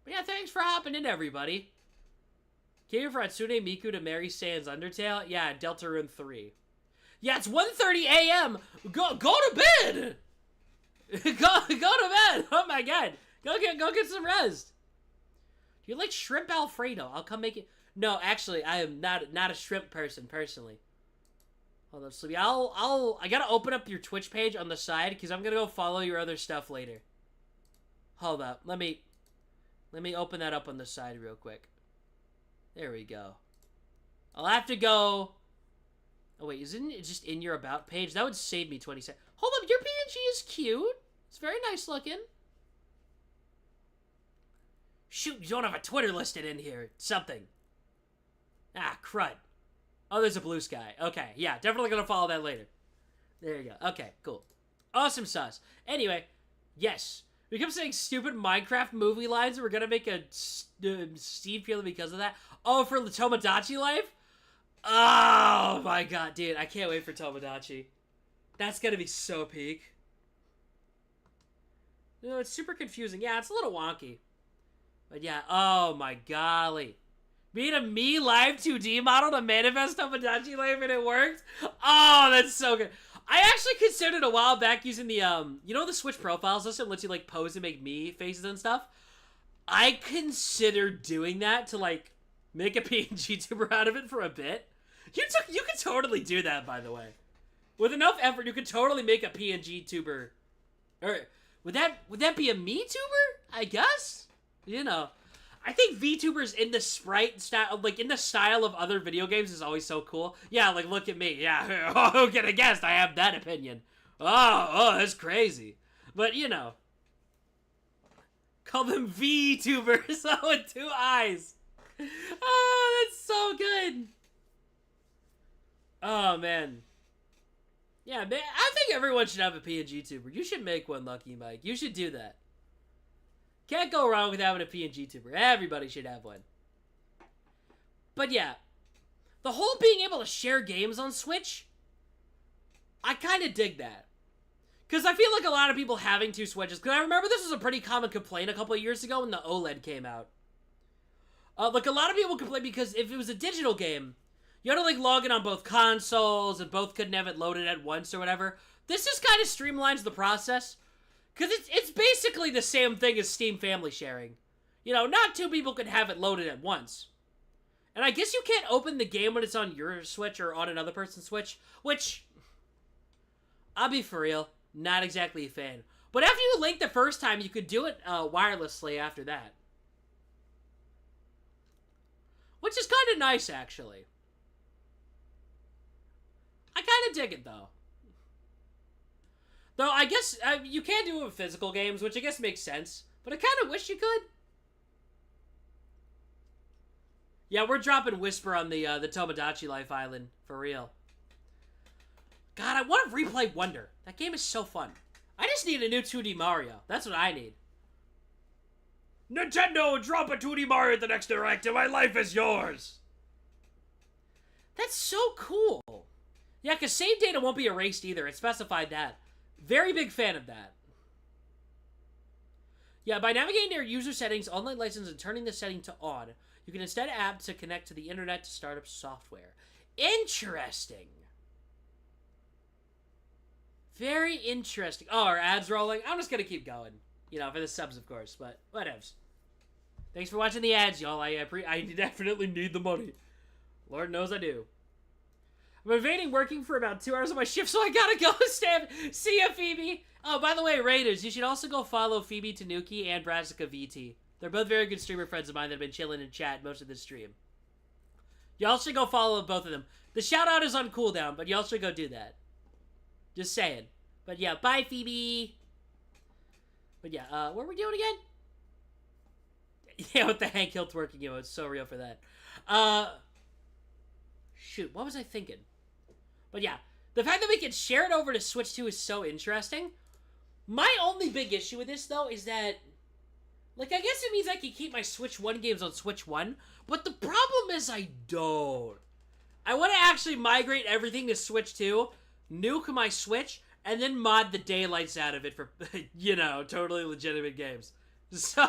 But yeah, thanks for hopping in, everybody. Came here for Hatsune Miku to marry Sans Undertale? Yeah, Deltarune 3. Yeah, it's 1:30 a.m. Go to bed! go to bed! Oh my god. Go get some rest. Do you like shrimp Alfredo? I'll come make it. No, actually, I am not a shrimp person, personally. Hold on, Sleepy. I gotta open up your Twitch page on the side, because I'm gonna go follow your other stuff later. Hold up. Let me open that up on the side real quick. There we go. I'll have to go... Oh, wait, isn't it just in your About page? That would save me 20 seconds. Hold up, your PNG is cute. It's very nice looking. Shoot, you don't have a Twitter listed in here. Something. Ah, crud. Oh, there's a blue sky. Okay, yeah, definitely gonna follow that later. There you go. Okay, cool. Awesome sauce. Anyway, yes. We kept saying stupid Minecraft movie lines and we're gonna make a Steve feeling because of that. Oh, for the Tomodachi life? Oh my god, dude. I can't wait for Tomodachi. That's gonna be so peak. No, it's super confusing. Yeah, it's a little wonky. But yeah, oh my golly. Made a me live 2D model to manifest Tomodachi life and it worked? Oh, that's so good. I actually considered a while back using the, you know the Switch profile system lets you, like, pose and make me faces and stuff? I considered doing that to, like, make a PNGtuber out of it for a bit. You could totally do that, by the way. With enough effort, you could totally make a PNGtuber. Or, would that be a me-tuber? I guess? You know. I think VTubers in the sprite style, like in the style of other video games is always so cool. Yeah, like look at me. Yeah, who could have guessed I have that opinion? Oh, that's crazy. But you know, call them VTubers. Oh, with 2 eyes. Oh, that's so good. Oh man. Yeah, man. I think everyone should have a PNGtuber. You should make one, Lucky Mike. You should do that. Can't go wrong with having a PNGtuber. Everybody should have one. But yeah, the whole being able to share games on Switch, I kind of dig that. Because I feel like a lot of people having 2 Switches, because I remember this was a pretty common complaint a couple of years ago when the OLED came out. Like a lot of people complain because if it was a digital game, you had to like log in on both consoles and both couldn't have it loaded at once or whatever. This just kind of streamlines the process. Because it's basically the same thing as Steam Family Sharing. You know, not 2 people can have it loaded at once. And I guess you can't open the game when it's on your Switch or on another person's Switch, which, I'll be for real, not exactly a fan. But after you link the first time, you could do it wirelessly after that. Which is kind of nice, actually. I kind of dig it, though. Though, I guess, you can do it with physical games, which I guess makes sense. But I kind of wish you could. Yeah, we're dropping Whisper on the Tomodachi Life Island, for real. God, I want to replay Wonder. That game is so fun. I just need a new 2D Mario. That's what I need. Nintendo, drop a 2D Mario at the next Direct, and my life is yours! That's so cool. Yeah, because save data won't be erased either. It specified that. Very big fan of that. Yeah, by navigating to your user settings, online license, and turning the setting to on, you can instead add to connect to the internet to start up software. Interesting. Very interesting. Oh, are ads rolling? I'm just going to keep going. You know, for the subs, of course, but whatevs. Thanks for watching the ads, y'all. I definitely need the money. Lord knows I do. I'm evading working for about 2 hours on my shift, so I gotta go, Stan. See ya, Phoebe. Oh, by the way, Raiders, you should also go follow Phoebe Tanuki and Brassica VT. They're both very good streamer friends of mine that have been chilling in chat most of the stream. Y'all should go follow both of them. The shout-out is on cooldown, but y'all should go do that. Just saying. But yeah, bye, Phoebe. But yeah, what are we doing again? Yeah, with the Hank Hill twerking emote. It's so real for that. Shoot, what was I thinking? But yeah, the fact that we can share it over to Switch 2 is so interesting. My only big issue with this, though, is that Like, I guess it means I can keep my Switch 1 games on Switch 1, but the problem is I don't. I want to actually migrate everything to Switch 2, nuke my Switch, and then mod the daylights out of it for, you know, totally legitimate games. So,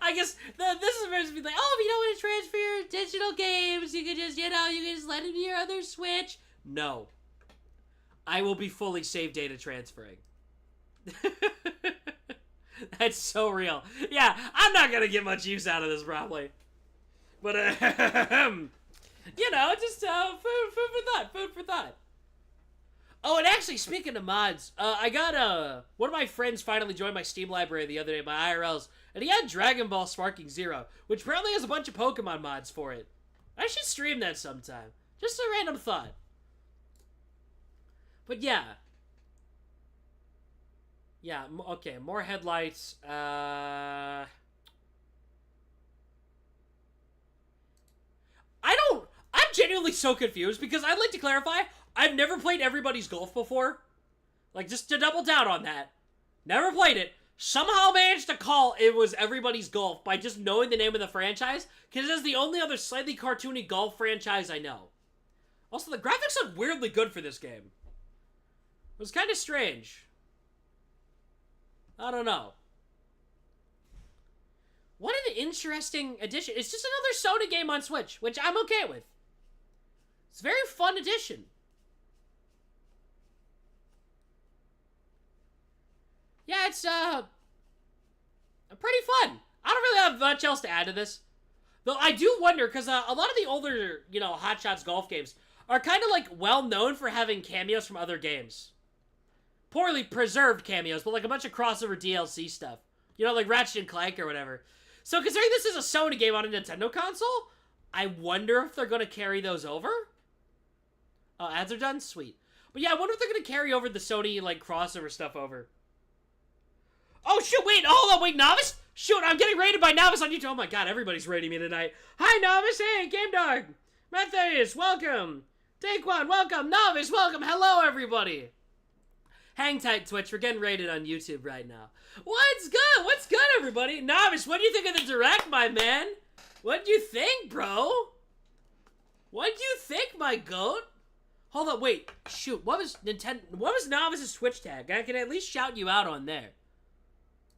I guess this is supposed to be like, oh, if you don't want to transfer your digital games, you can just, you know, you can just let it to your other Switch. No. I will be fully save data transferring. That's so real. Yeah, I'm not gonna get much use out of this, probably. But, you know, just, food for thought. Oh, and actually, speaking of mods, I got, one of my friends finally joined my Steam library the other day, my IRLs, and he had Dragon Ball Sparking Zero, which apparently has a bunch of Pokemon mods for it. I should stream that sometime. Just a random thought. But yeah. Yeah, okay, more headlights. I'm genuinely so confused because I'd like to clarify, I've never played Everybody's Golf before. Like, just to double down on that. Never played it. Somehow managed to call it was Everybody's Golf by just knowing the name of the franchise, because it's the only other slightly cartoony golf franchise I know. Also, the graphics look weirdly good for this game. It was kind of strange. I don't know. What an interesting addition. It's just another Sony game on Switch, which I'm okay with. It's a very fun addition. Yeah, it's, pretty fun. I don't really have much else to add to this. Though I do wonder, because a lot of the older, you know, Hot Shots golf games are kind of, like, well-known for having cameos from other games. Poorly preserved cameos, but, like, a bunch of crossover DLC stuff. You know, like Ratchet and Clank or whatever. So, considering this is a Sony game on a Nintendo console, I wonder if they're going to carry those over? Oh, ads are done? Sweet. But yeah, I wonder if they're going to carry over the Sony, like, crossover stuff over. Oh, shoot, wait, hold on, wait, Novice? Shoot, I'm getting rated by Novice on YouTube. Oh my god, everybody's rating me tonight. Hi, Novice, hey, Game Dog. Matthias, welcome. Daquan, welcome. Novice, welcome. Hello, everybody. Hang tight, Twitch, we're getting rated on YouTube right now. What's good? What's good, everybody? Novice, what do you think of the Direct, my man? What do you think, bro? What do you think, my goat? Hold up, wait, shoot, what was Novice's Twitch tag? I can at least shout you out on there.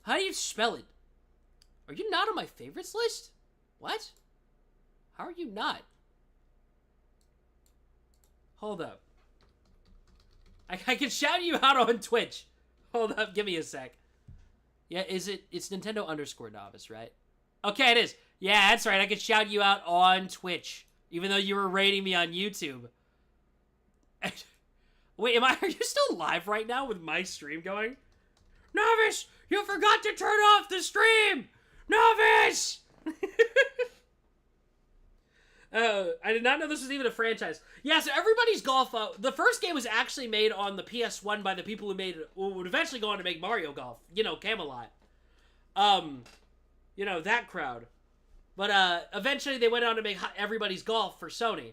How do you spell it? Are you not on my favorites list? What? How are you not? Hold up. I can shout you out on Twitch. Hold up, give me a sec. Yeah, it's Nintendo _ Novice, right? Okay, it is. Yeah, that's right, I can shout you out on Twitch. Even though you were rating me on YouTube. Wait, are you still live right now with my stream going? Novice, you forgot to turn off the stream! Novice! I did not know this was even a franchise. Yeah, so Everybody's Golf, the first game was actually made on the PS1 by the people who would eventually go on to make Mario Golf. You know, Camelot. You know, that crowd. But, eventually they went on to make Everybody's Golf for Sony.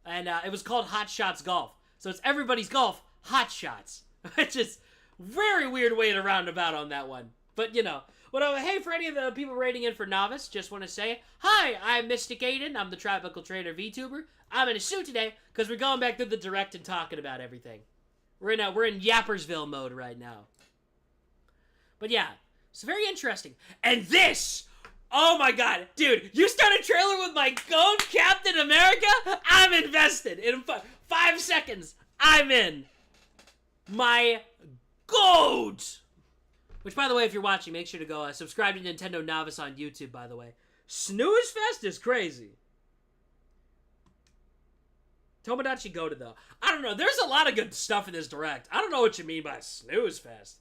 And, it was called Hot Shots Golf. So it's Everybody's Golf, Hot Shots. Which is very weird way to roundabout on that one. But, you know. But, hey, for any of the people rating in for Novice, just want to say, hi, I'm Mystic Aidan. I'm the Tropical Trainer VTuber. I'm in a suit today, because we're going back to the Direct and talking about everything. We're in Yappersville mode right now. But, yeah, it's very interesting. And this, oh my god, dude, you start a trailer with my goat Captain America? I'm invested. In 5 seconds, I'm in. My goat! Which, by the way, if you're watching, make sure to go subscribe to Nintendo Novice on YouTube, by the way. Snooze Fest is crazy. Tomodachi Goda, though. I don't know. There's a lot of good stuff in this Direct. I don't know what you mean by Snooze Fest.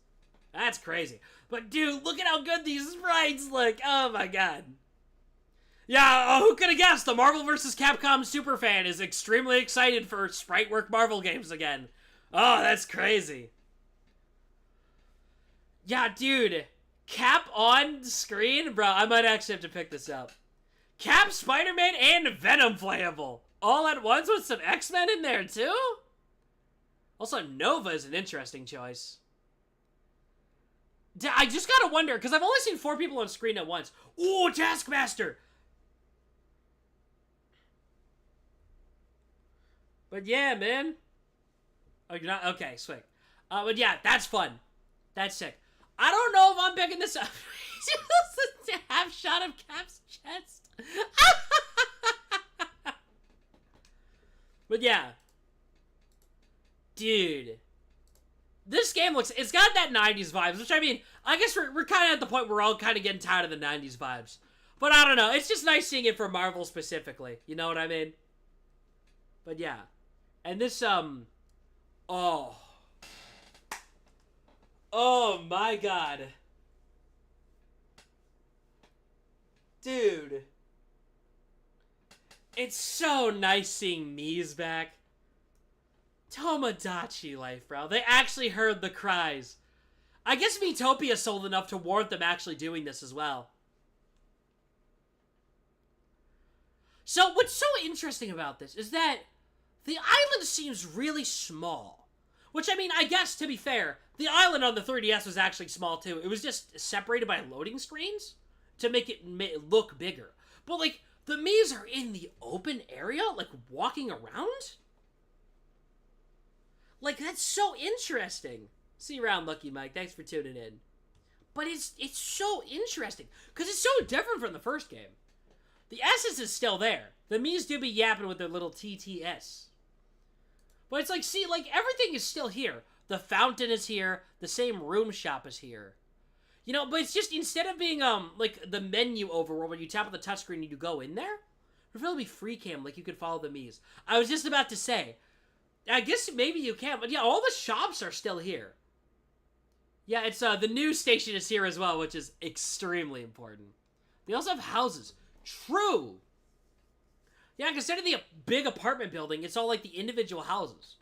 That's crazy. But, dude, look at how good these sprites look. Oh, my God. Yeah, who could have guessed? The Marvel vs. Capcom superfan is extremely excited for sprite work Marvel games again. Oh, that's crazy. Yeah, dude, Cap on screen? Bro, I might actually have to pick this up. Cap, Spider-Man, and Venom playable. All at once with some X-Men in there, too? Also, Nova is an interesting choice. I just gotta wonder, because I've only seen 4 people on screen at once. Ooh, Taskmaster! But yeah, man. Oh, you're not? Okay, sweet. But yeah, that's fun. That's sick. I don't know if I'm picking this up. Just a half shot of Cap's chest. But yeah. Dude. This game looks, it's got that 90s vibes, which I mean, I guess we're kind of at the point where we're all kind of getting tired of the 90s vibes. But I don't know, it's just nice seeing it for Marvel specifically, you know what I mean? But yeah. And this, oh. Oh my god. Dude. It's so nice seeing Mii's back. Tomodachi Life, bro. They actually heard the cries. I guess Miitopia sold enough to warrant them actually doing this as well. So, what's so interesting about this is that the island seems really small. Which, I mean, I guess, to be fair, the island on the 3DS was actually small, too. It was just separated by loading screens to make it look bigger. But, like, the Miis are in the open area, like, walking around? Like, that's so interesting. See you around, Lucky Mike. Thanks for tuning in. But it's so interesting, because it's so different from the first game. The essence is still there. The Miis do be yapping with their little TTS. But it's like, see, like, everything is still here. The fountain is here. The same room shop is here. You know, but it's just, instead of being, like, the menu overworld where you tap on the touchscreen and you go in there, it'd really be free cam, like you could follow the Miis. I was just about to say, I guess maybe you can, but yeah, all the shops are still here. Yeah, it's, the news station is here as well, which is extremely important. They also have houses. True! Yeah, instead of the big apartment building, it's all like the individual houses.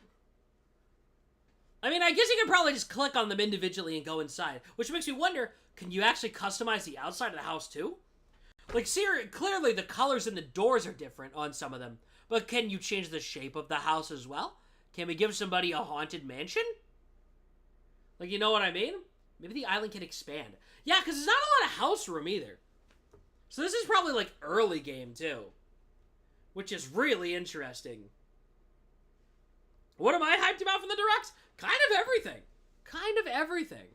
I mean, I guess you could probably just click on them individually and go inside, which makes me wonder, can you actually customize the outside of the house too? Like, see, clearly the colors in the doors are different on some of them, but can you change the shape of the house as well? Can we give somebody a haunted mansion? Like, you know what I mean? Maybe the island can expand. Yeah, because there's not a lot of house room either. So this is probably, like, early game, too. Which is really interesting. What am I hyped about from the Direct? Kind of everything. Kind of everything.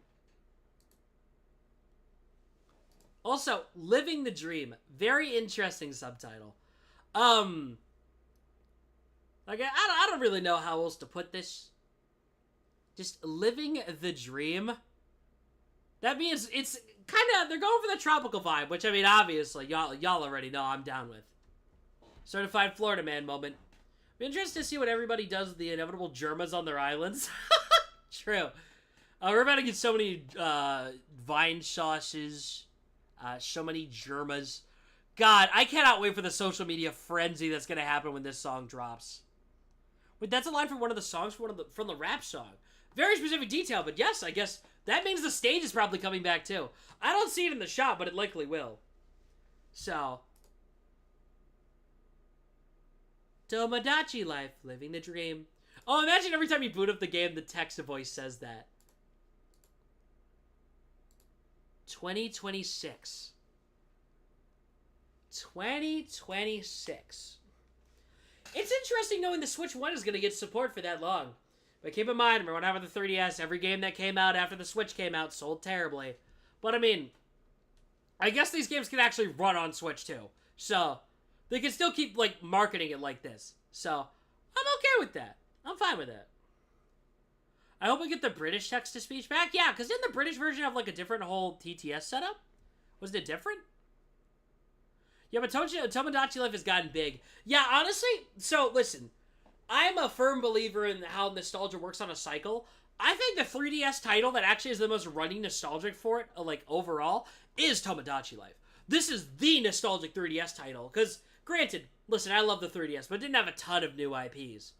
Also, Living the Dream. Very interesting subtitle. Like, I don't really know how else to put this. Just living the dream. That means it's kind of, they're going for the tropical vibe, which, I mean, obviously, y'all already know I'm down with. Certified Florida man moment. Be interested to see what everybody does with the inevitable Germas on their islands. True. We're about to get so many vine sauces, so many Germas. God, I cannot wait for the social media frenzy that's going to happen when this song drops. Wait, that's a line from one of the songs from the rap song. Very specific detail, but yes, I guess that means the stage is probably coming back too. I don't see it in the shop, but it likely will. So, Tomodachi Life, living the dream. Oh, imagine every time you boot up the game, the text voice says that. 2026. 2026. It's interesting knowing the Switch 1 is going to get support for that long. But keep in mind, remember when I have the 3DS, every game that came out after the Switch came out sold terribly. But I mean, I guess these games can actually run on Switch too. So, they can still keep, like, marketing it like this. So, I'm okay with that. I'm fine with that. I hope we get the British text-to-speech back. Yeah, because didn't the British version have, like, a different whole TTS setup? Was it different? Yeah, but Tomodachi Life has gotten big. Yeah, honestly, so, listen. I'm a firm believer in how nostalgia works on a cycle. I think the 3DS title that actually is the most running nostalgic for it, like, overall, is Tomodachi Life. This is the nostalgic 3DS title, because, granted, listen, I love the 3DS, but it didn't have a ton of new IPs.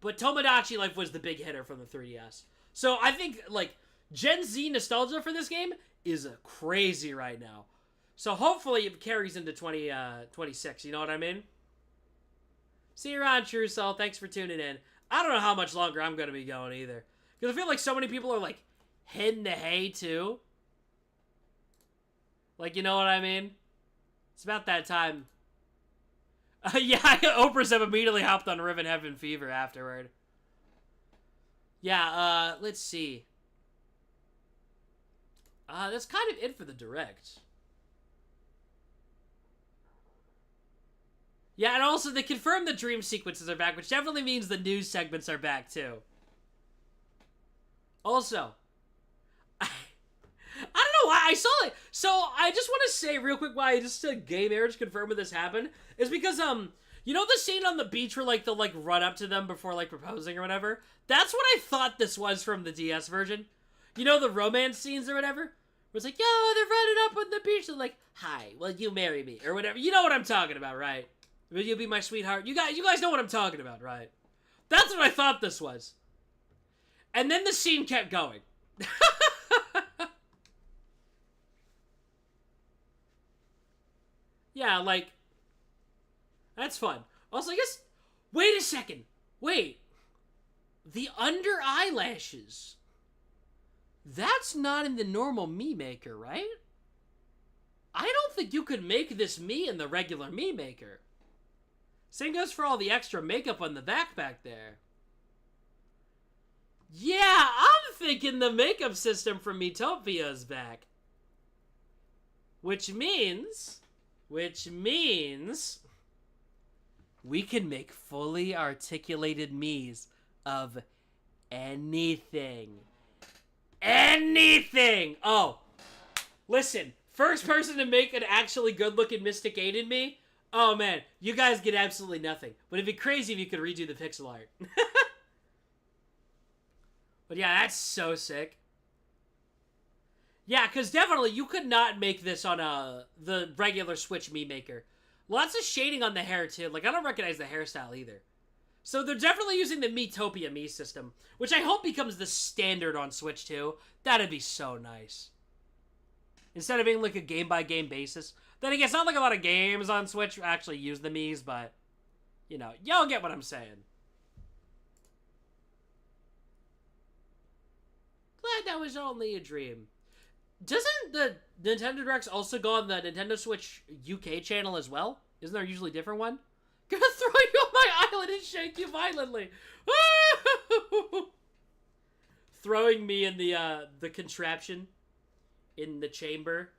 But Tomodachi Life was the big hitter from the 3DS. So I think, like, Gen Z nostalgia for this game is crazy right now. So hopefully it carries into 2026, you know what I mean? See you around, True Soul. Thanks for tuning in. I don't know how much longer I'm going to be going either. Because I feel like so many people are, like, heading to hay, too. Like, you know what I mean? It's about that time. Yeah, Oprah's have immediately hopped on Riven Heaven Fever afterward. Yeah, let's see. That's kind of it for the Direct. Yeah, and also they confirmed the dream sequences are back, which definitely means the news segments are back, too. Also, I don't know why I saw it. So, I just want to say real quick why I just said gay marriage confirmed when this happened. Is because, you know the scene on the beach where, like, they'll, like, run up to them before, like, proposing or whatever? That's what I thought this was from the DS version. You know, the romance scenes or whatever? Where it's like, yo, they're running up on the beach. They're like, hi, will you marry me? Or whatever. You know what I'm talking about, right? Will you be my sweetheart? You guys know what I'm talking about, right? That's what I thought this was. And then the scene kept going. Yeah, like, that's fun. Also, I guess, wait a second. Wait. The under eyelashes. That's not in the normal Mii Maker, right? I don't think you could make this Mii in the regular Mii Maker. Same goes for all the extra makeup on the backpack there. Yeah, I'm thinking the makeup system from Miitopia is back. Which means we can make fully articulated Miis of anything. Anything! Oh, listen, first person to make an actually good-looking Mystic Aidan Mii? Oh man, you guys get absolutely nothing. But it'd be crazy if you could redo the pixel art. But yeah, that's so sick. Yeah, because definitely you could not make this on the regular Switch Mii Maker. Lots of shading on the hair too. Like, I don't recognize the hairstyle either. So they're definitely using the Miitopia Mii system, which I hope becomes the standard on Switch too. That'd be so nice. Instead of being like a game-by-game basis. Then again, it's not like a lot of games on Switch actually use the Miis, but, you know, y'all get what I'm saying. Glad that was only a dream. Doesn't the Nintendo Directs also go on the Nintendo Switch UK channel as well? Isn't there usually a different one? Gonna throw you on my island and shake you violently. Throwing me in the contraption in the chamber.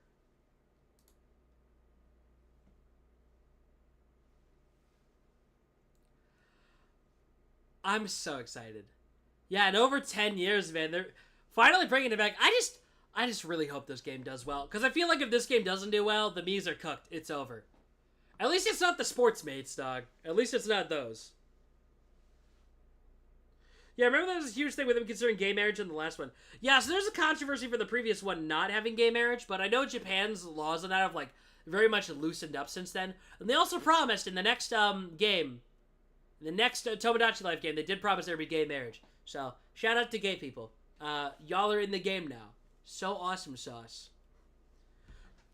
I'm so excited. Yeah, in over 10 years, man, they're finally bringing it back. I just really hope this game does well, because I feel like if this game doesn't do well, the Miis are cooked. It's over. At least it's not the sports mates, dog. At least it's not those. Yeah, remember there was a huge thing with them considering gay marriage in the last one. Yeah, so there's a controversy for the previous one not having gay marriage, but I know Japan's laws on that have, like, very much loosened up since then. And they also promised in the next game, the next Tomodachi Life game, they did promise there would be gay marriage. So, shout out to gay people. Y'all are in the game now. So awesome sauce.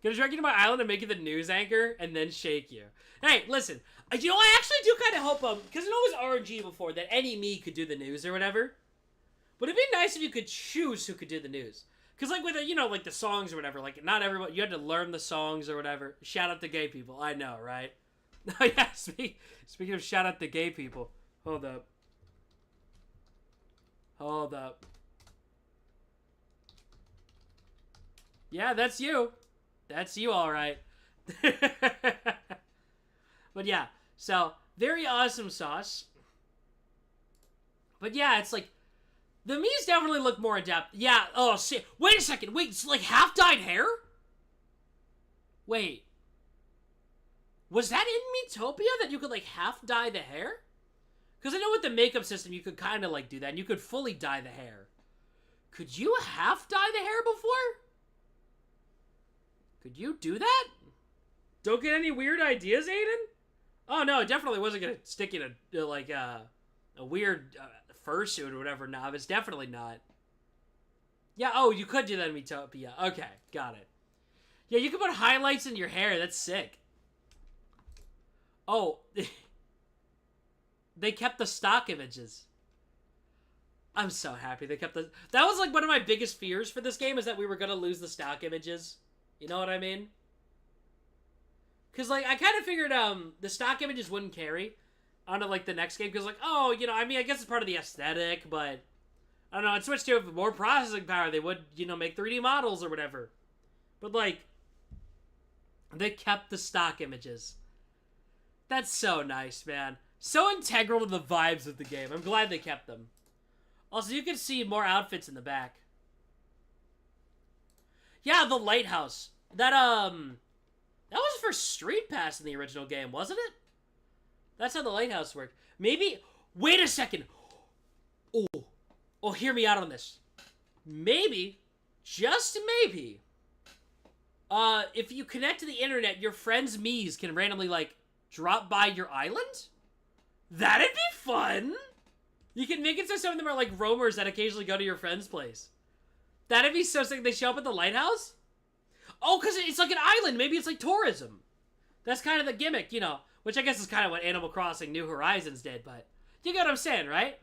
Gonna drag you to my island and make you the news anchor and then shake you. Hey, listen. You know, I actually do kind of hope, because it was RNG before that any Mii could do the news or whatever. But it'd be nice if you could choose who could do the news. Because, like, with, you know, like, the songs or whatever, like, not everyone, you had to learn the songs or whatever. Shout out to gay people. I know, right? Oh, yeah, speaking of shout out to gay people. Hold up. Hold up. Yeah, that's you. That's you, all right. But yeah, so very awesome sauce. But yeah, it's like the Miis definitely look more adept. Yeah. Oh shit. Wait a second. Wait. It's like half dyed hair. Wait. Was that in Miitopia that you could like half dye the hair? Because I know with the makeup system you could kind of like do that, and you could fully dye the hair. Could you half dye the hair before? Could you do that? Don't get any weird ideas, Aidan? Oh no, it definitely wasn't gonna stick in a like a weird fursuit or whatever. Novice, definitely not. Yeah. Oh, you could do that in Miitopia. Okay, got it. Yeah, you could put highlights in your hair. That's sick. Oh, they kept the stock images. I'm so happy they kept the. That was like one of my biggest fears for this game is that we were gonna lose the stock images You know what I mean? Because, like, I kind of figured the stock images wouldn't carry onto, like, the next game. Because, like, oh, you know, I mean, I guess it's part of the aesthetic, but I don't know. I'd switch to more processing power. They would, you know, make 3D models or whatever. But, like, they kept the stock images. That's so nice, man. So integral to the vibes of the game. I'm glad they kept them. Also, you can see more outfits in the back. Yeah, the lighthouse. That was for Street Pass in the original game, wasn't it? That's how the lighthouse worked. Maybe... Wait a second. Oh, hear me out on this. Maybe, just maybe, if you connect to the internet, your friend's Miis can randomly, like, drop by your island? That'd be fun! You can make it so some of them are, like, roamers that occasionally go to your friend's place. That'd be so sick. They show up at the lighthouse? Oh, because it's like an island. Maybe it's like tourism. That's kind of the gimmick, you know. Which I guess is kind of what Animal Crossing New Horizons did, but you get what I'm saying, right?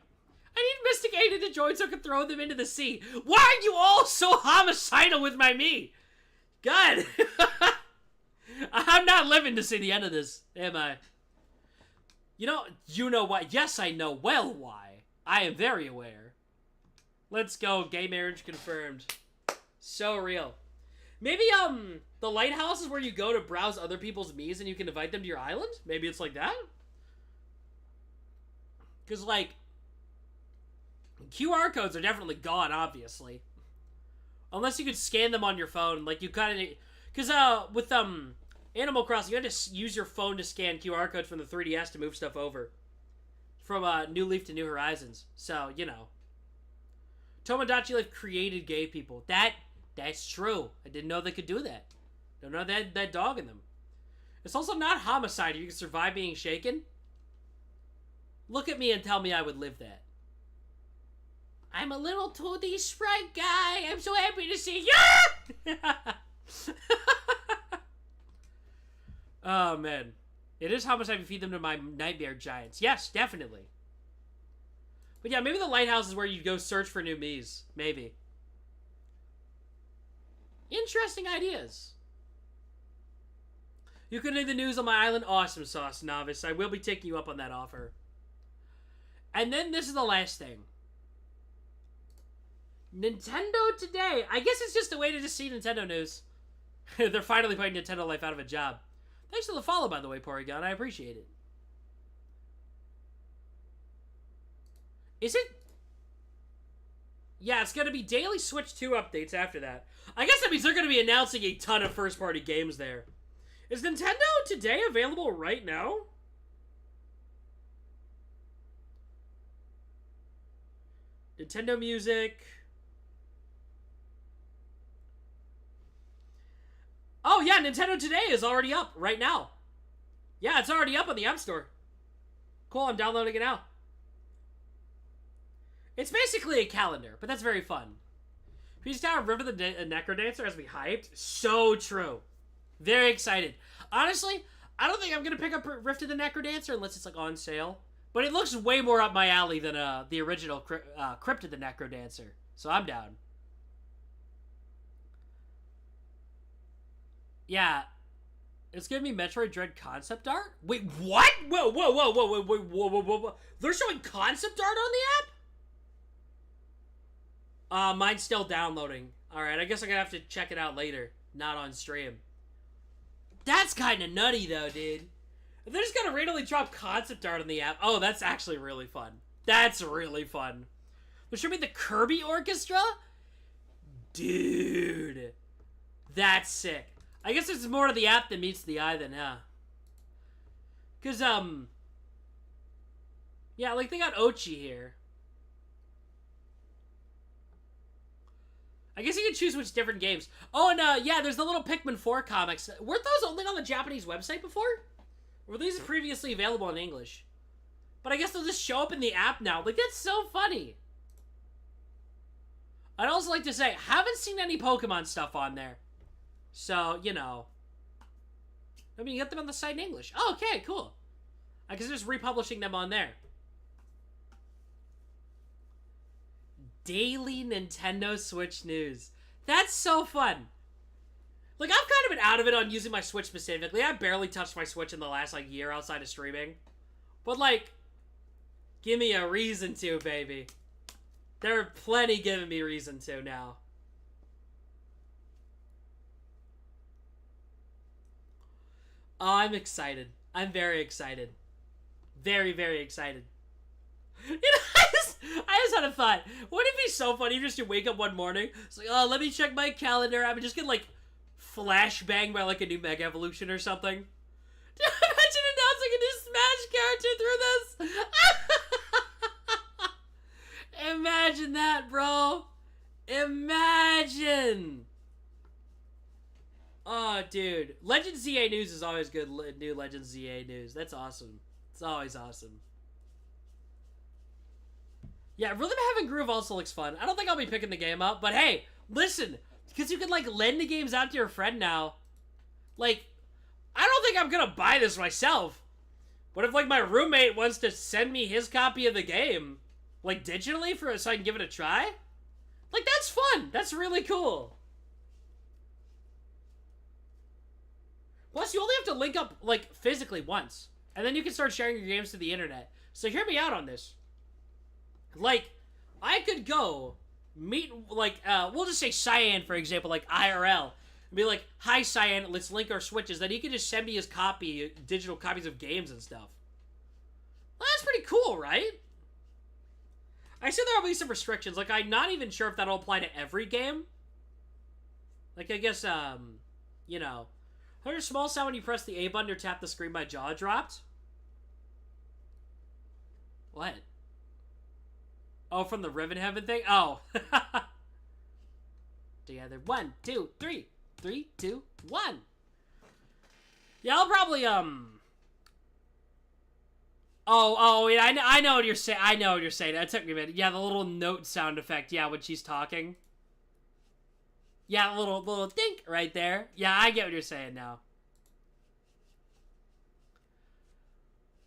I need Mystic Aidan to join so I can throw them into the sea. Why are you all so homicidal with my me? God. I'm not living to see the end of this, am I? You know why. Yes, I know well why. I am very aware. Let's go. Gay marriage confirmed. So real. Maybe, the lighthouse is where you go to browse other people's Miis and you can invite them to your island? Maybe it's like that? Because, like, QR codes are definitely gone, obviously. Unless you could scan them on your phone. Like, you kind of... Because, with, Animal Crossing, you had to use your phone to scan QR codes from the 3DS to move stuff over. From, New Leaf to New Horizons. So, you know. Tomodachi Life created gay people. That's true. I didn't know they could do that. Don't know that dog in them. It's also not homicide. You can survive being shaken. Look at me and tell me I would live that. I'm a little 2D sprite guy. I'm so happy to see you. Oh, man. It is homicide if you feed them to my nightmare giants. Yes, definitely. But yeah, maybe the lighthouse is where you go search for new Miis. Maybe. Interesting ideas. You can read the news on my island. Awesome sauce, novice. I will be taking you up on that offer. And then this is the last thing. Nintendo Today. I guess it's just a way to just see Nintendo news. They're finally putting Nintendo Life out of a job. Thanks for the follow, by the way, Porygon. I appreciate it. Is it? Yeah, it's going to be daily Switch 2 updates after that. I guess that means they're going to be announcing a ton of first-party games there. Is Nintendo Today available right now? Nintendo Music. Oh, yeah, Nintendo Today is already up right now. Yeah, it's already up on the App Store. Cool, I'm downloading it now. It's basically a calendar, but that's very fun. Peace Tower, River the Necrodancer has me hyped. So true. Very excited. Honestly, I don't think I'm going to pick up Rift of the Necrodancer unless it's like on sale. But it looks way more up my alley than the original Crypt of the Necrodancer. So I'm down. Yeah. It's giving me Metroid Dread concept art? Wait, what? Whoa, whoa, whoa, whoa, whoa, whoa, whoa, whoa, whoa, whoa. They're showing concept art on the app? Mine's still downloading. Alright, I guess I'm gonna have to check it out later. Not on stream. That's kind of nutty, though, dude. They're just gonna randomly drop concept art on the app. Oh, that's actually really fun. That's really fun. They're showing me the Kirby Orchestra? Dude. That's sick. I guess there's more to the app than meets the eye then, huh? Because, yeah, like, they got Ochi here. I guess you can choose which different games. Oh, and, yeah, there's the little Pikmin 4 comics. Weren't those only on the Japanese website before? Or were these previously available in English? But I guess they'll just show up in the app now. Like, that's so funny. I'd also like to say, haven't seen any Pokemon stuff on there. So, you know. I mean, you get them on the site in English. Oh, okay, cool. I guess just republishing them on there. Daily Nintendo Switch news. That's so fun. Like, I've kind of been out of it on using my Switch specifically. I barely touched my Switch in the last, like, year outside of streaming. But, like, give me a reason to, baby. There are plenty giving me reason to now. Oh, I'm excited. I'm very excited. Very, very excited. You know, I just had a thought. Wouldn't it be so funny if you wake up one morning, it's like, oh, let me check my calendar. I'm just gonna, like, flashbang by, like, a new Mega Evolution or something. Imagine announcing a new Smash character through this. Imagine that, bro. Imagine. Oh, dude. Legends Z-A news is always good. New Legends Z-A news. That's awesome. It's always awesome. Yeah, Rhythm Heaven Groove also looks fun. I don't think I'll be picking the game up, but hey, listen, because you can, like, lend the games out to your friend now. Like, I don't think I'm gonna buy this myself. But if, like, my roommate wants to send me his copy of the game, like, digitally so I can give it a try, like, that's fun. That's really cool. Plus, you only have to link up, like, physically once. And then you can start sharing your games to the internet. So hear me out on this. Like, I could go meet, like, we'll just say Cyan, for example, like, IRL. And be like, hi, Cyan, let's link our Switches. Then he can just send me his digital copies of games and stuff. Well, that's pretty cool, right? I see there will be some restrictions. Like, I'm not even sure if that'll apply to every game. Like, I guess, you know. I heard a small sound when you press the A button or tap the screen. My jaw dropped. What? Oh, from the Ribbon Heaven thing? Oh. Together. 1, 2, 3. 3, 2, 1. Yeah, I'll probably, Oh, yeah, I know what you're saying. I know what you're saying. That took me a minute. Yeah, the little note sound effect. Yeah, when she's talking. Yeah, a little dink right there. Yeah, I get what you're saying now.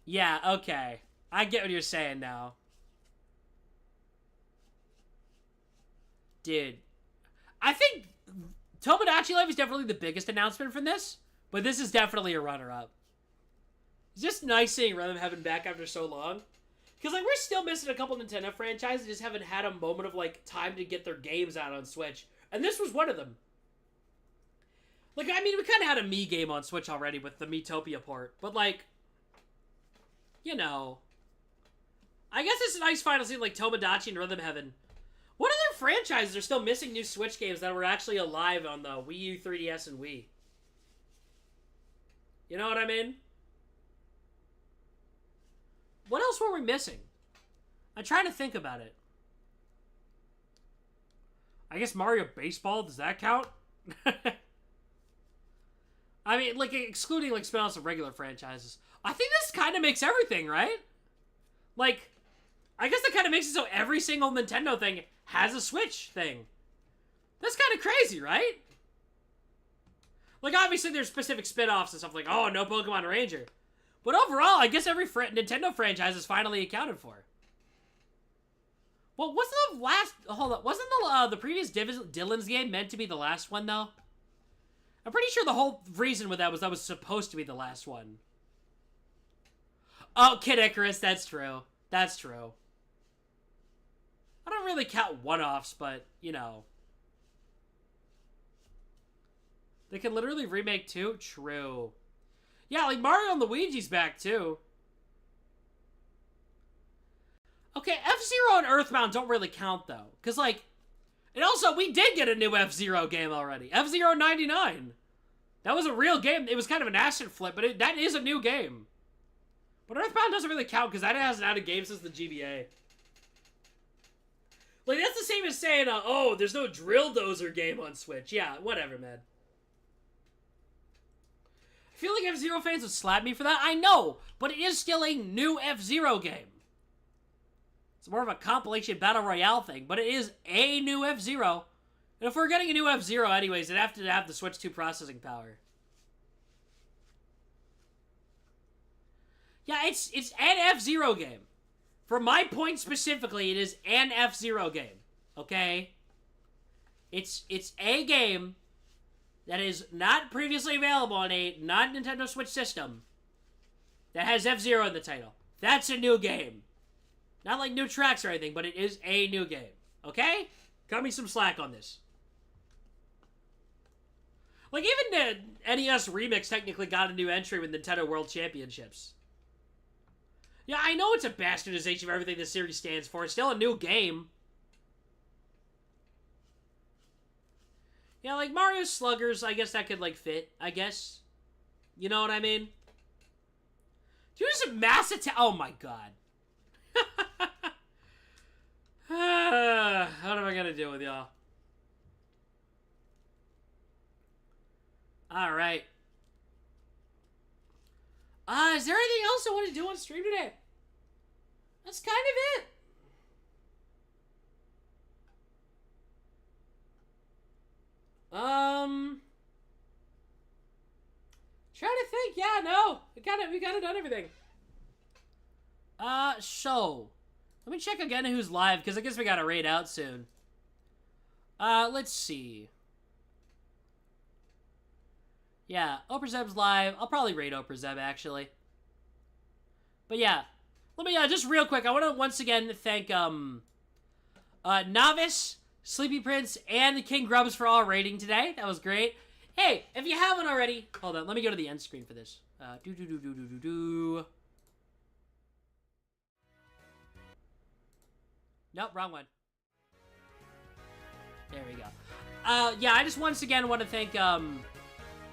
Yeah, okay. I get what you're saying now. Dude. I think Tomodachi Life is definitely the biggest announcement from this, but this is definitely a runner-up. It's just nice seeing Rhythm Heaven back after so long. Because, like, we're still missing a couple Nintendo franchises, just haven't had a moment of, like, time to get their games out on Switch. And this was one of them. Like, I mean, we kind of had a Mii game on Switch already with the Miitopia port. But, like, you know. I guess it's nice finally seeing, like, Tomodachi and Rhythm Heaven. What other franchises are still missing new Switch games that were actually alive on the Wii U, 3DS, and Wii? You know what I mean? What else were we missing? I'm trying to think about it. I guess Mario Baseball, does that count? I mean, like, excluding, like, spin-offs of regular franchises. I think this kind of makes everything, right? Like, I guess that kind of makes it so every single Nintendo thing has a Switch thing. That's kind of crazy, right? Like, obviously there's specific spin-offs and stuff like, oh, no Pokemon Ranger. But overall, I guess every Nintendo franchise is finally accounted for. Well, wasn't the last... Hold on. Wasn't the previous Dylan's game meant to be the last one, though? I'm pretty sure the whole reason with that was supposed to be the last one. Oh, Kid Icarus, that's true. That's true. I don't really count one-offs, but, you know. They can literally remake two? True. Yeah, like Mario and Luigi's back, too. Okay, F-Zero and Earthbound don't really count, though. Because, like... And also, we did get a new F-Zero game already. F-Zero 99. That was a real game. It was kind of an asset flip, but that is a new game. But Earthbound doesn't really count, because that hasn't had a game since the GBA. Like, that's the same as saying, oh, there's no Drill Dozer game on Switch. Yeah, whatever, man. I feel like F-Zero fans would slap me for that. I know, but it is still a new F-Zero game. It's more of a compilation battle royale thing, but it is a new F-Zero. And if we're getting a new F-Zero anyways, it'd have to have the Switch 2 processing power. Yeah, it's an F-Zero game. For my point specifically, it is an F-Zero game. Okay? It's a game that is not previously available on a non-Nintendo Switch system that has F-Zero in the title. That's a new game. Not like new tracks or anything, but it is a new game. Okay? Cut me some slack on this. Like, even the NES Remix technically got a new entry with Nintendo World Championships. Yeah, I know it's a bastardization of everything the series stands for. It's still a new game. Yeah, like Mario Sluggers, I guess that could, like, fit. I guess. You know what I mean? Dude, there's a mass attack. Oh my god. What am I gonna do with y'all? Alright. Is there anything else I want to do on stream today? That's kind of it. Trying to think. Yeah, no. We got it done everything. So let me check again who's live, because I guess we gotta raid out soon. Let's see. Yeah, Operzeb's live. I'll probably raid Operzeb, actually. But yeah, let me, just real quick, I want to once again thank, Novice, Sleepy Prince, and King Grubs for all raiding today. That was great. Hey, if you haven't already, hold on, let me go to the end screen for this. Nope, wrong one. There we go. Yeah, I just once again want to thank, I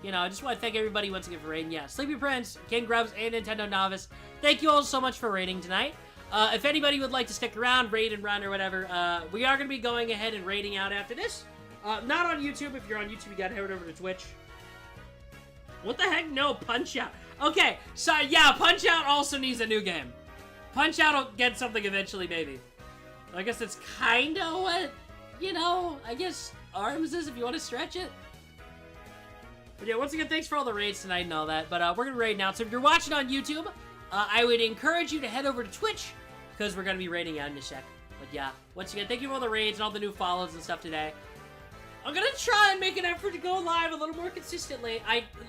just want to thank everybody once again for raiding. Yeah, Sleepy Prince, King Grubs, and Nintendo Novice. Thank you all so much for raiding tonight. If anybody would like to stick around, raid and run or whatever, we are going to be going ahead and raiding out after this. Not on YouTube. If you're on YouTube, you got to head over to Twitch. What the heck? No, Punch-Out. Okay, so yeah, Punch-Out also needs a new game. Punch-Out will get something eventually, maybe. I guess that's kind of what, I guess ARMS is if you want to stretch it. But yeah, once again, thanks for all the raids tonight and all that. But we're going to raid now. So if you're watching on YouTube, I would encourage you to head over to Twitch, because we're going to be raiding out in a sec. But yeah, once again, thank you for all the raids and all the new follows and stuff today. I'm going to try and make an effort to go live a little more consistently.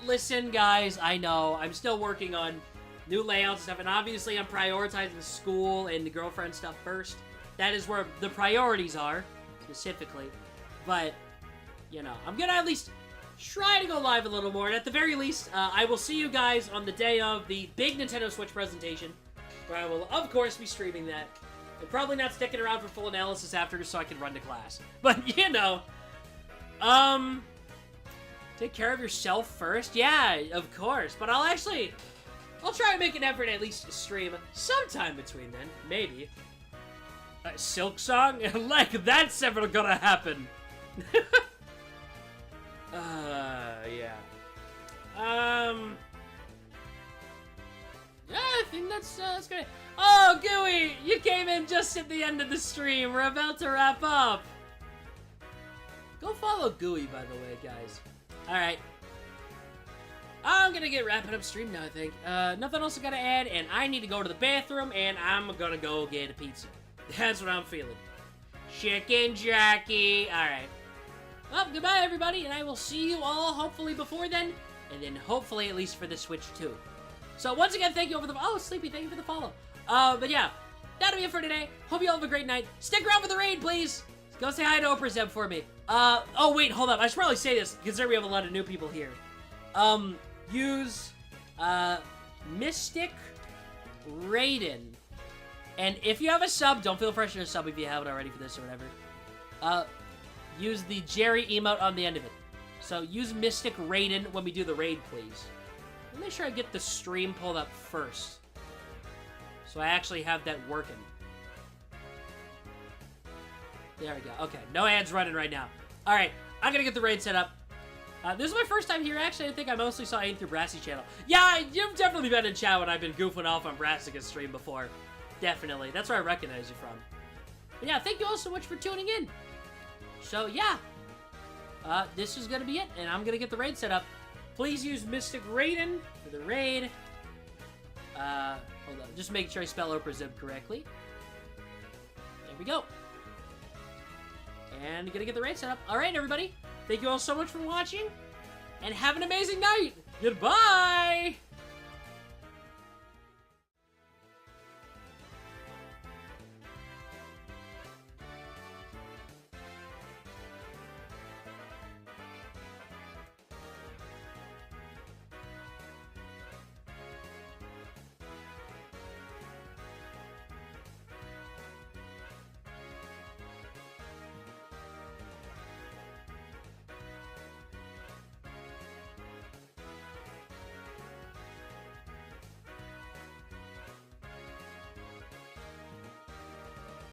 Listen, guys, I know. I'm still working on new layouts and stuff. And obviously, I'm prioritizing school and the girlfriend stuff first. That is where the priorities are, specifically. But, I'm going to at least try to go live a little more. And at the very least, I will see you guys on the day of the big Nintendo Switch presentation, where I will, of course, be streaming that. I'm probably not sticking around for full analysis after, just so I can run to class. But, take care of yourself first. Yeah, of course. But I'll try and make an effort to at least stream sometime between then. Maybe. Silk Song? Like, that's never gonna happen. Yeah. Yeah, I think that's great. Oh, Gooey! You came in just at the end of the stream. We're about to wrap up. Go follow Gooey, by the way, guys. Alright. I'm gonna get wrapping up stream now, I think. Nothing else I gotta add, and I need to go to the bathroom, and I'm gonna go get a pizza. That's what I'm feeling. Chicken Jackie. Alright. Well, goodbye, everybody, and I will see you all hopefully before then, and then hopefully at least for the Switch too. So once again, thank you for the... Oh, Sleepy, thank you for the follow. But yeah, that'll be it for today. Hope you all have a great night. Stick around for the raid, please. Go say hi to Operzeb for me. Oh, wait, hold up. I should probably say this, considering we have a lot of new people here. Use, Mystic Raiden. And if you have a sub, don't feel pressure to sub if you haven't already for this or whatever. Use the Jerry emote on the end of it. So use Mystic Raiden when we do the raid, please. Let me make sure I get the stream pulled up first, so I actually have that working. There we go. Okay, no ads running right now. Alright, I'm gonna get the raid set up. This is my first time here, actually. I think I mostly saw Aidan through Brassy's channel. Yeah, you've definitely been in chat when I've been goofing off on Brassica's stream before. Definitely. That's where I recognize you from. But yeah, thank you all so much for tuning in. So, yeah. This is gonna be it, and I'm gonna get the raid set up. Please use Mystic Raiden for the raid. Hold on. Just make sure I spell Operzeb correctly. There we go. And gonna get the raid set up. Alright, everybody. Thank you all so much for watching. and have an amazing night. Goodbye!